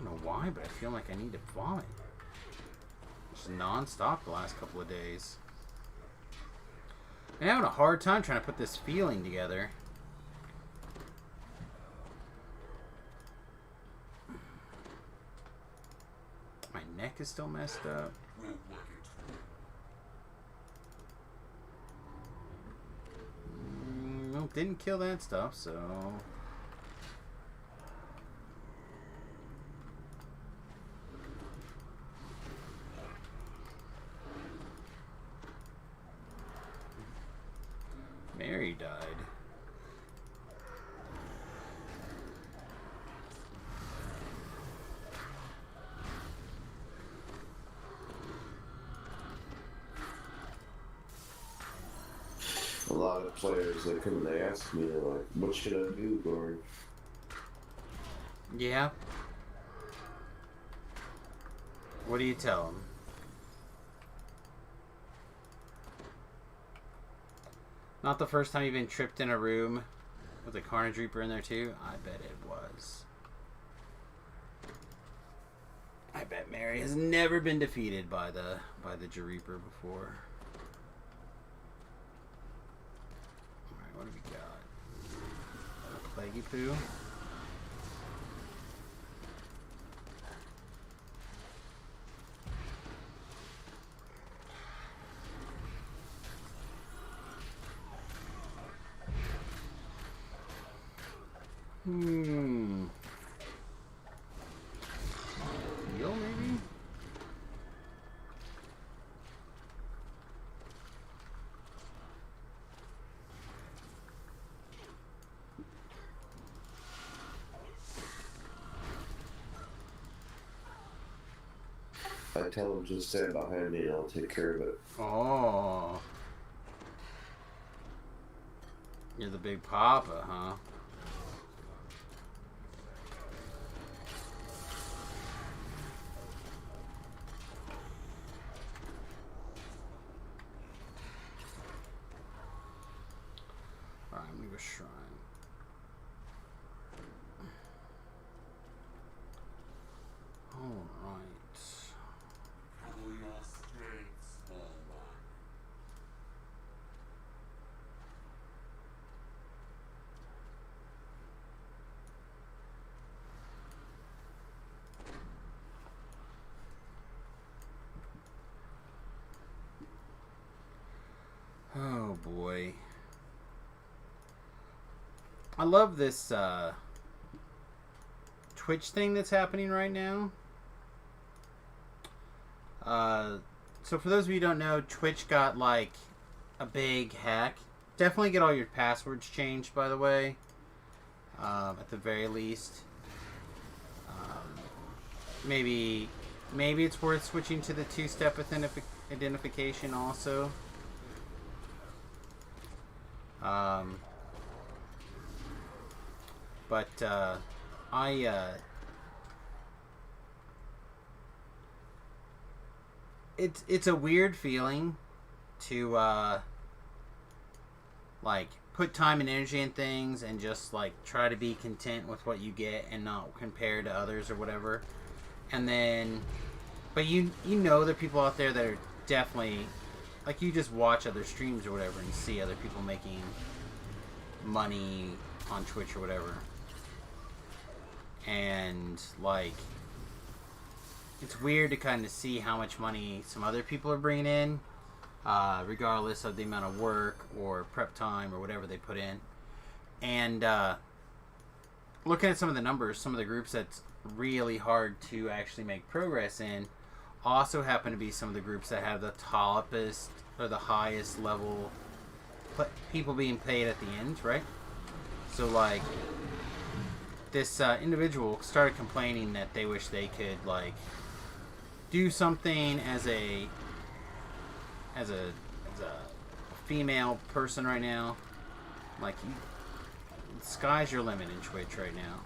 don't know why, but I feel like I need to vomit. Just non-stop the last couple of days. I'm having a hard time trying to put this feeling together. My neck is still messed up. Well, didn't kill that stuff, so... Mary died. A lot of players that come and they ask me, they're like, what should I do, Gord? Yeah. What do you tell them? Not the first time you've been tripped in a room with a Carnage Reaper in there too? I bet it was. I bet Mary has never been defeated by the Reaper before. Alright, what have we got? A Plaguey Poo. Heal, maybe? I tell them just stand behind me and I'll take care of it. Oh. You're the big papa, huh? Alright, I'm gonna go shrine. Alright. Pull your strength, small one. Oh boy. I love this Twitch thing that's happening right now. So for those of you who don't know, Twitch got like a big hack. Definitely get all your passwords changed, by the way. At the very least. Maybe it's worth switching to the two-step identification also. It's a weird feeling to like put time and energy in things and just like try to be content with what you get and not compare to others or whatever. And then, but you know there are people out there that are definitely like, you just watch other streams or whatever and see other people making money on Twitch or whatever. And like, it's weird to kind of see how much money some other people are bringing in, regardless of the amount of work or prep time or whatever they put in. And looking at some of the numbers, some of the groups that's really hard to actually make progress in also happen to be some of the groups that have the toppest or the highest level people being paid at the end, right? So like, this individual started complaining that they wish they could like do something as a female person right now. Like, the sky's your limit in Twitch right now.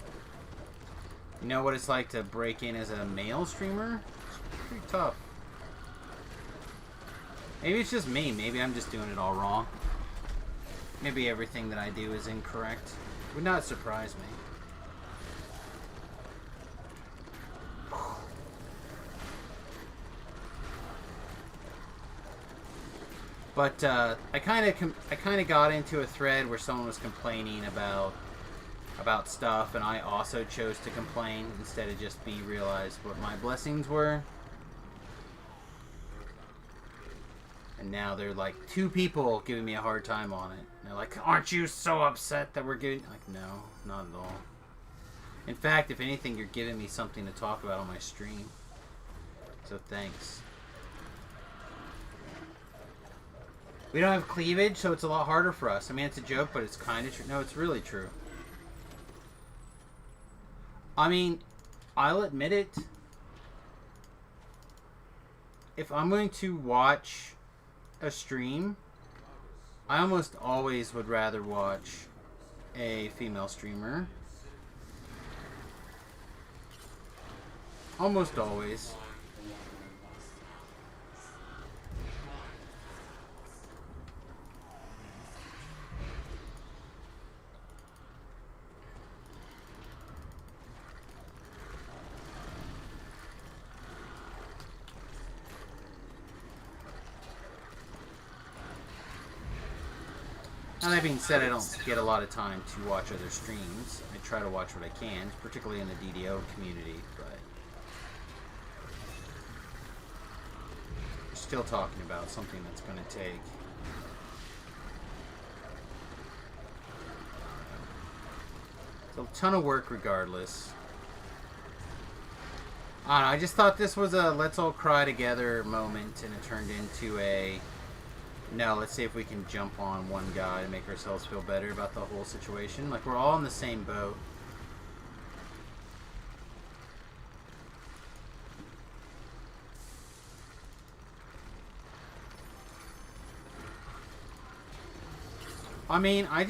You know what it's like to break in as a male streamer? It's pretty tough. Maybe it's just me. Maybe I'm just doing it all wrong. Maybe everything that I do is incorrect. Would not surprise me. But I kind of got into a thread where someone was complaining about stuff, and I also chose to complain instead of just realize what my blessings were. And now they're like 2 people giving me a hard time on it. And they're like, "Aren't you so upset that we're getting?" Like, no, not at all. In fact, if anything, you're giving me something to talk about on my stream. So thanks. We don't have cleavage, so it's a lot harder for us. I mean, it's a joke, but it's kind of true. No, it's really true. I mean, I'll admit it. If I'm going to watch a stream, I almost always would rather watch a female streamer. Almost always. Now that being said, I don't get a lot of time to watch other streams. I try to watch what I can, particularly in the DDO community, but we're still talking about something that's going to take a ton of work regardless. I don't know, I just thought this was a let's all cry together moment, and it turned into a no, let's see if we can jump on one guy to make ourselves feel better about the whole situation. Like, we're all in the same boat. I mean, I'm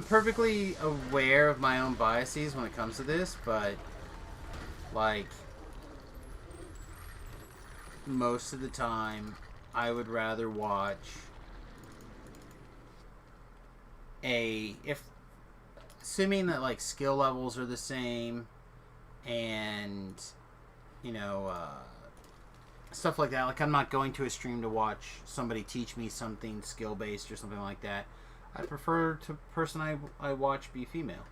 perfectly aware of my own biases when it comes to this, but, like, most of the time, I would rather watch assuming that, like, skill levels are the same and, you know, stuff like that. Like, I'm not going to a stream to watch somebody teach me something skill-based or something like that. I prefer to person I watch be female.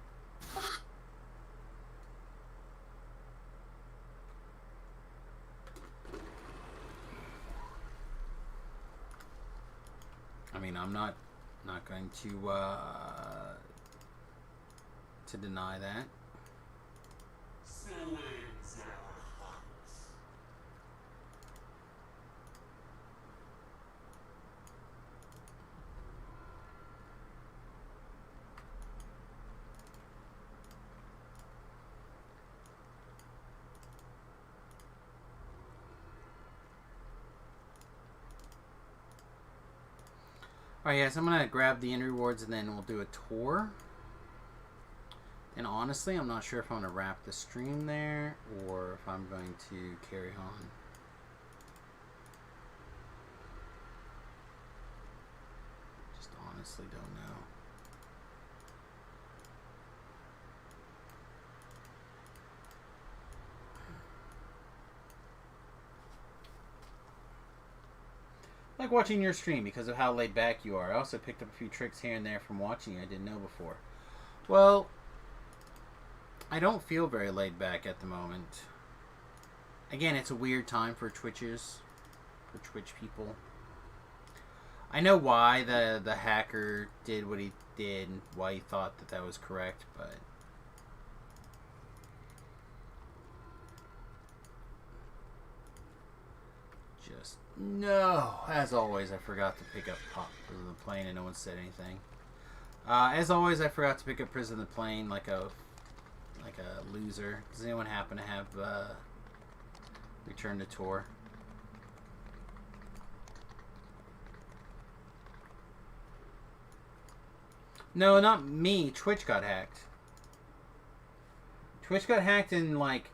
I mean, I'm not going to deny that. Alright, yes, I'm going to grab the end rewards and then we'll do a tour. And honestly, I'm not sure if I'm going to wrap the stream there or if I'm going to carry on. Just honestly don't know. I like watching your stream because of how laid back you are. I also picked up a few tricks here and there from watching you I didn't know before. Well, I don't feel very laid back at the moment. Again, it's a weird time for Twitch people. I know why the hacker did what he did and why he thought that was correct, but just no. As always, I forgot to pick up Prison of the Plane and no one said anything. As always, I forgot to pick up Prison of the Plane like a loser. Does anyone happen to have Return to Tour? No, not me. Twitch got hacked. Twitch got hacked and, like,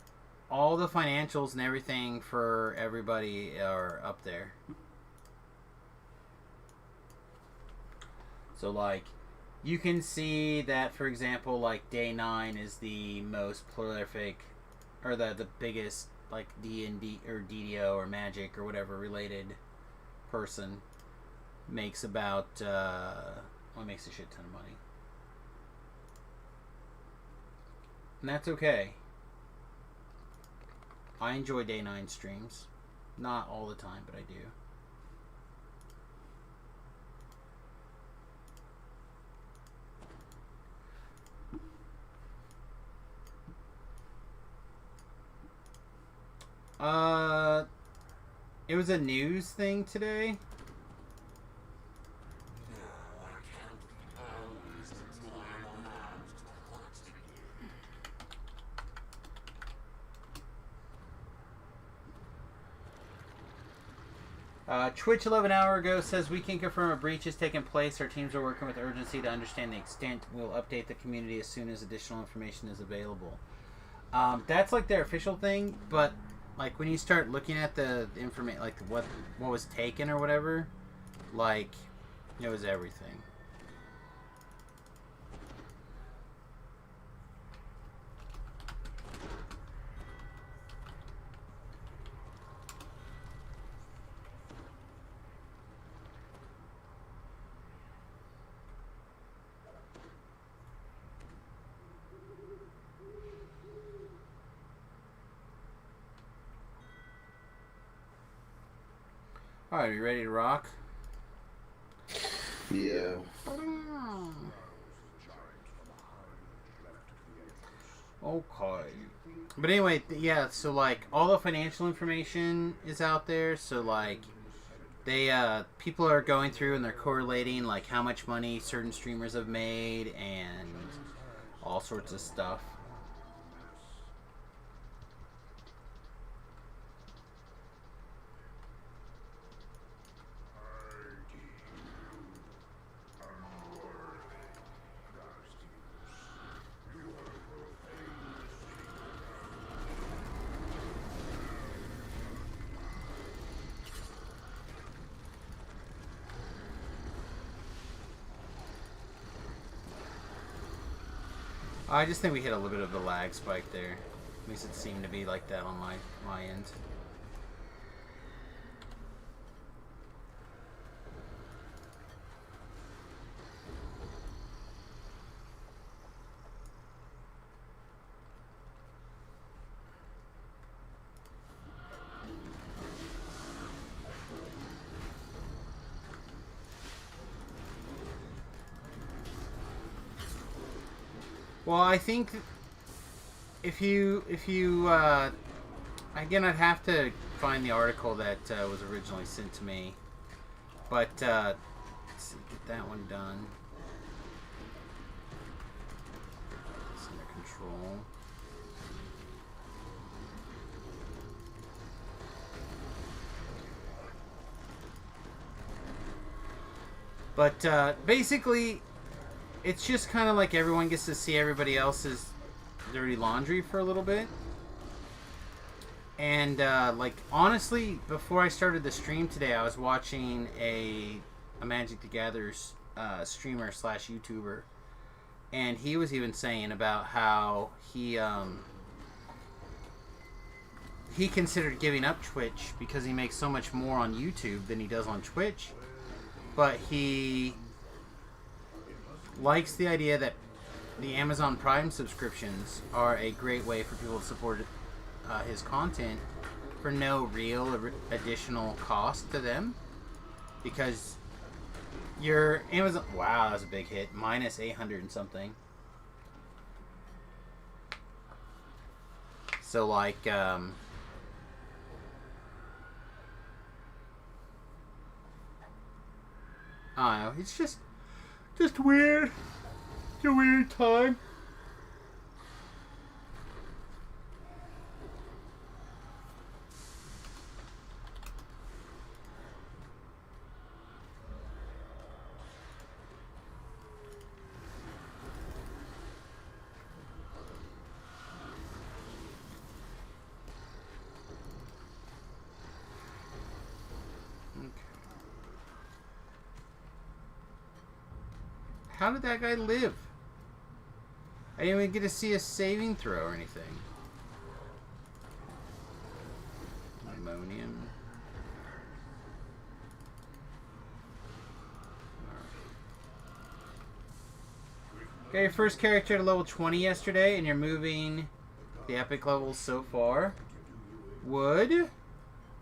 all the financials and everything for everybody are up there. So, like, you can see that, for example, like, Day 9 is the most prolific, or the biggest, like, D&D, or DDO, or Magic, or whatever related person makes about, well, makes a shit ton of money. And that's okay. I enjoy Day 9 streams. Not all the time, but I do. It was a news thing today. No, I count the hours until I am allowed to hunt again. Twitch 11 hour ago says we can confirm a breach has taken place. Our teams are working with urgency to understand the extent. We'll update the community as soon as additional information is available. That's like their official thing, but like when you start looking at the information, like what was taken or whatever, like it was everything. Alright, are you ready to rock? Yeah. Okay. But anyway, yeah, so like all the financial information is out there, so like they people are going through and they're correlating like how much money certain streamers have made and all sorts of stuff. I just think we hit a little bit of a lag spike there. At least it seemed to be like that on my end. Well, I think if you again, I'd have to find the article that was originally sent to me, but let's see, get that one done. It's under control. But basically, it's just kind of like everyone gets to see everybody else's dirty laundry for a little bit. And, like, honestly, before I started the stream today, I was watching a Magic the Gathering streamer slash YouTuber. And he was even saying about how he considered giving up Twitch because he makes so much more on YouTube than he does on Twitch. But he likes the idea that the Amazon Prime subscriptions are a great way for people to support his content for no real additional cost to them, because your Amazon, wow, that was a big hit, minus 800 and something. So like I don't know, it's just weird. It's a weird time. How did that guy live? I didn't even get to see a saving throw or anything. Ammonium. Got your first character to level 20 yesterday, and you're moving the epic levels so far. Wood?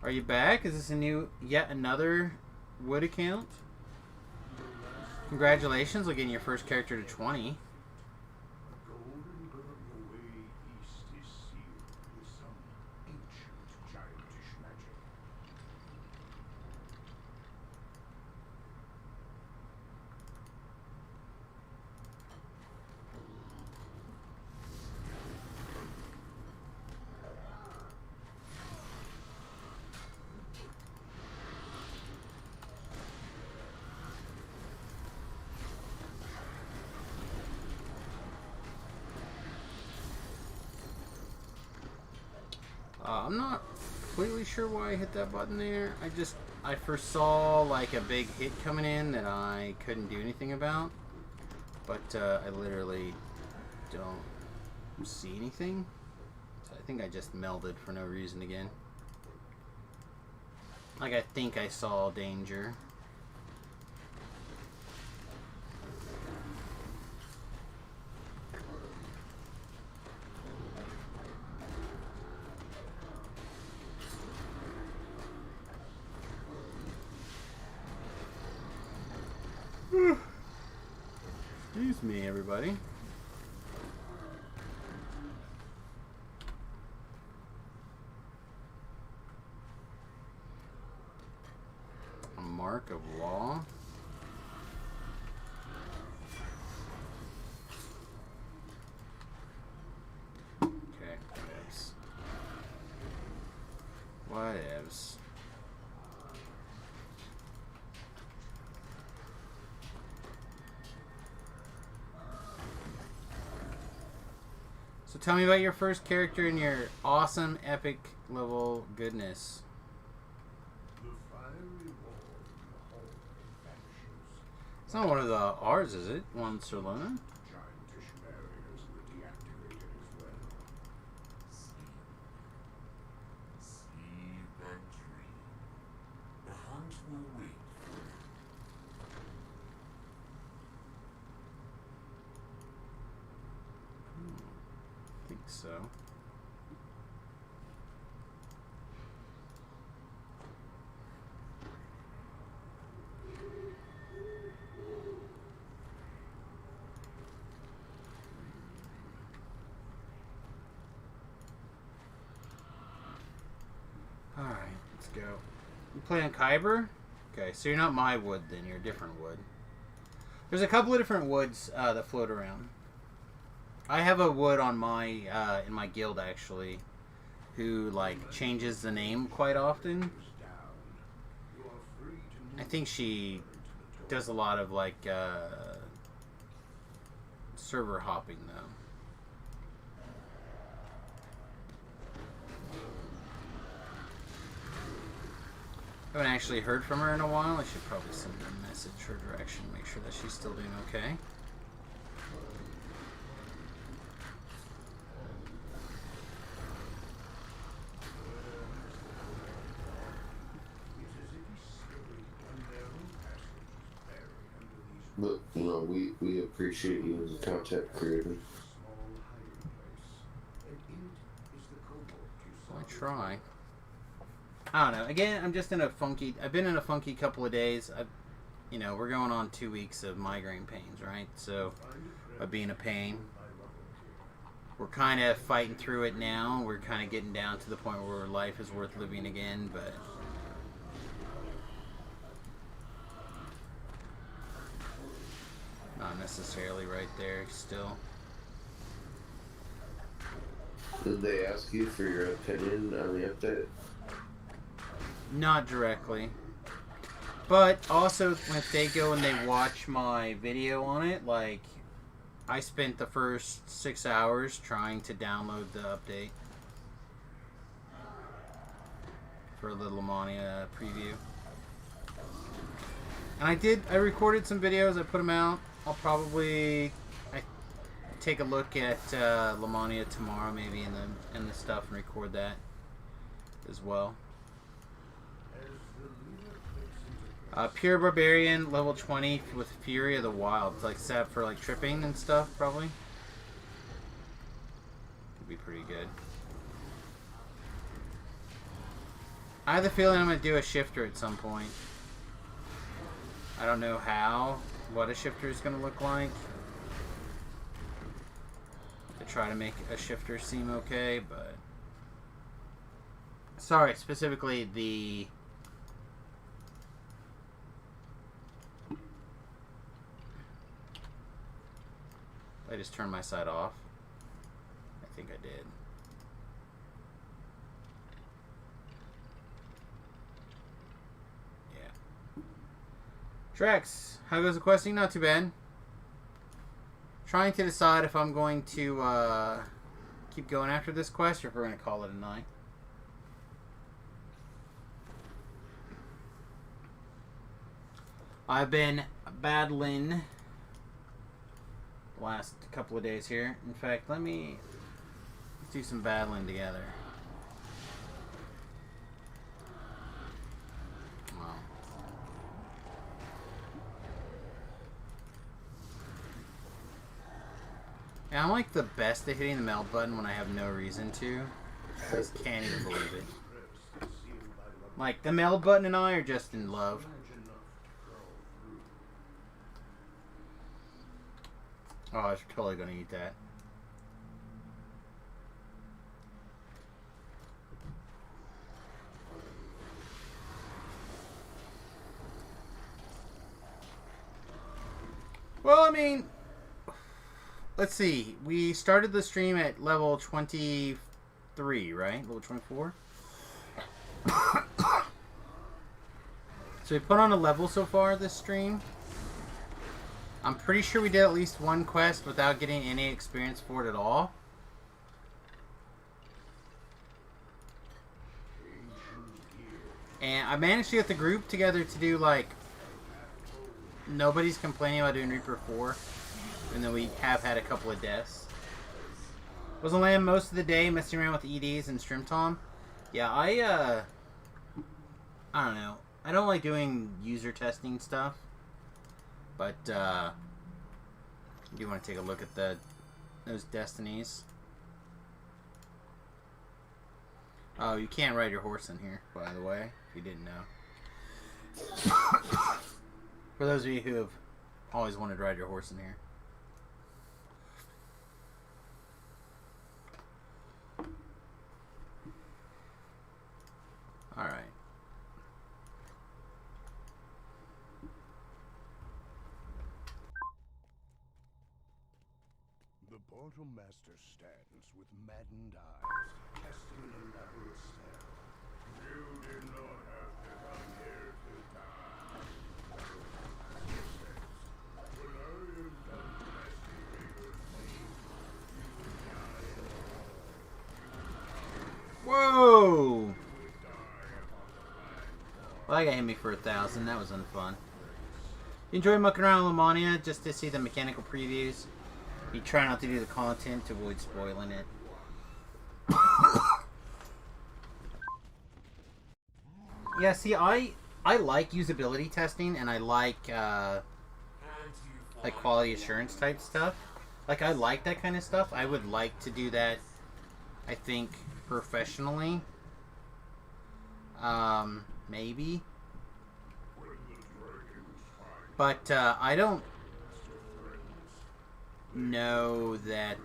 Are you back? Is this yet another Wood account? Congratulations on getting your first character to 20. I'm not completely sure why I hit that button there. I foresaw like a big hit coming in that I couldn't do anything about. But I literally don't see anything. So I think I just melded for no reason again. Like I think I saw danger. Excuse me, everybody. A mark of law. Okay, whatevs. Whatevs. So tell me about your first character and your awesome epic level goodness. The fiery wall in the hall vanishes. It's not one of the ours, is it? One Solona? Giantish barriers were deactivated as well. Sleep and dream. The hunt will wait for you. I think so. Alright, let's go. You playing Kyber? Okay, so you're not my wood then, you're a different wood. There's a couple of different woods that float around. I have a wood on my in my guild actually, who like changes the name quite often. I think she does a lot of like server hopping though. I haven't actually heard from her in a while. I should probably send her a message her direction, make sure that she's still doing okay. But, you know, we appreciate you as a content creator. I try. I don't know. Again, I'm just in a funky... I've been in a funky couple of days. You know, we're going on 2 weeks of migraine pains, right? So, by being a pain, we're kind of fighting through it now. We're kind of getting down to the point where life is worth living again, but... not necessarily right there still. Did they ask you for your opinion on the update? Not directly. But also, if they go and they watch my video on it, like, I spent the first 6 hours trying to download the update for a little Lamania preview. And I recorded some videos, I put them out. I'll probably take a look at Lamania tomorrow, maybe in the stuff, and record that as well. Pure Barbarian, level 20 with Fury of the Wild. It's like set for like tripping and stuff, probably. Could be pretty good. I have the feeling I'm going to do a shifter at some point. I don't know what a shifter is going to look like. To try to make a shifter seem okay, but... sorry, specifically the... I just turned my side off. I think I did. Yeah. Trex, how goes the questing? Not too bad. Trying to decide if I'm going to keep going after this quest or if we're going to call it a night. I've been battling the last couple of days here. In fact, let's do some battling together. Wow. Yeah, I'm like the best at hitting the melt button when I have no reason to. I just can't even believe it. Like, the meld button and I are just in love. Oh, I was totally gonna eat that. Well, I mean, let's see. We started the stream at level 23, right? Level 24? So we put on a level so far this stream. I'm pretty sure we did at least one quest without getting any experience for it at all. And I managed to get the group together to do, like, nobody's complaining about doing Reaper 4. Even though we have had a couple of deaths. Was on land most of the day messing around with EDs and Strimtom. Yeah, I don't know. I don't like doing user testing stuff. But, I do want to take a look at those destinies. Oh, you can't ride your horse in here, by the way, if you didn't know. For those of you who have always wanted to ride your horse in here. Alright. The Portal Master stands with maddened eyes, casting an elaborate spell. You did not have to come here to die. He says, when I am done blasting Reaper's name, Whoa! Well, that guy hit me for 1,000. That was unfun. You enjoy mucking around with Lamania just to see the mechanical previews? You try not to do the content to avoid spoiling it. Yeah, see, I like usability testing, and I like quality assurance type stuff. Like, I like that kind of stuff. I would like to do that, I think, professionally. Maybe. But, I don't know that,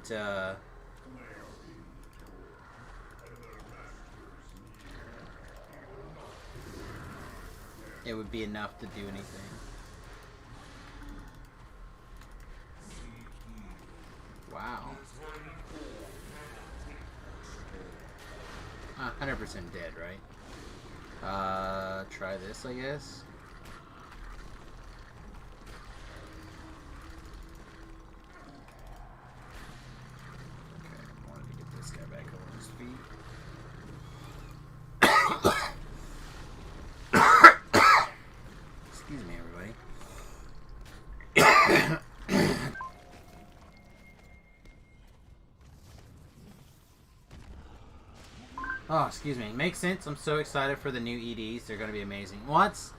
it would be enough to do anything. 100% dead, right? Try this, I guess. Okay, I wanted to get this guy back on his feet. Excuse me, everybody. Oh, excuse me. Makes sense. I'm so excited for the new EDs. They're going to be amazing. What's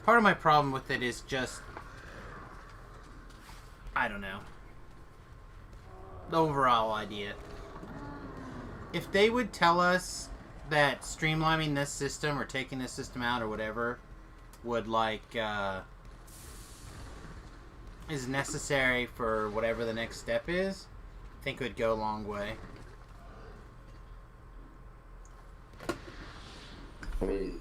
part of my problem with it is just, I don't know, the overall idea. If they would tell us that streamlining this system or taking this system out or whatever would, like, is necessary for whatever the next step is, I think it would go a long way. I mean,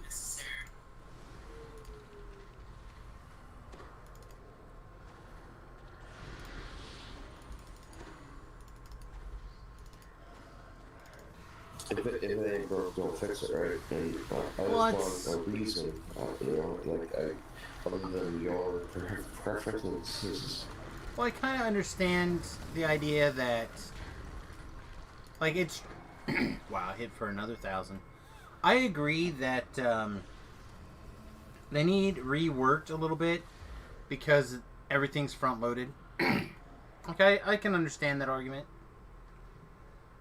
if it ain't broke, don't fix it, right? And I just want a reason, you know, like, other than your preferences. Well, I kind of understand the idea that, like, it's wow, hit for another 1,000. I agree that they need reworked a little bit because everything's front loaded. Okay, I can understand that argument.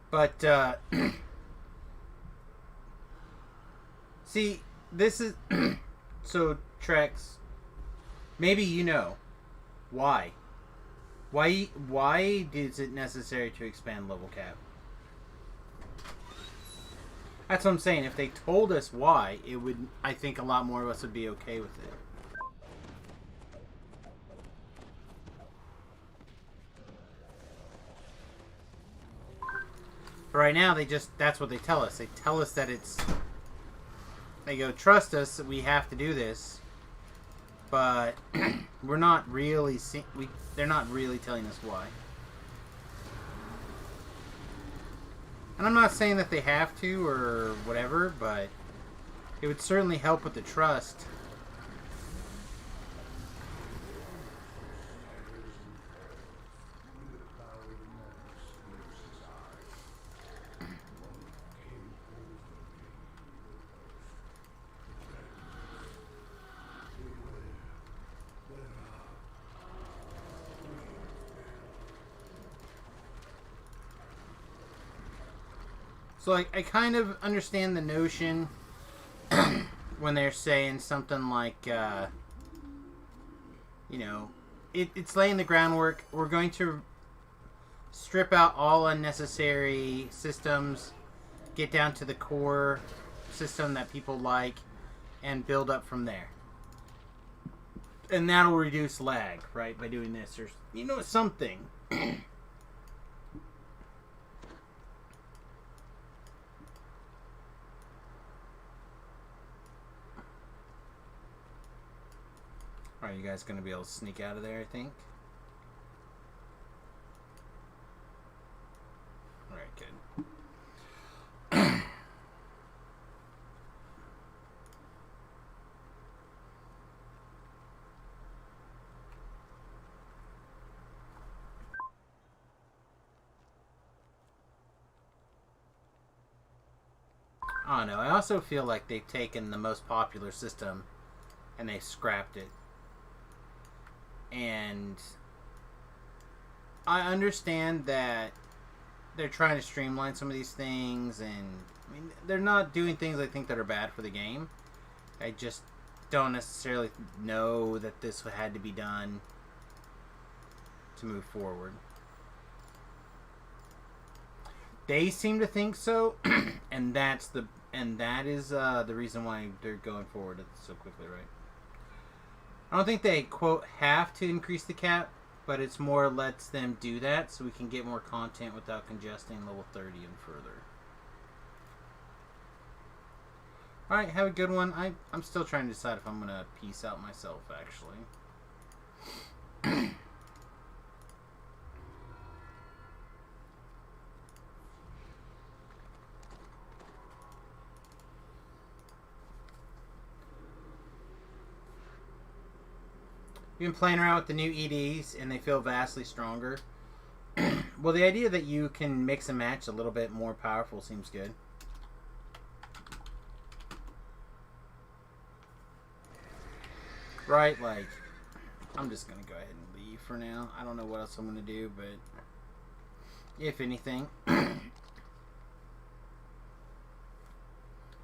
But, see, this is... So, Trex, maybe you know. Why? Why is it necessary to expand level cap? That's what I'm saying. If they told us why, it would... I think a lot more of us would be okay with it. But right now, that's what they tell us. They tell us that it's... They go, trust us, we have to do this. But we're not really... They're not really telling us why. And I'm not saying that they have to or whatever, but it would certainly help with the trust. So I kind of understand the notion when they're saying something like, you know, it's laying the groundwork. We're going to strip out all unnecessary systems, get down to the core system that people like, and build up from there. And that'll reduce lag, right, by doing this, or, you know, something. Are you guys going to be able to sneak out of there, I think? Alright, good. I don't know. I also feel like they've taken the most popular system and they scrapped it. And I understand that they're trying to streamline some of these things, and I mean, they're not doing things I think that are bad for the game. I just don't necessarily know that this had to be done to move forward. They seem to think so, and that is the reason why they're going forward so quickly, right? I don't think they, quote, have to increase the cap, but it's more lets them do that so we can get more content without congesting level 30 and further. Alright, have a good one. I'm still trying to decide if I'm going to peace out myself, actually. You've been playing around with the new EDs, and they feel vastly stronger. Well, the idea that you can mix and match a little bit more powerful seems good. Right, like, I'm just going to go ahead and leave for now. I don't know what else I'm going to do, but if anything. Am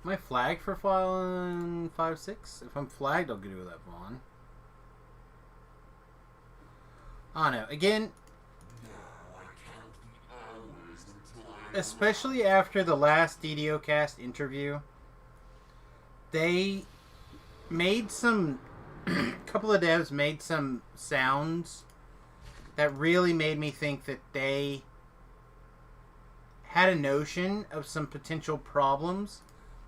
I flagged for falling 5-6? If I'm flagged, I'll do that, Vaughn. I don't know. Again, especially after the last DDoCast interview, they made some... a couple of devs made some sounds that really made me think that they had a notion of some potential problems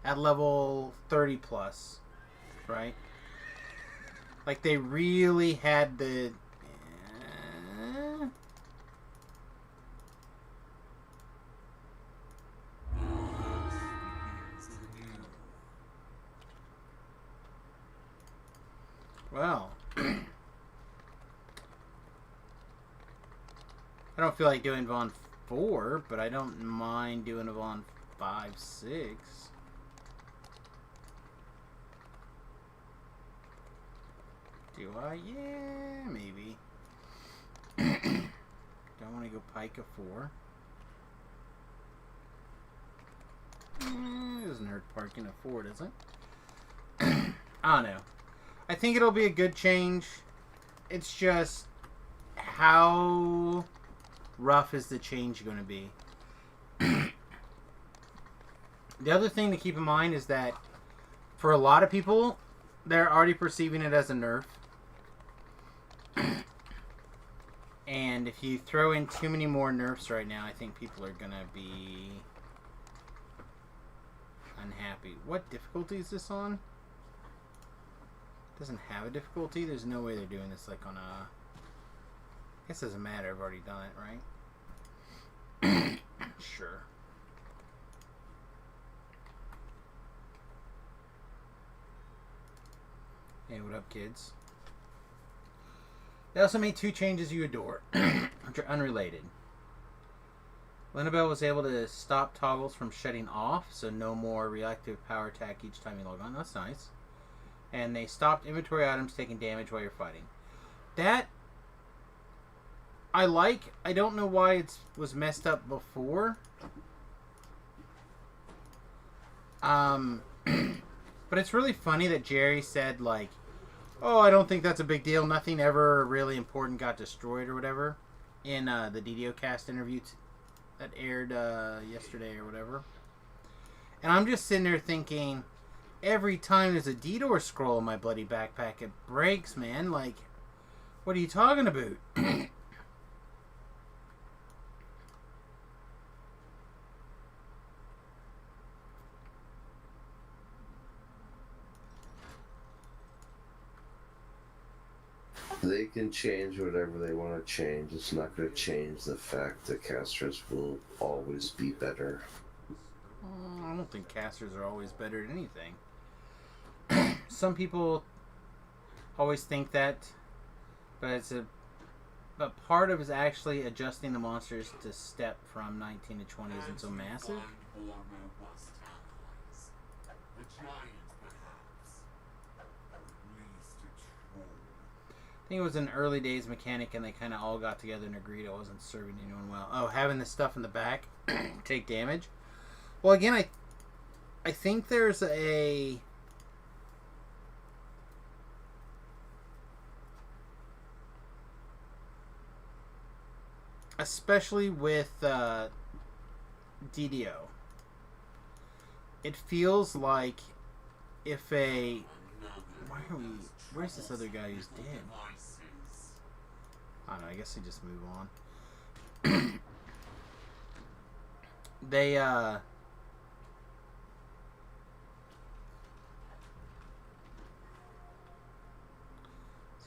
at level 30 plus, right? Like they really had the... Well, I don't feel like doing Vaughn 4, but I don't mind doing a Vaughn 5-6. Do I? Yeah, maybe. Don't want to go pike a 4. It doesn't hurt parking a 4, does it? I don't know. I think it'll be a good change. It's just how rough is the change going to be? The other thing to keep in mind is that for a lot of people, they're already perceiving it as a nerf. And if you throw in too many more nerfs right now, I think people are going to be unhappy. What difficulty is this on? Doesn't have a difficulty. There's no way they're doing this like on a... I guess it doesn't matter. I've already done it, right? Sure. Hey, what up, kids? They also made 2 changes you adore, which are unrelated. Linabelle was able to stop toggles from shutting off, so no more reactive power attack each time you log on. That's nice. And they stopped inventory items taking damage while you're fighting. That I like. I don't know why it was messed up before. But it's really funny that Jerry said, like, oh, I don't think that's a big deal. Nothing ever really important got destroyed or whatever in the DDO cast interview that aired yesterday or whatever. And I'm just sitting there thinking, every time there's a DDoR scroll in my bloody backpack, it breaks, man. Like, what are you talking about? They can change whatever they want to change. It's not going to change the fact that casters will always be better. I don't think casters are always better at anything. Some people always think that, but part of it is actually adjusting the monsters to step from 19 to 20 isn't so massive. I think it was an early days mechanic and they kind of all got together and agreed it wasn't serving anyone well. Oh, having this stuff in the back take damage? Well, again, I think there's a... especially with DDO. It feels like if a... Where's this other guy who's dead? I don't know, I guess they just move on. They, Is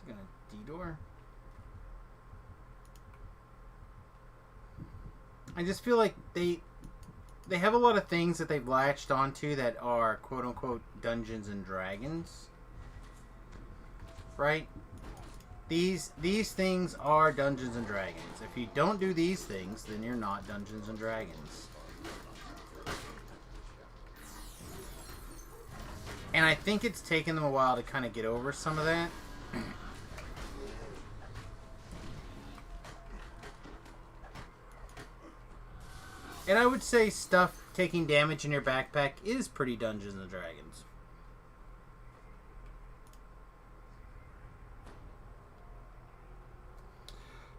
he gonna DDoR? I just feel like they have a lot of things that they've latched onto that are quote-unquote Dungeons and Dragons. Right? These things are Dungeons and Dragons. If you don't do these things, then you're not Dungeons and Dragons. And I think it's taken them a while to kind of get over some of that. And I would say stuff taking damage in your backpack is pretty Dungeons and Dragons.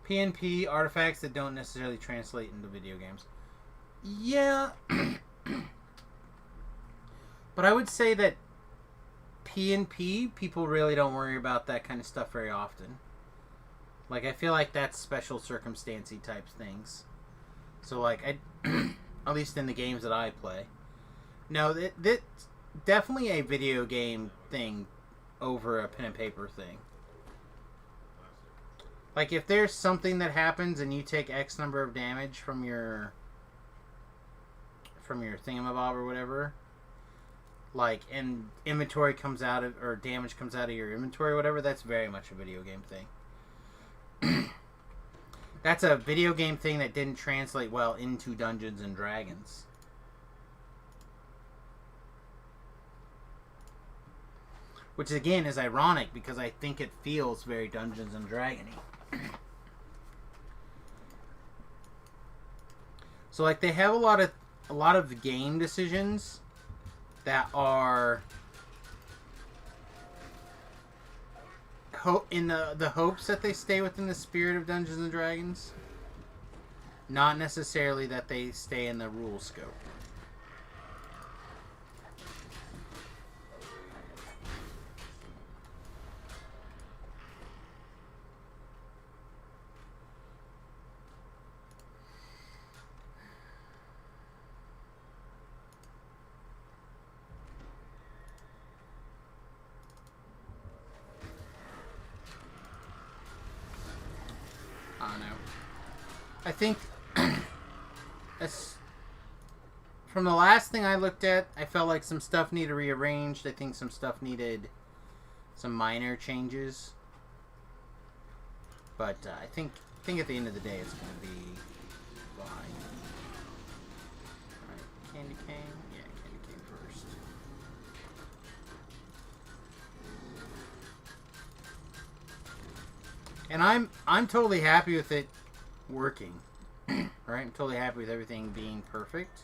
PNP artifacts that don't necessarily translate into video games. Yeah. But I would say that PNP, people really don't worry about that kind of stuff very often. Like, I feel like that's special circumstancey type things. So, like, at least in the games that I play. No, that's definitely a video game thing over a pen and paper thing. Like, if there's something that happens and you take X number of damage from your thingamabob or whatever, like, and inventory comes out of, or damage comes out of your inventory or whatever, that's very much a video game thing. That's a video game thing that didn't translate well into Dungeons and Dragons. Which again is ironic because I think it feels very Dungeons and Dragons-y. So like they have a lot of game decisions that are in the hopes that they stay within the spirit of Dungeons and Dragons, not necessarily that they stay in the rule scope. I don't know. I think from the last thing I looked at, I felt like some stuff needed rearranged. I think some stuff needed some minor changes. But I think at the end of the day, it's going to be fine. Alright, candy cane. Yeah, candy cane first. And I'm totally happy with it working. Right? I'm totally happy with everything being perfect.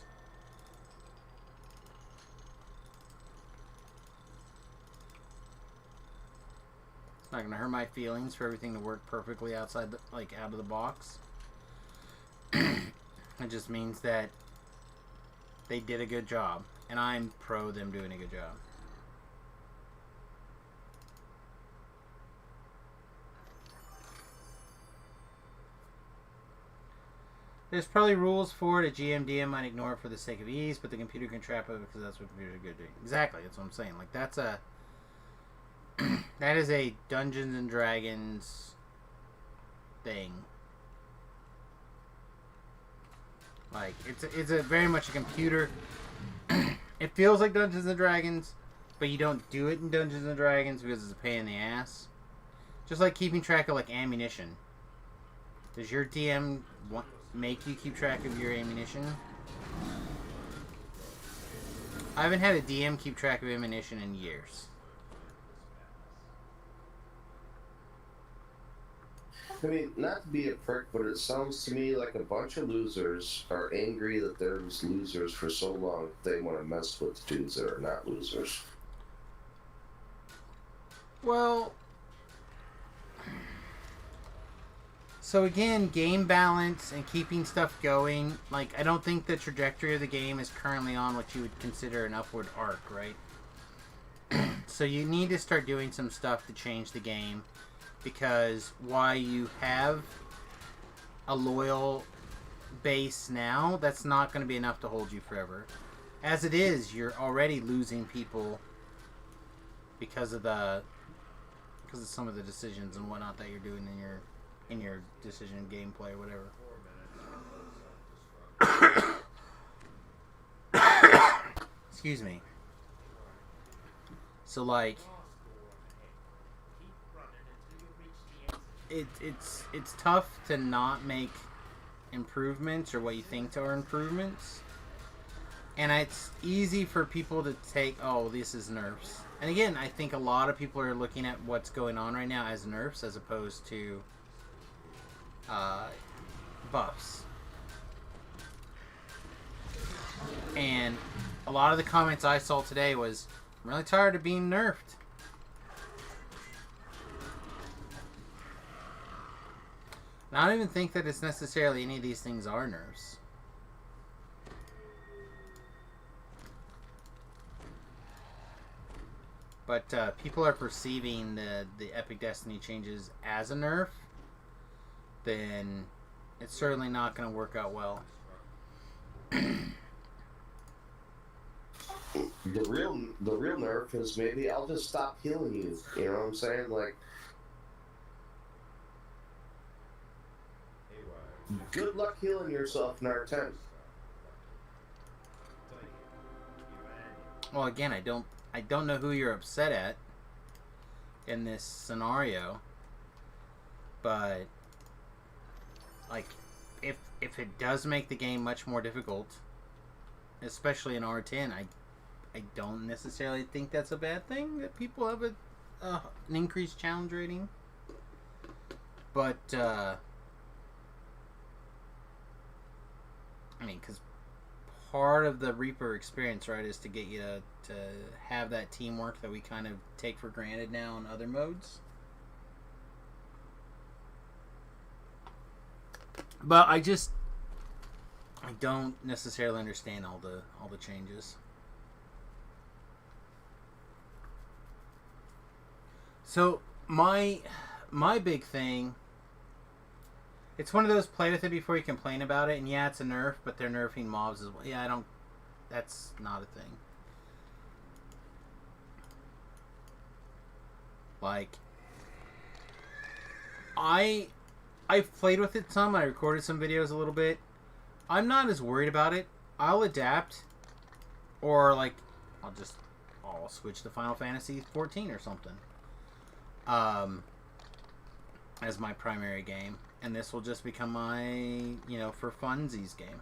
It's not gonna hurt my feelings for everything to work perfectly outside the, out of the box. It just means that they did a good job, and I'm pro them doing a good job. There's probably rules for it. A GMDM might ignore it for the sake of ease, but the computer can trap it because that's what computers are good at doing. Exactly, that's what I'm saying. Like, that's a... that is a Dungeons and Dragons thing. Like, it's a very much a computer... It feels like Dungeons and Dragons, but you don't do it in Dungeons and Dragons because it's a pain in the ass. Just like keeping track of, like, ammunition. Does your DM make you keep track of your ammunition? I haven't had a DM keep track of ammunition in years. I mean, not to be a prick, but it sounds to me like a bunch of losers are angry that there's losers for so long they want to mess with dudes that are not losers. Well... So again, game balance and keeping stuff going. Like, I don't think the trajectory of the game is currently on what you would consider an upward arc, right? So you need to start doing some stuff to change the game. Because while you have a loyal base now, that's not going to be enough to hold you forever. As it is, you're already losing people because of some of the decisions and whatnot that you're doing in your decision gameplay or whatever. Excuse me. So like it's tough to not make improvements or what you think are improvements. And it's easy for people to take, oh, this is nerfs. And again, I think a lot of people are looking at what's going on right now as nerfs as opposed to buffs. And a lot of the comments I saw today was, I'm really tired of being nerfed. And I don't even think that it's necessarily any of these things are nerfs. But people are perceiving the Epic Destiny changes as a nerf, then it's certainly not going to work out well. The real nerf is maybe I'll just stop healing you. You know what I'm saying? Like, good luck healing yourself in our tent. Well, again, I don't know who you're upset at in this scenario, but like if it does make the game much more difficult, especially in R10, I don't necessarily think that's a bad thing that people have an increased challenge rating. But, I mean, because part of the Reaper experience, right, is to get you to have that teamwork that we kind of take for granted now in other modes. But I don't necessarily understand all the changes. So my big thing, it's one of those play with it before you complain about it, and yeah, it's a nerf, but they're nerfing mobs as well. Yeah, that's not a thing. Like, I've played with it some. I recorded some videos a little bit. I'm not as worried about it. I'll adapt, or like, I'll switch to Final Fantasy 14 or something, as my primary game, and this will just become my, for funsies game.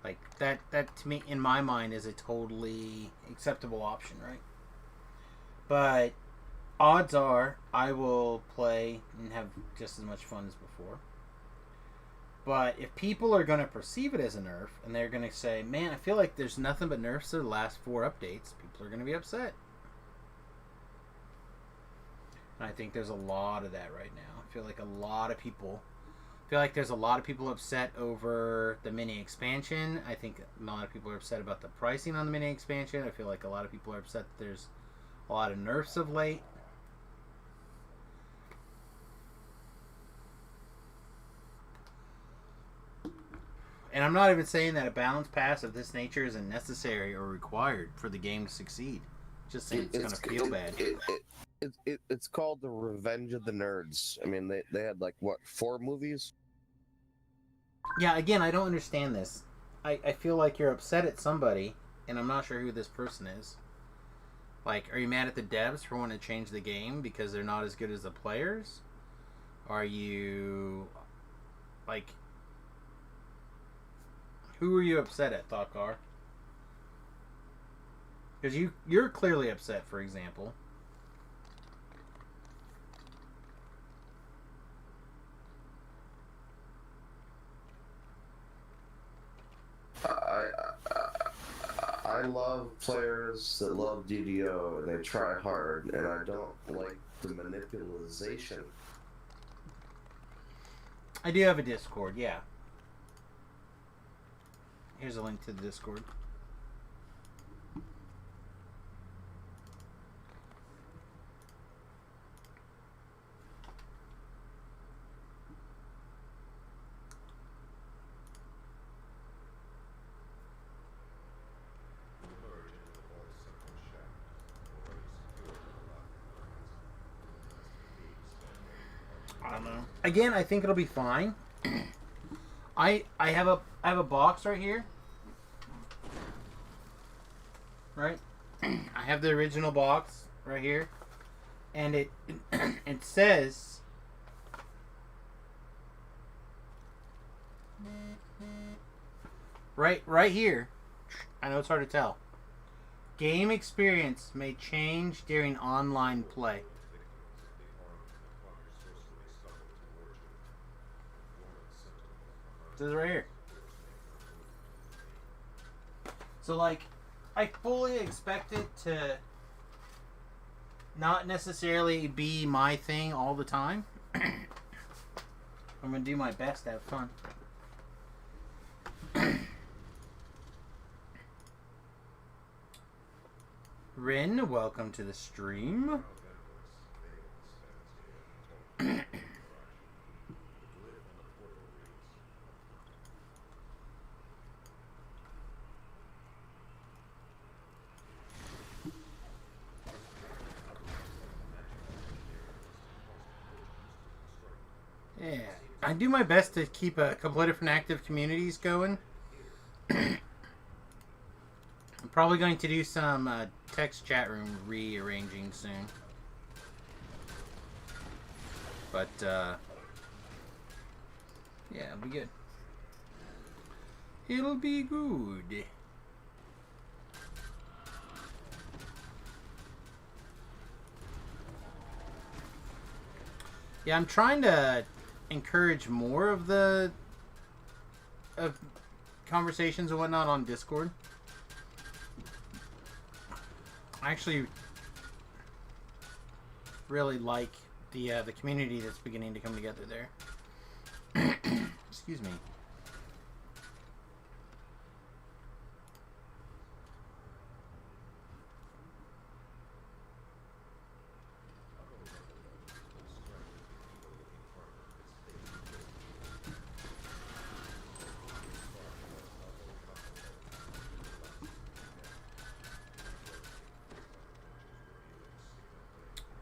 Like that to me, in my mind, is a totally acceptable option, right? But odds are I will play and have just as much fun as before. But if people are going to perceive it as a nerf, and they're going to say, man, I feel like there's nothing but nerfs to the last 4 updates, people are going to be upset. And I think there's a lot of that right now. I feel like there's a lot of people upset over the mini expansion. I think a lot of people are upset about the pricing on the mini expansion. I feel like a lot of people are upset that there's a lot of nerfs of late. And I'm not even saying that a balance pass of this nature isn't necessary or required for the game to succeed. Just saying it's going to feel bad. It's called The Revenge of the Nerds. I mean, they had, 4 movies? Yeah, again, I don't understand this. I feel like you're upset at somebody, and I'm not sure who this person is. Like, are you mad at the devs for wanting to change the game because they're not as good as the players? Are you, who are you upset at, Thoughtkar? Because you're clearly upset, for example. I love players that love DDO and they try hard, and I don't like the manipulation. I do have a Discord, yeah. Here's a link to the Discord. I don't know. Again, I think it'll be fine. I have a box right here. Right? I have the original box right here. And it says right here. I know it's hard to tell. Game experience may change during online play. It says right here. So, I fully expect it to not necessarily be my thing all the time. I'm going to do my best to have fun. Rin, welcome to the stream. Yeah, I do my best to keep a couple of different active communities going. I'm probably going to do some text chat room rearranging soon. But, yeah, it'll be good. It'll be good. Yeah, I'm trying to encourage more of the conversations and whatnot on Discord. I actually really like the community that's beginning to come together there. Excuse me.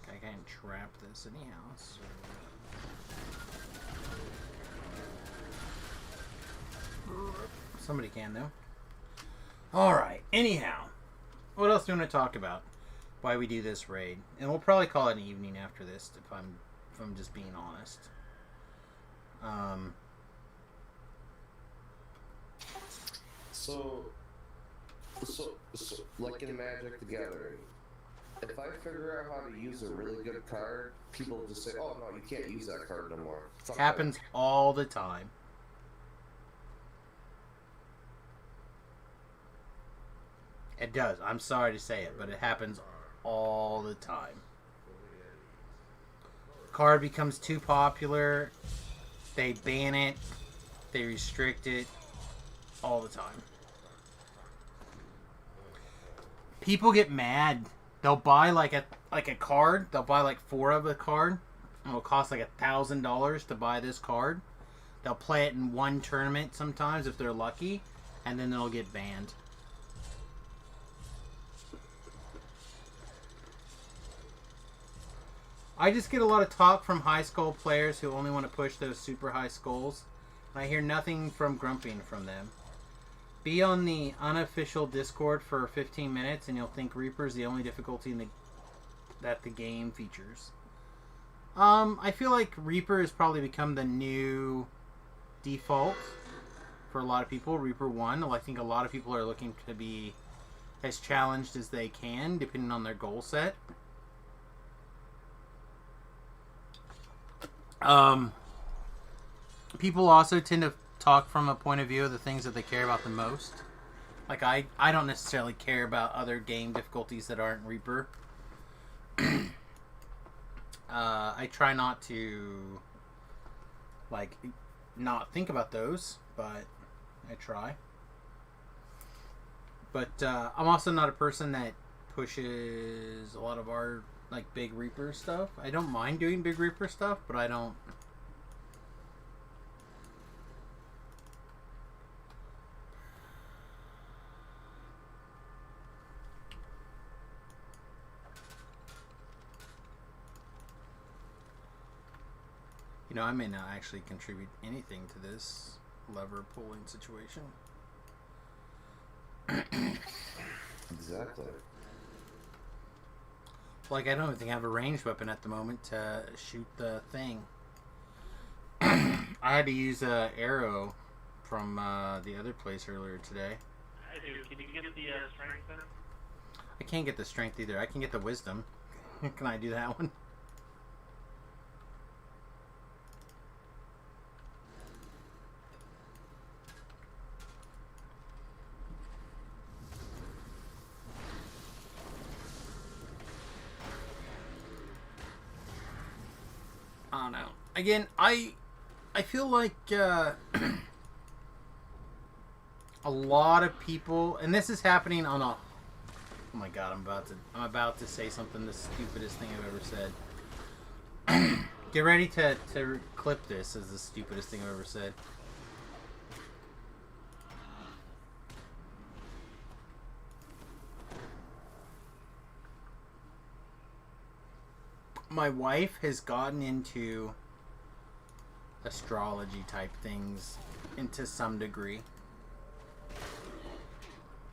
I can't trap this anyhow. So. Somebody can though. Alright, anyhow. What else do you want to talk about? Why we do this raid. And we'll probably call it an evening after this if I'm just being honest. So like in Magic the Gathering, if I figure out how to use a really good card, people just say, "Oh no, you can't use that card no more." Happens all the time. It does. I'm sorry to say it, but it happens all the time. Card becomes too popular. They ban it. They restrict it all the time. People get mad. They'll buy like a card. They'll buy like 4 of a card. It'll cost like $1,000 to buy this card. They'll play it in one tournament sometimes if they're lucky, and then they'll get banned. I just get a lot of talk from high skull players who only want to push those super high skulls. And I hear nothing from grumping from them. Be on the unofficial Discord for 15 minutes and you'll think Reaper's the only difficulty that the game features. I feel like Reaper has probably become the new default for a lot of people. Reaper 1, I think a lot of people are looking to be as challenged as they can, depending on their goal set. People also tend to talk from a point of view of the things that they care about the most. Like, I don't necessarily care about other game difficulties that aren't Reaper. I try not to, like, not think about those, but I try. But I'm also not a person that pushes a lot of our, like, big Reaper stuff. I don't mind doing big Reaper stuff, but I don't... You know, I may not actually contribute anything to this lever pulling situation. Exactly. Like, I don't even think I have a ranged weapon at the moment to shoot the thing. I had to use an arrow from the other place earlier today. I do. Can you get the strength then? I can't get the strength either. I can get the wisdom. Can I do that one? I don't know. Again, I feel like a lot of people, and this is happening on a... Oh my god, I'm about to say something the stupidest thing I've ever said. Get ready to clip this as the stupidest thing I've ever said. My wife has gotten into astrology type things into some degree.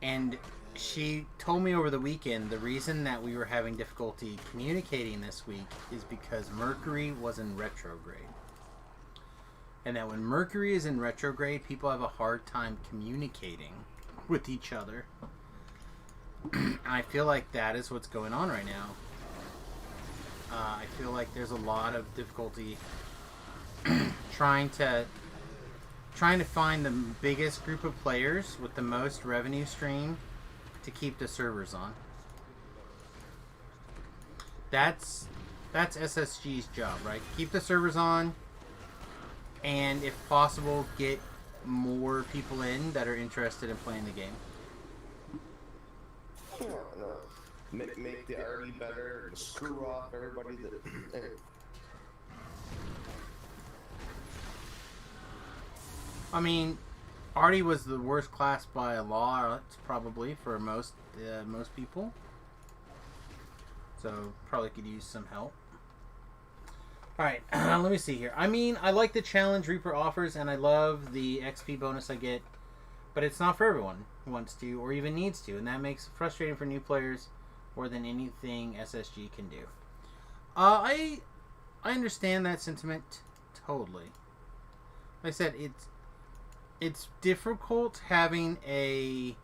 And she told me over the weekend the reason that we were having difficulty communicating this week is because Mercury was in retrograde. And that when Mercury is in retrograde, people have a hard time communicating with each other. And I feel like that is what's going on right now. I feel like there's a lot of difficulty trying to find the biggest group of players with the most revenue stream to keep the servers on. That's SSG's job, right? Keep the servers on, and if possible, get more people in that are interested in playing the game. No. Make the RD better, screw off everybody that. I mean, Artie was the worst class by a lot, probably, for most people. So, probably could use some help. Alright, let me see here. I mean, I like the challenge Reaper offers, and I love the XP bonus I get, but it's not for everyone who wants to, or even needs to, and that makes it frustrating for new players more than anything SSG can do. I understand that sentiment totally. Like I said, it's difficult having a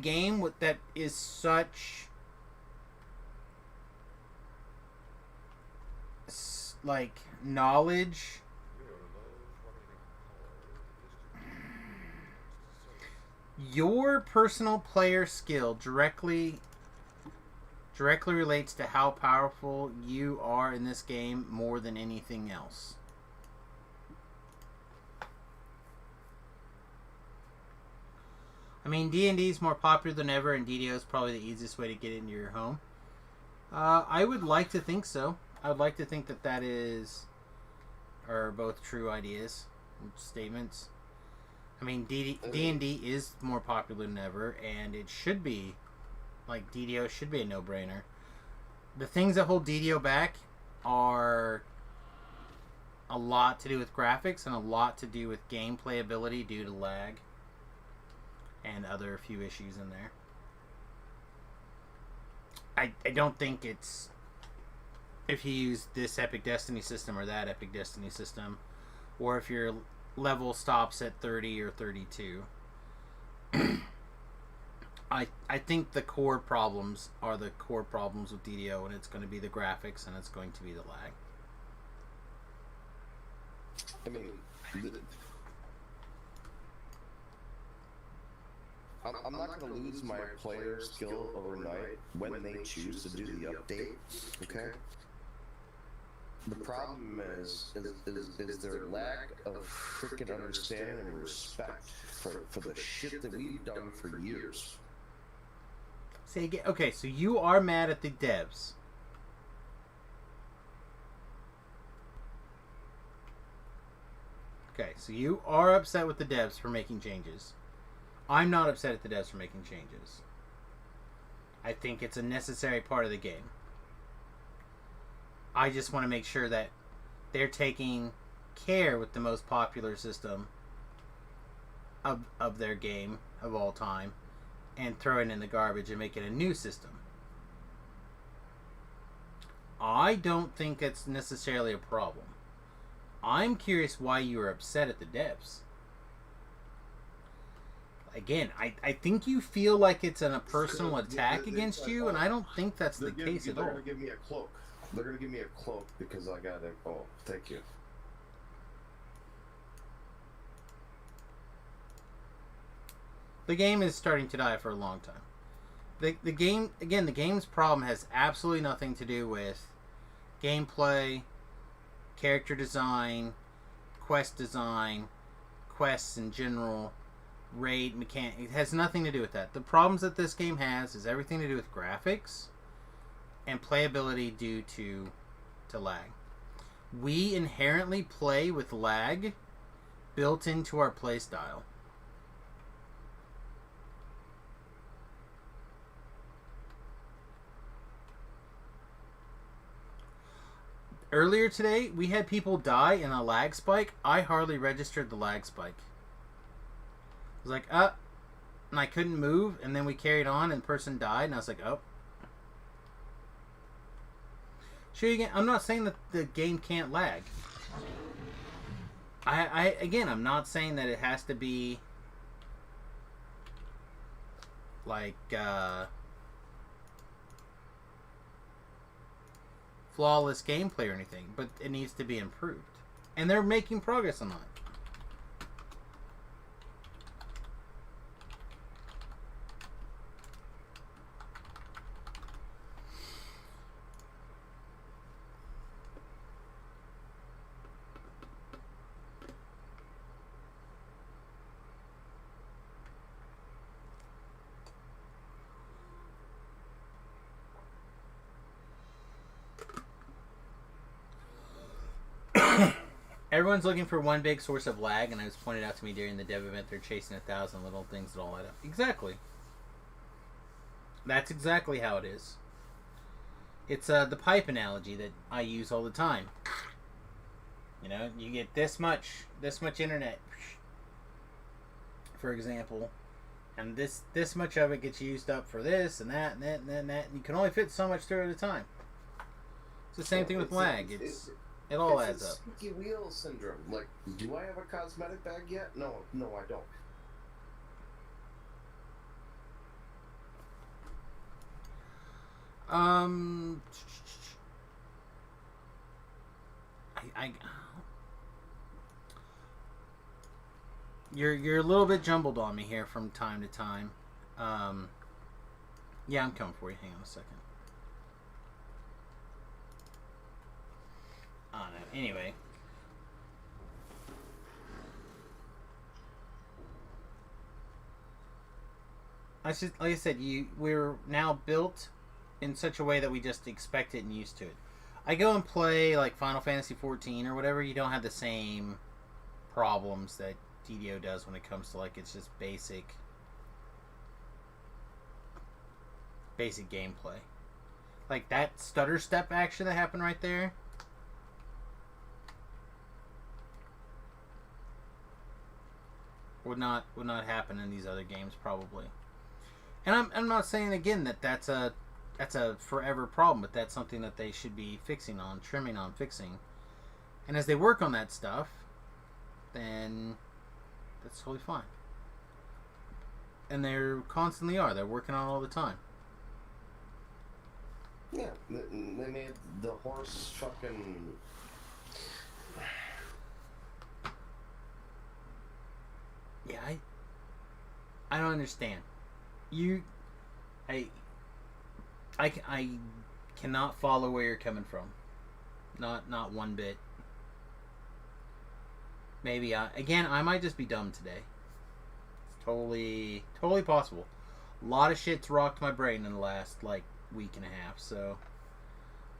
game that is such like knowledge. Your personal player skill directly relates to how powerful you are in this game more than anything else. I mean, D&D is more popular than ever, and DDO is probably the easiest way to get into your home. I would like to think so. I would like to think that are both true ideas, statements. I mean, D&D is more popular than ever, and it should be, like, DDO should be a no-brainer. The things that hold DDO back are a lot to do with graphics and a lot to do with gameplay ability due to lag and other few issues in there. I don't think it's if you use this Epic Destiny system or that Epic Destiny system, or if your level stops at 30 or 32. I think the core problems are the core problems with DDO, and it's going to be the graphics and it's going to be the lag. I mean, I'm not going to lose my player skill overnight when they choose to do the update, okay? The problem is their lack of freaking understanding and respect for the shit that we've done for years. Say again. Okay, so you are mad at the devs. Okay, so you are upset with the devs for making changes. I'm not upset at the devs for making changes. I think it's a necessary part of the game. I just want to make sure that they're taking care with the most popular system of their game of all time and throw it in the garbage and make it a new system. I don't think it's necessarily a problem. I'm curious why you are upset at the devs. Again, I think you feel like it's a personal attack against you, and I don't think that's the case at all. They're going to give me a cloak. They're going to give me a cloak because I got it. Oh, thank you. The game is starting to die for a long time. The game's problem has absolutely nothing to do with gameplay, character design, quest design, quests in general, raid mechanic. It has nothing to do with that. The problems that this game has is everything to do with graphics and playability due to lag. We inherently play with lag built into our playstyle. Earlier today, we had people die in a lag spike. I hardly registered the lag spike. I was like, and I couldn't move, and then we carried on, and the person died, and I was like, oh. Sure, again, I'm not saying that the game can't lag. I'm not saying that it has to be like flawless gameplay or anything, but it needs to be improved. And they're making progress on that. Everyone's looking for one big source of lag, and it was pointed out to me during the dev event they're chasing 1,000 little things that all add up. Exactly. That's exactly how it is. It's the pipe analogy that I use all the time. You know, you get this much internet, for example, and this much of it gets used up for this and that and that and that and that, and you can only fit so much through at a time. It's the same thing with lag. It all adds up. Squeaky wheel syndrome. Like, do I have a cosmetic bag yet? No, I don't. You're a little bit jumbled on me here from time to time. Yeah, I'm coming for you. Hang on a second. Oh no. Anyway. Like I said, we're now built in such a way that we just expect it and used to it. I go and play like Final Fantasy 14 or whatever, you don't have the same problems that DDO does when it comes to like it's just basic gameplay. Like that stutter step action that happened right there. Would not happen in these other games probably. And I'm not saying again that that's a forever problem, but that's something that they should be trimming on fixing. And as they work on that stuff, then that's totally fine. And they're constantly they're working on it all the time. Yeah, they made the horse fucking. Yeah, I don't understand. I cannot follow where you're coming from. Not one bit. Maybe I might just be dumb today. It's totally possible. A lot of shit's rocked my brain in the last like week and a half, so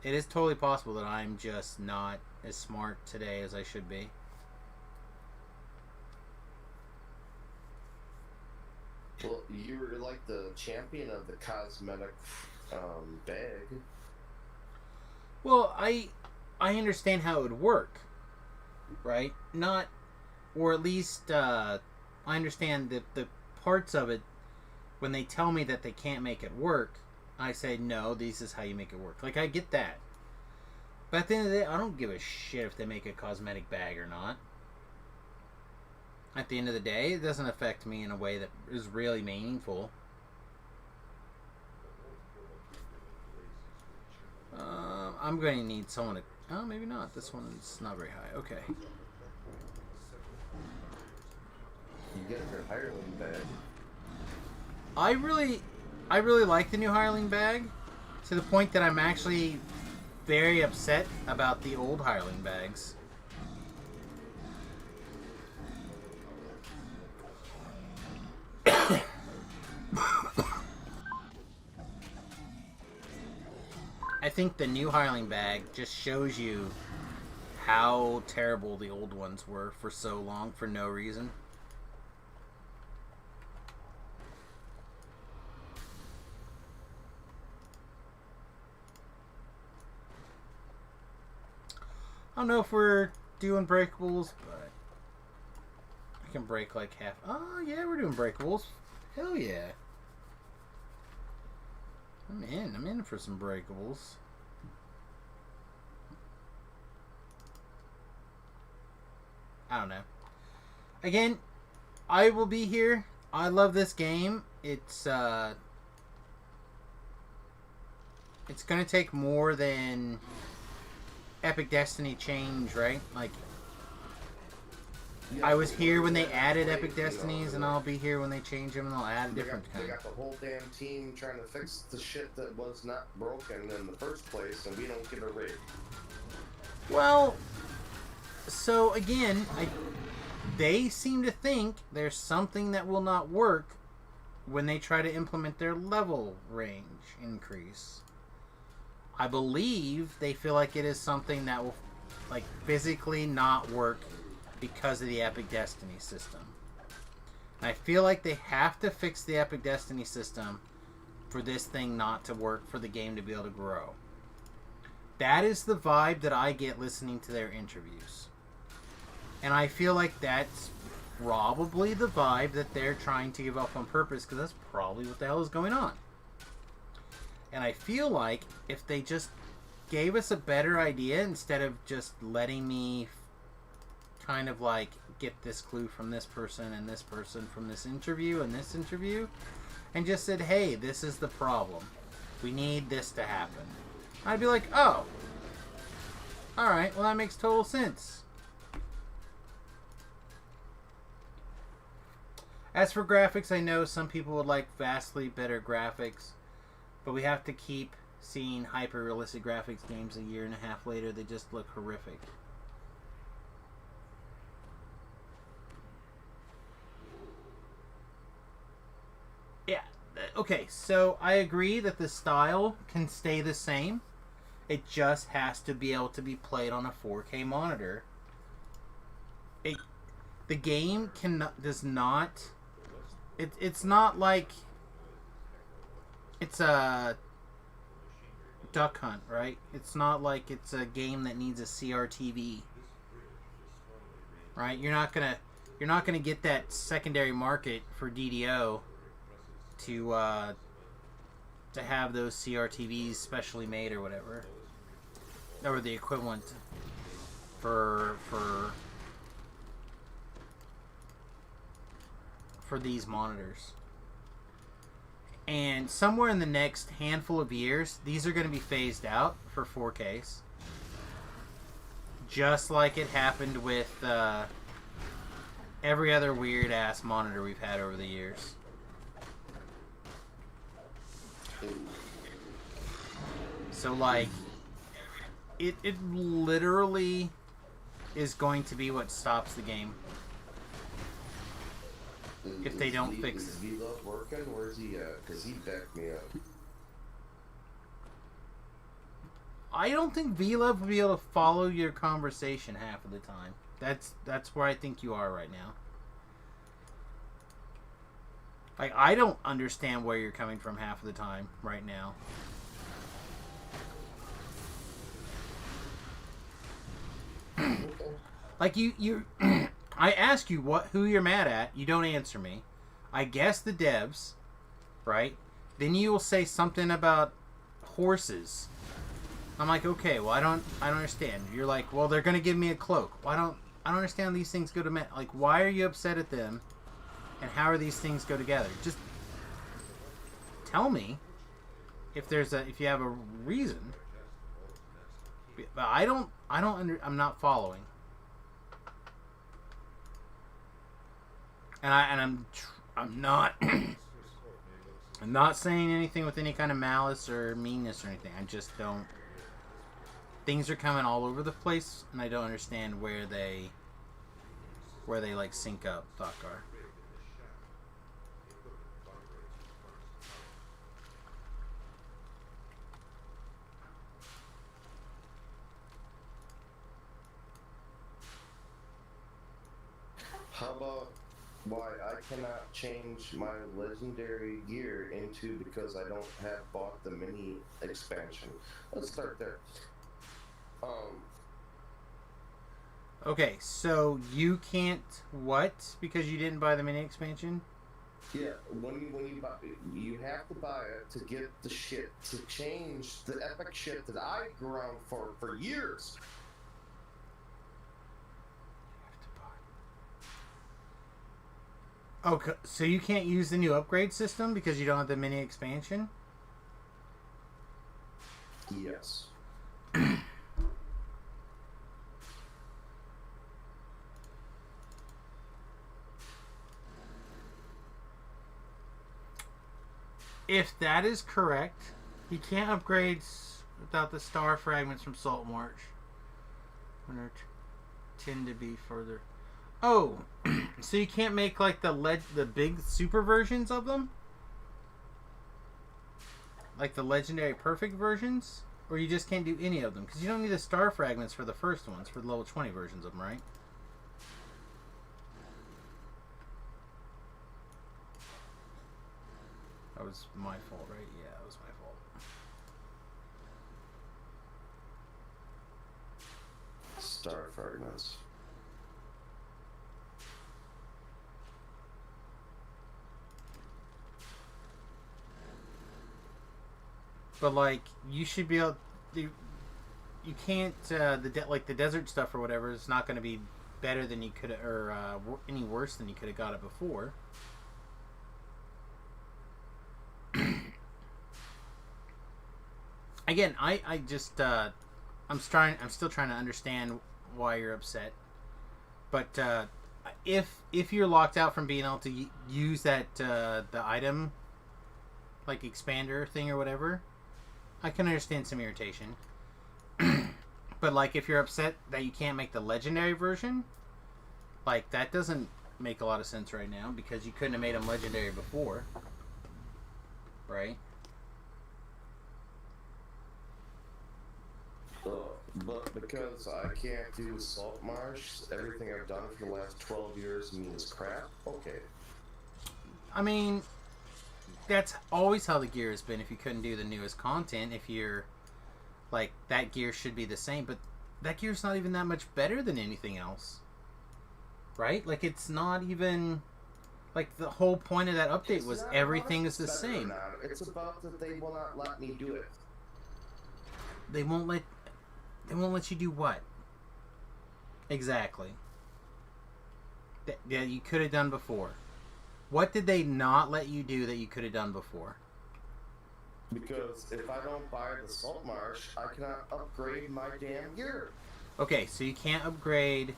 it is totally possible that I'm just not as smart today as I should be. Well, you were like the champion of the cosmetic bag. Well, I understand how it would work, right? Not, or at least I understand the parts of it. When they tell me that they can't make it work, I say no. This is how you make it work. Like I get that, but at the end of the day, I don't give a shit if they make a cosmetic bag or not. At the end of the day, it doesn't affect me in a way that is really meaningful. I'm going to need someone to... Oh, maybe not. This one's not very high. Okay. You get your hireling bag. I really like the new hireling bag, to the point that I'm actually very upset about the old hireling bags. I think the new hireling bag just shows you how terrible the old ones were for so long for no reason. I don't know if we're doing breakables, but I can break like half. Oh yeah, we're doing breakables. Hell yeah. I'm in for some breakables. I don't know. Again, I will be here. I love this game. it's gonna take more than Epic Destiny change, right? Like, I was here when they added Epic Destinies, and I'll be here when they change them, and they'll add a different They kind. got the whole damn team trying to fix the shit that was not broken in the first place, and we don't give a rate. Well, so again, they seem to think there's something that will not work when they try to implement their level range increase. I believe they feel like it is something that will, like, physically not work because of the Epic Destiny system. And I feel like they have to fix the Epic Destiny system for this thing not to work, for the game to be able to grow. That is the vibe that I get listening to their interviews. And I feel like that's probably the vibe that they're trying to give up on purpose, because that's probably what the hell is going on. And I feel like if they just gave us a better idea, instead of just letting me kind of like get this clue from this person and this person from this interview and this interview, and just said, hey, this is the problem, we need this to happen, I'd be like, oh, alright, well, that makes total sense. As for graphics, I know some people would like vastly better graphics, but we have to keep seeing hyper-realistic graphics games a year and a half later. They just look horrific. Yeah, okay, so I agree that the style can stay the same. It just has to be able to be played on a 4K monitor. The game does not... It's not like... It's a Duck Hunt, right? It's not like it's a game that needs a CRTV, right? You're not gonna get that secondary market for DDO to have those CRTVs specially made or whatever, or the equivalent for these monitors. And somewhere in the next handful of years, these are going to be phased out for 4Ks. Just like it happened with every other weird-ass monitor we've had over the years. So, like, it literally is going to be what stops the game. If they don't fix it. Is V-Love working? Where's he at? Because he backed me up. I don't think V-Love will be able to follow your conversation half of the time. That's where I think you are right now. Like, I don't understand where you're coming from half of the time right now. Like, you I ask you who you're mad at, you don't answer me. I guess the devs, right? Then you will say something about horses. I'm like, okay, well, I don't understand. You're like, well, they're gonna give me a cloak. I don't understand how these things go to like, why are you upset at them? And how are these things go together? Just tell me if you have a reason. But I'm not following. And I'm not I'm not saying anything with any kind of malice or meanness or anything. I just don't. Things are coming all over the place, and I don't understand where they like sync up, Thoughtkar. How about why I cannot change my legendary gear into because I don't have bought the mini expansion? Let's start there. Okay, so you can't what? Because you didn't buy the mini expansion? Yeah, when you buy, you have to buy it to get the shit to change the epic shit that I ground for years. Okay, so you can't use the new upgrade system because you don't have the mini expansion? Yes. If that is correct, he can't upgrade without the star fragments from Salt March. Tend to be further. Oh, so you can't make like the big super versions of them, like the legendary perfect versions, or you just can't do any of them because you don't need the star fragments for the first ones for the level 20 versions of them, right? That was my fault, right? Yeah, that was my fault. Star fragments. But like, you should be able. You can't like the desert stuff or whatever is not going to be better than you could, or any worse than you could have got it before. Again, I just I'm still trying to understand why you're upset. But if you're locked out from being able to use that the item like expander thing or whatever, I can understand some irritation. But like if you're upset that you can't make the legendary version, like that doesn't make a lot of sense right now because you couldn't have made them legendary before, right? But because I can't do Salt Marsh, everything I've done for the last 12 years means crap? Okay. I mean, that's always how the gear has been if you couldn't do the newest content. If you're, like, that gear should be the same, but that gear's not even that much better than anything else. Right? Like, it's not even... Like, the whole point of that update was everything is the same. It's about that they will not let me do it. They won't let you do what? Exactly. That you could have done before. What did they not let you do that you could have done before? Because if I don't buy the Salt Marsh, I cannot upgrade my damn gear. Okay, so you can't upgrade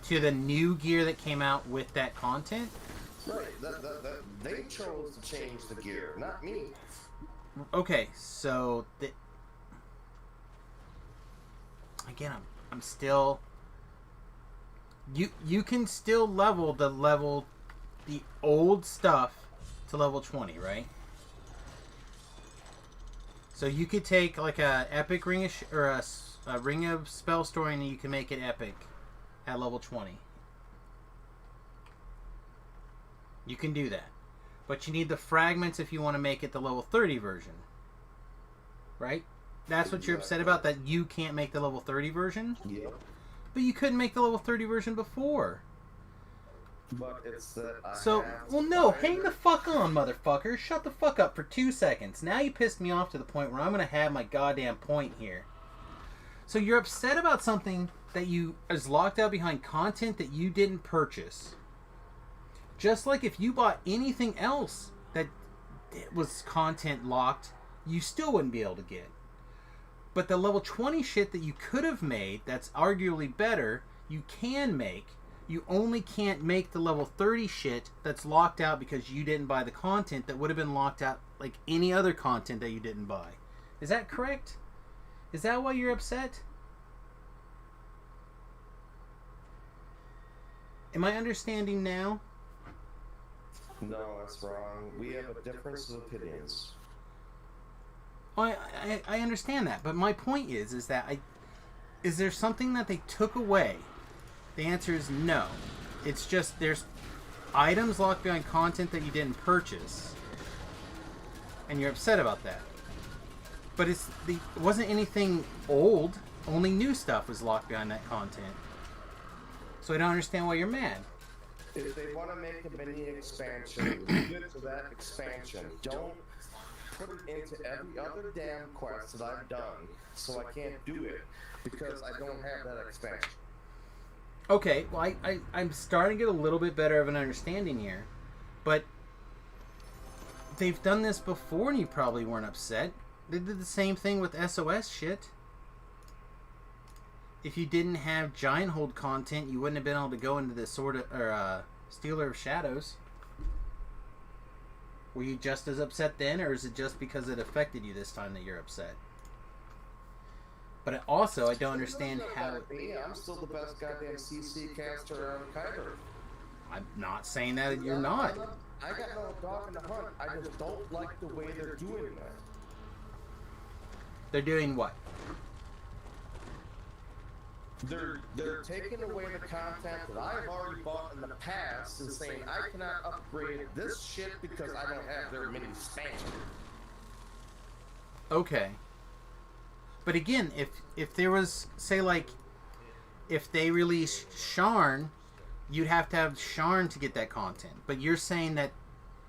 to the new gear that came out with that content? Right, they chose to change the gear, not me. Okay, so... Again, I'm still... You can still level the old stuff to level 20, right? So you could take like a epic ring of or a ring of spell story and you can make it epic at level 20. You can do that. But you need the fragments if you want to make it the level 30 version. Right? That's what you're upset about, that you can't make the level 30 version? Yep. But you couldn't make the level 30 version before. But it's that well, no, hang the fuck on, motherfucker. Shut the fuck up for 2 seconds. Now you pissed me off to the point where I'm going to have my goddamn point here. So you're upset about something that is locked out behind content that you didn't purchase. Just like if you bought anything else that was content locked, you still wouldn't be able to get. But the level 20 shit that you could have made, that's arguably better, you can make. You only can't make the level 30 shit that's locked out because you didn't buy the content that would have been locked out like any other content that you didn't buy. Is that correct? Is that why you're upset? Am I understanding now? No, that's wrong. We have a difference of opinions. I understand that, but my point is that is there something that they took away? The answer is no. It's just there's items locked behind content that you didn't purchase, and you're upset about that. But it wasn't anything old. Only new stuff was locked behind that content. So I don't understand why you're mad. If they want to make a mini expansion, leave it to that expansion. Don't put it into every other damn quest that I've done, so I can't do it because I don't have that expansion. Okay, well, I'm starting to get a little bit better of an understanding here. But they've done this before and you probably weren't upset. They did the same thing with SOS shit. If you didn't have Giant Hold content, you wouldn't have been able to go into the Stealer of Shadows. Were you just as upset then, or is it just because it affected you this time that you're upset? But also, I don't understand how... I'm still the best goddamn CC caster around Kyber. I'm not saying that you're not. I got no dog in the hunt. I just don't like the way they're doing that. They're doing what? They're taking away the content that I've already bought in the past and saying I cannot upgrade this shit because I don't have their mini expansion. Okay. But again, if there was, say, like, if they released Sharn, you'd have to have Sharn to get that content. But you're saying that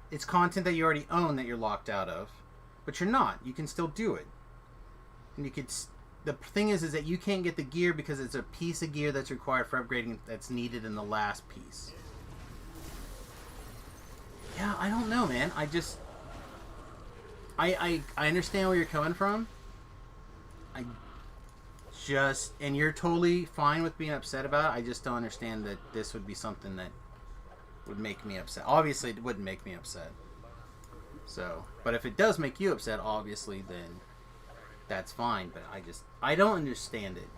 it's content that you already own that you're locked out of. But you're not. You can still do it. And you could... The thing is that you can't get the gear because it's a piece of gear that's required for upgrading that's needed in the last piece. Yeah, I don't know, man. I just... I understand where you're coming from. And you're totally fine with being upset about it. I just don't understand that this would be something that would make me upset. Obviously, it wouldn't make me upset. So, but if it does make you upset, obviously, then that's fine. But I don't understand it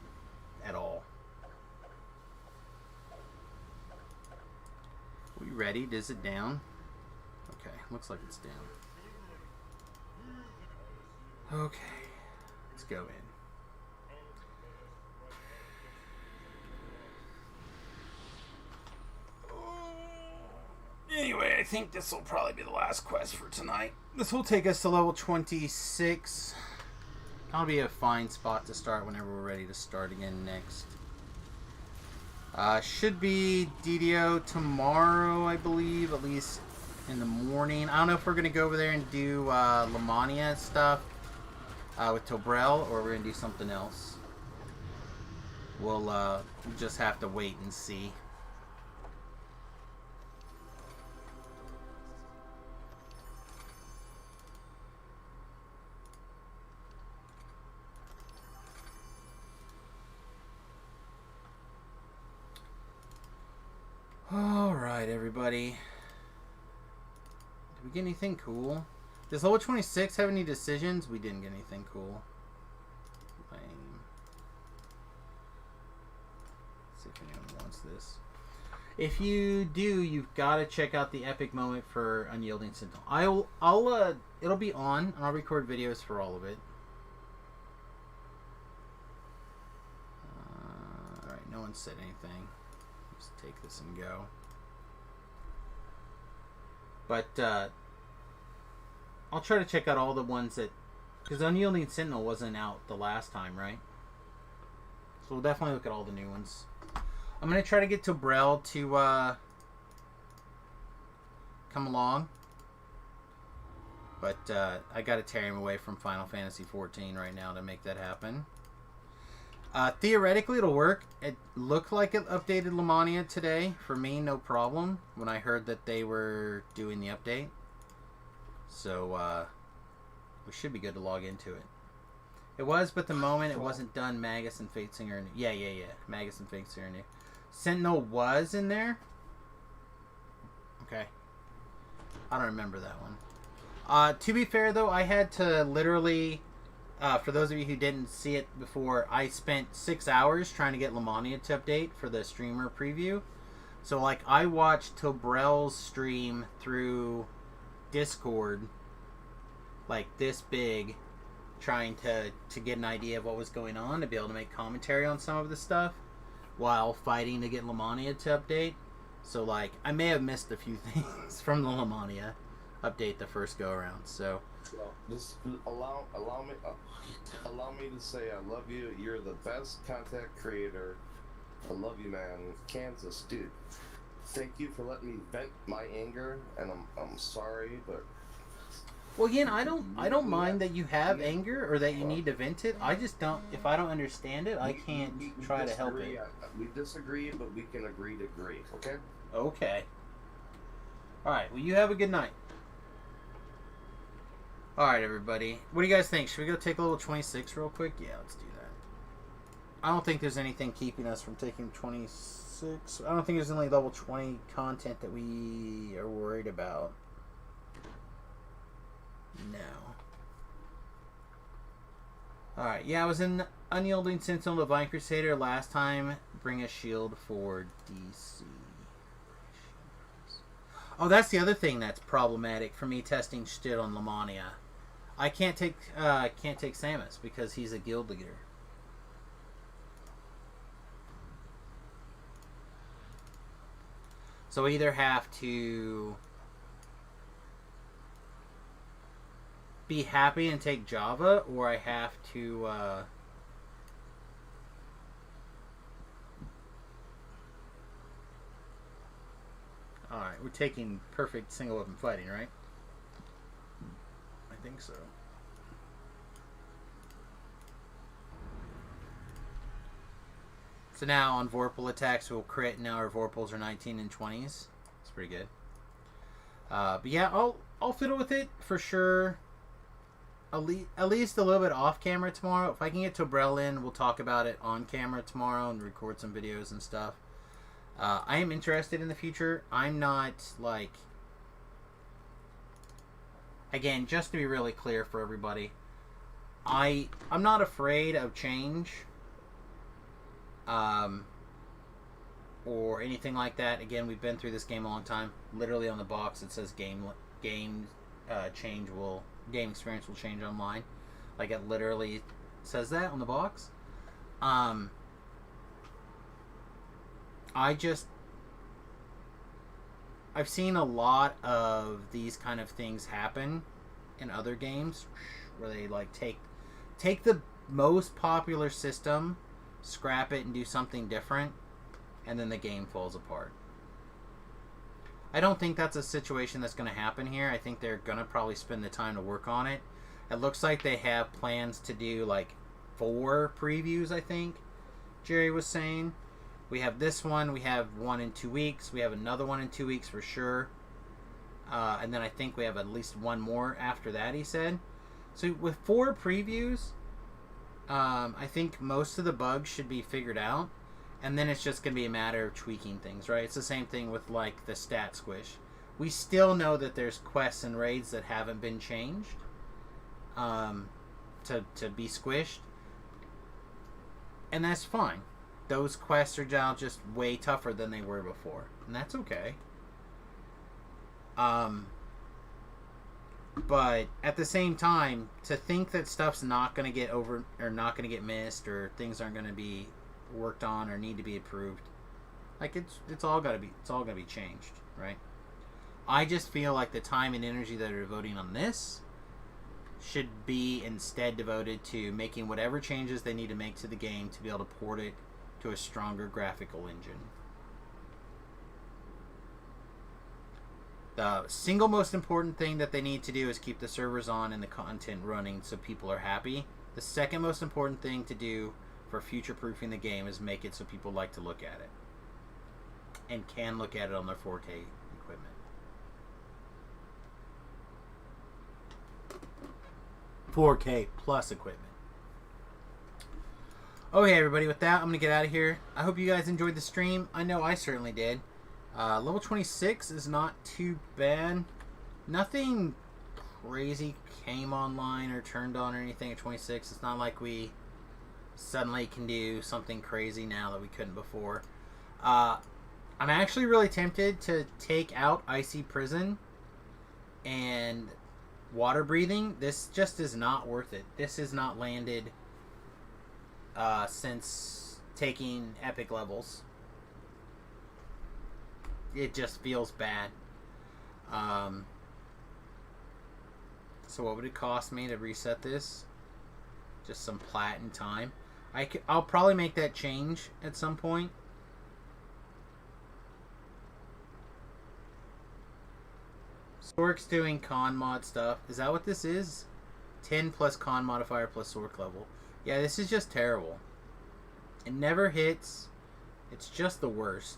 at all. We ready? Is it down? Okay, looks like it's down. Okay, let's go in. Anyway, I think this will probably be the last quest for tonight. This will take us to level 26. That'll be a fine spot to start whenever we're ready to start again next. Should be DDO tomorrow, I believe, at least in the morning. I don't know if we're going to go over there and do Lamania stuff with Tobrel, or we're going to do something else. We'll just have to wait and see. Alright, everybody. Did we get anything cool? Does level 26 have any decisions? We didn't get anything cool. Lame. Let's see if anyone wants this. If you do, you've got to check out the epic moment for Unyielding Sentinel. It'll be on, and I'll record videos for all of it. Alright, no one said anything. Just take this and go. But I'll try to check out all the ones that, because Unyielding Sentinel wasn't out the last time, right? So we'll definitely look at all the new ones. I'm gonna try to get Tobrel to come along, but I gotta tear him away from Final Fantasy XIV right now to make that happen. Theoretically, it'll work. It looked like it updated Lamania today. For me, no problem, when I heard that they were doing the update. So, we should be good to log into it. It was, but the moment it wasn't done, Magus and Fatesinger... Yeah. Magus and Fatesinger knew. Sentinel was in there? Okay. I don't remember that one. To be fair, though, I had to literally... for those of you who didn't see it before, I spent 6 hours trying to get Lamania to update for the streamer preview. So, like, I watched Tobrel's stream through Discord, like this big, trying to get an idea of what was going on, to be able to make commentary on some of the stuff, while fighting to get Lamania to update. So, like, I may have missed a few things from the Lamania update the first go-around, so... Well, just allow me to say I love you. You're the best content creator. I love you, man. Kansas, dude. Thank you for letting me vent my anger, and I'm sorry, but Well, again, I don't mind that you have anger or that you need to vent it. I just don't. If I don't understand it, I can't try to help it. We disagree, but we can agree to agree. Okay. Okay. All right. Well, you have a good night. All right, everybody. What do you guys think? Should we go take a little 26 real quick? Yeah, let's do that. I don't think there's anything keeping us from taking 26. I don't think there's any level 20 content that we are worried about. No. Alright, yeah, I was in Unyielding Sentinel Divine Crusader last time. Bring a shield for DC. Oh, that's the other thing that's problematic for me testing shit on Lamania. I can't take Samius because he's a guild leader. So I either have to be happy and take Java, or I have to alright, we're taking perfect single weapon fighting, right? I think so. So now on Vorpal attacks we'll crit. Now our Vorpals are 19 and 20s. It's pretty good. But yeah, I'll fiddle with it for sure. At least a little bit off camera tomorrow. If I can get to Brelin, we'll talk about it on camera tomorrow and record some videos and stuff. I am interested in the future. I'm not like... Again, just to be really clear for everybody, I'm not afraid of change. Or anything like that. Again, we've been through this game a long time. Literally on the box it says game experience will change online. Like, it literally says that on the box. I've seen a lot of these kind of things happen in other games where they like take the most popular system, scrap it and do something different, and then the game falls apart. I don't think that's a situation that's going to happen here. I think they're going to probably spend the time to work on it. It looks like they have plans to do like 4 previews, I think Jerry was saying. We have this one. We have one in 2 weeks. We have another one in 2 weeks for sure. And then I think we have at least one more after that, he said. So with 4 previews, I think most of the bugs should be figured out. And then it's just going to be a matter of tweaking things, right? It's the same thing with, like, the stat squish. We still know that there's quests and raids that haven't been changed to be squished. And that's fine. Those quests are now just way tougher than they were before. And that's okay. But at the same time, to think that stuff's not going to get over or not going to get missed or things aren't going to be worked on or need to be improved, like it's all got to be changed, right? I just feel like the time and energy that are devoting on this should be instead devoted to making whatever changes they need to make to the game to be able to port it to a stronger graphical engine. The single most important thing that they need to do is keep the servers on and the content running so people are happy. The second most important thing to do for future-proofing the game is make it so people like to look at it and can look at it on their 4K equipment. 4K plus equipment. Okay, everybody, with that, I'm going to get out of here. I hope you guys enjoyed the stream. I know I certainly did. Level 26 is not too bad. Nothing crazy came online or turned on or anything at 26. It's not like we suddenly can do something crazy now that we couldn't before. I'm actually really tempted to take out Icy Prison and Water Breathing. This just is not worth it. This has not landed since taking epic levels. It just feels bad. So what would it cost me to reset this? Just some plat and time. I'll probably make that change at some point. Sork's doing con mod stuff. Is that what this is? 10 plus con modifier plus Sork level. Yeah, this is just terrible. It never hits. It's just the worst.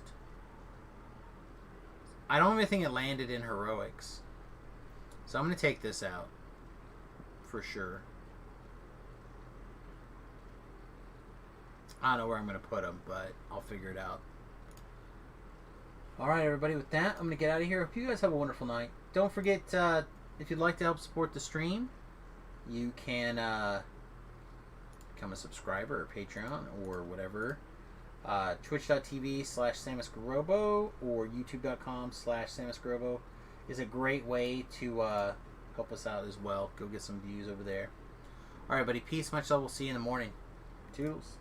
I don't even think it landed in heroics. So I'm going to take this out. For sure. I don't know where I'm going to put them, but I'll figure it out. Alright, everybody, with that, I'm going to get out of here. Hope you guys have a wonderful night. Don't forget, if you'd like to help support the stream, you can become a subscriber or Patreon or whatever. Twitch.tv/SamusGarobo or YouTube.com/SamusGarobo is a great way to help us out as well. Go get some views over there. Alright, buddy. Peace. Much love. We'll see you in the morning. Toodles.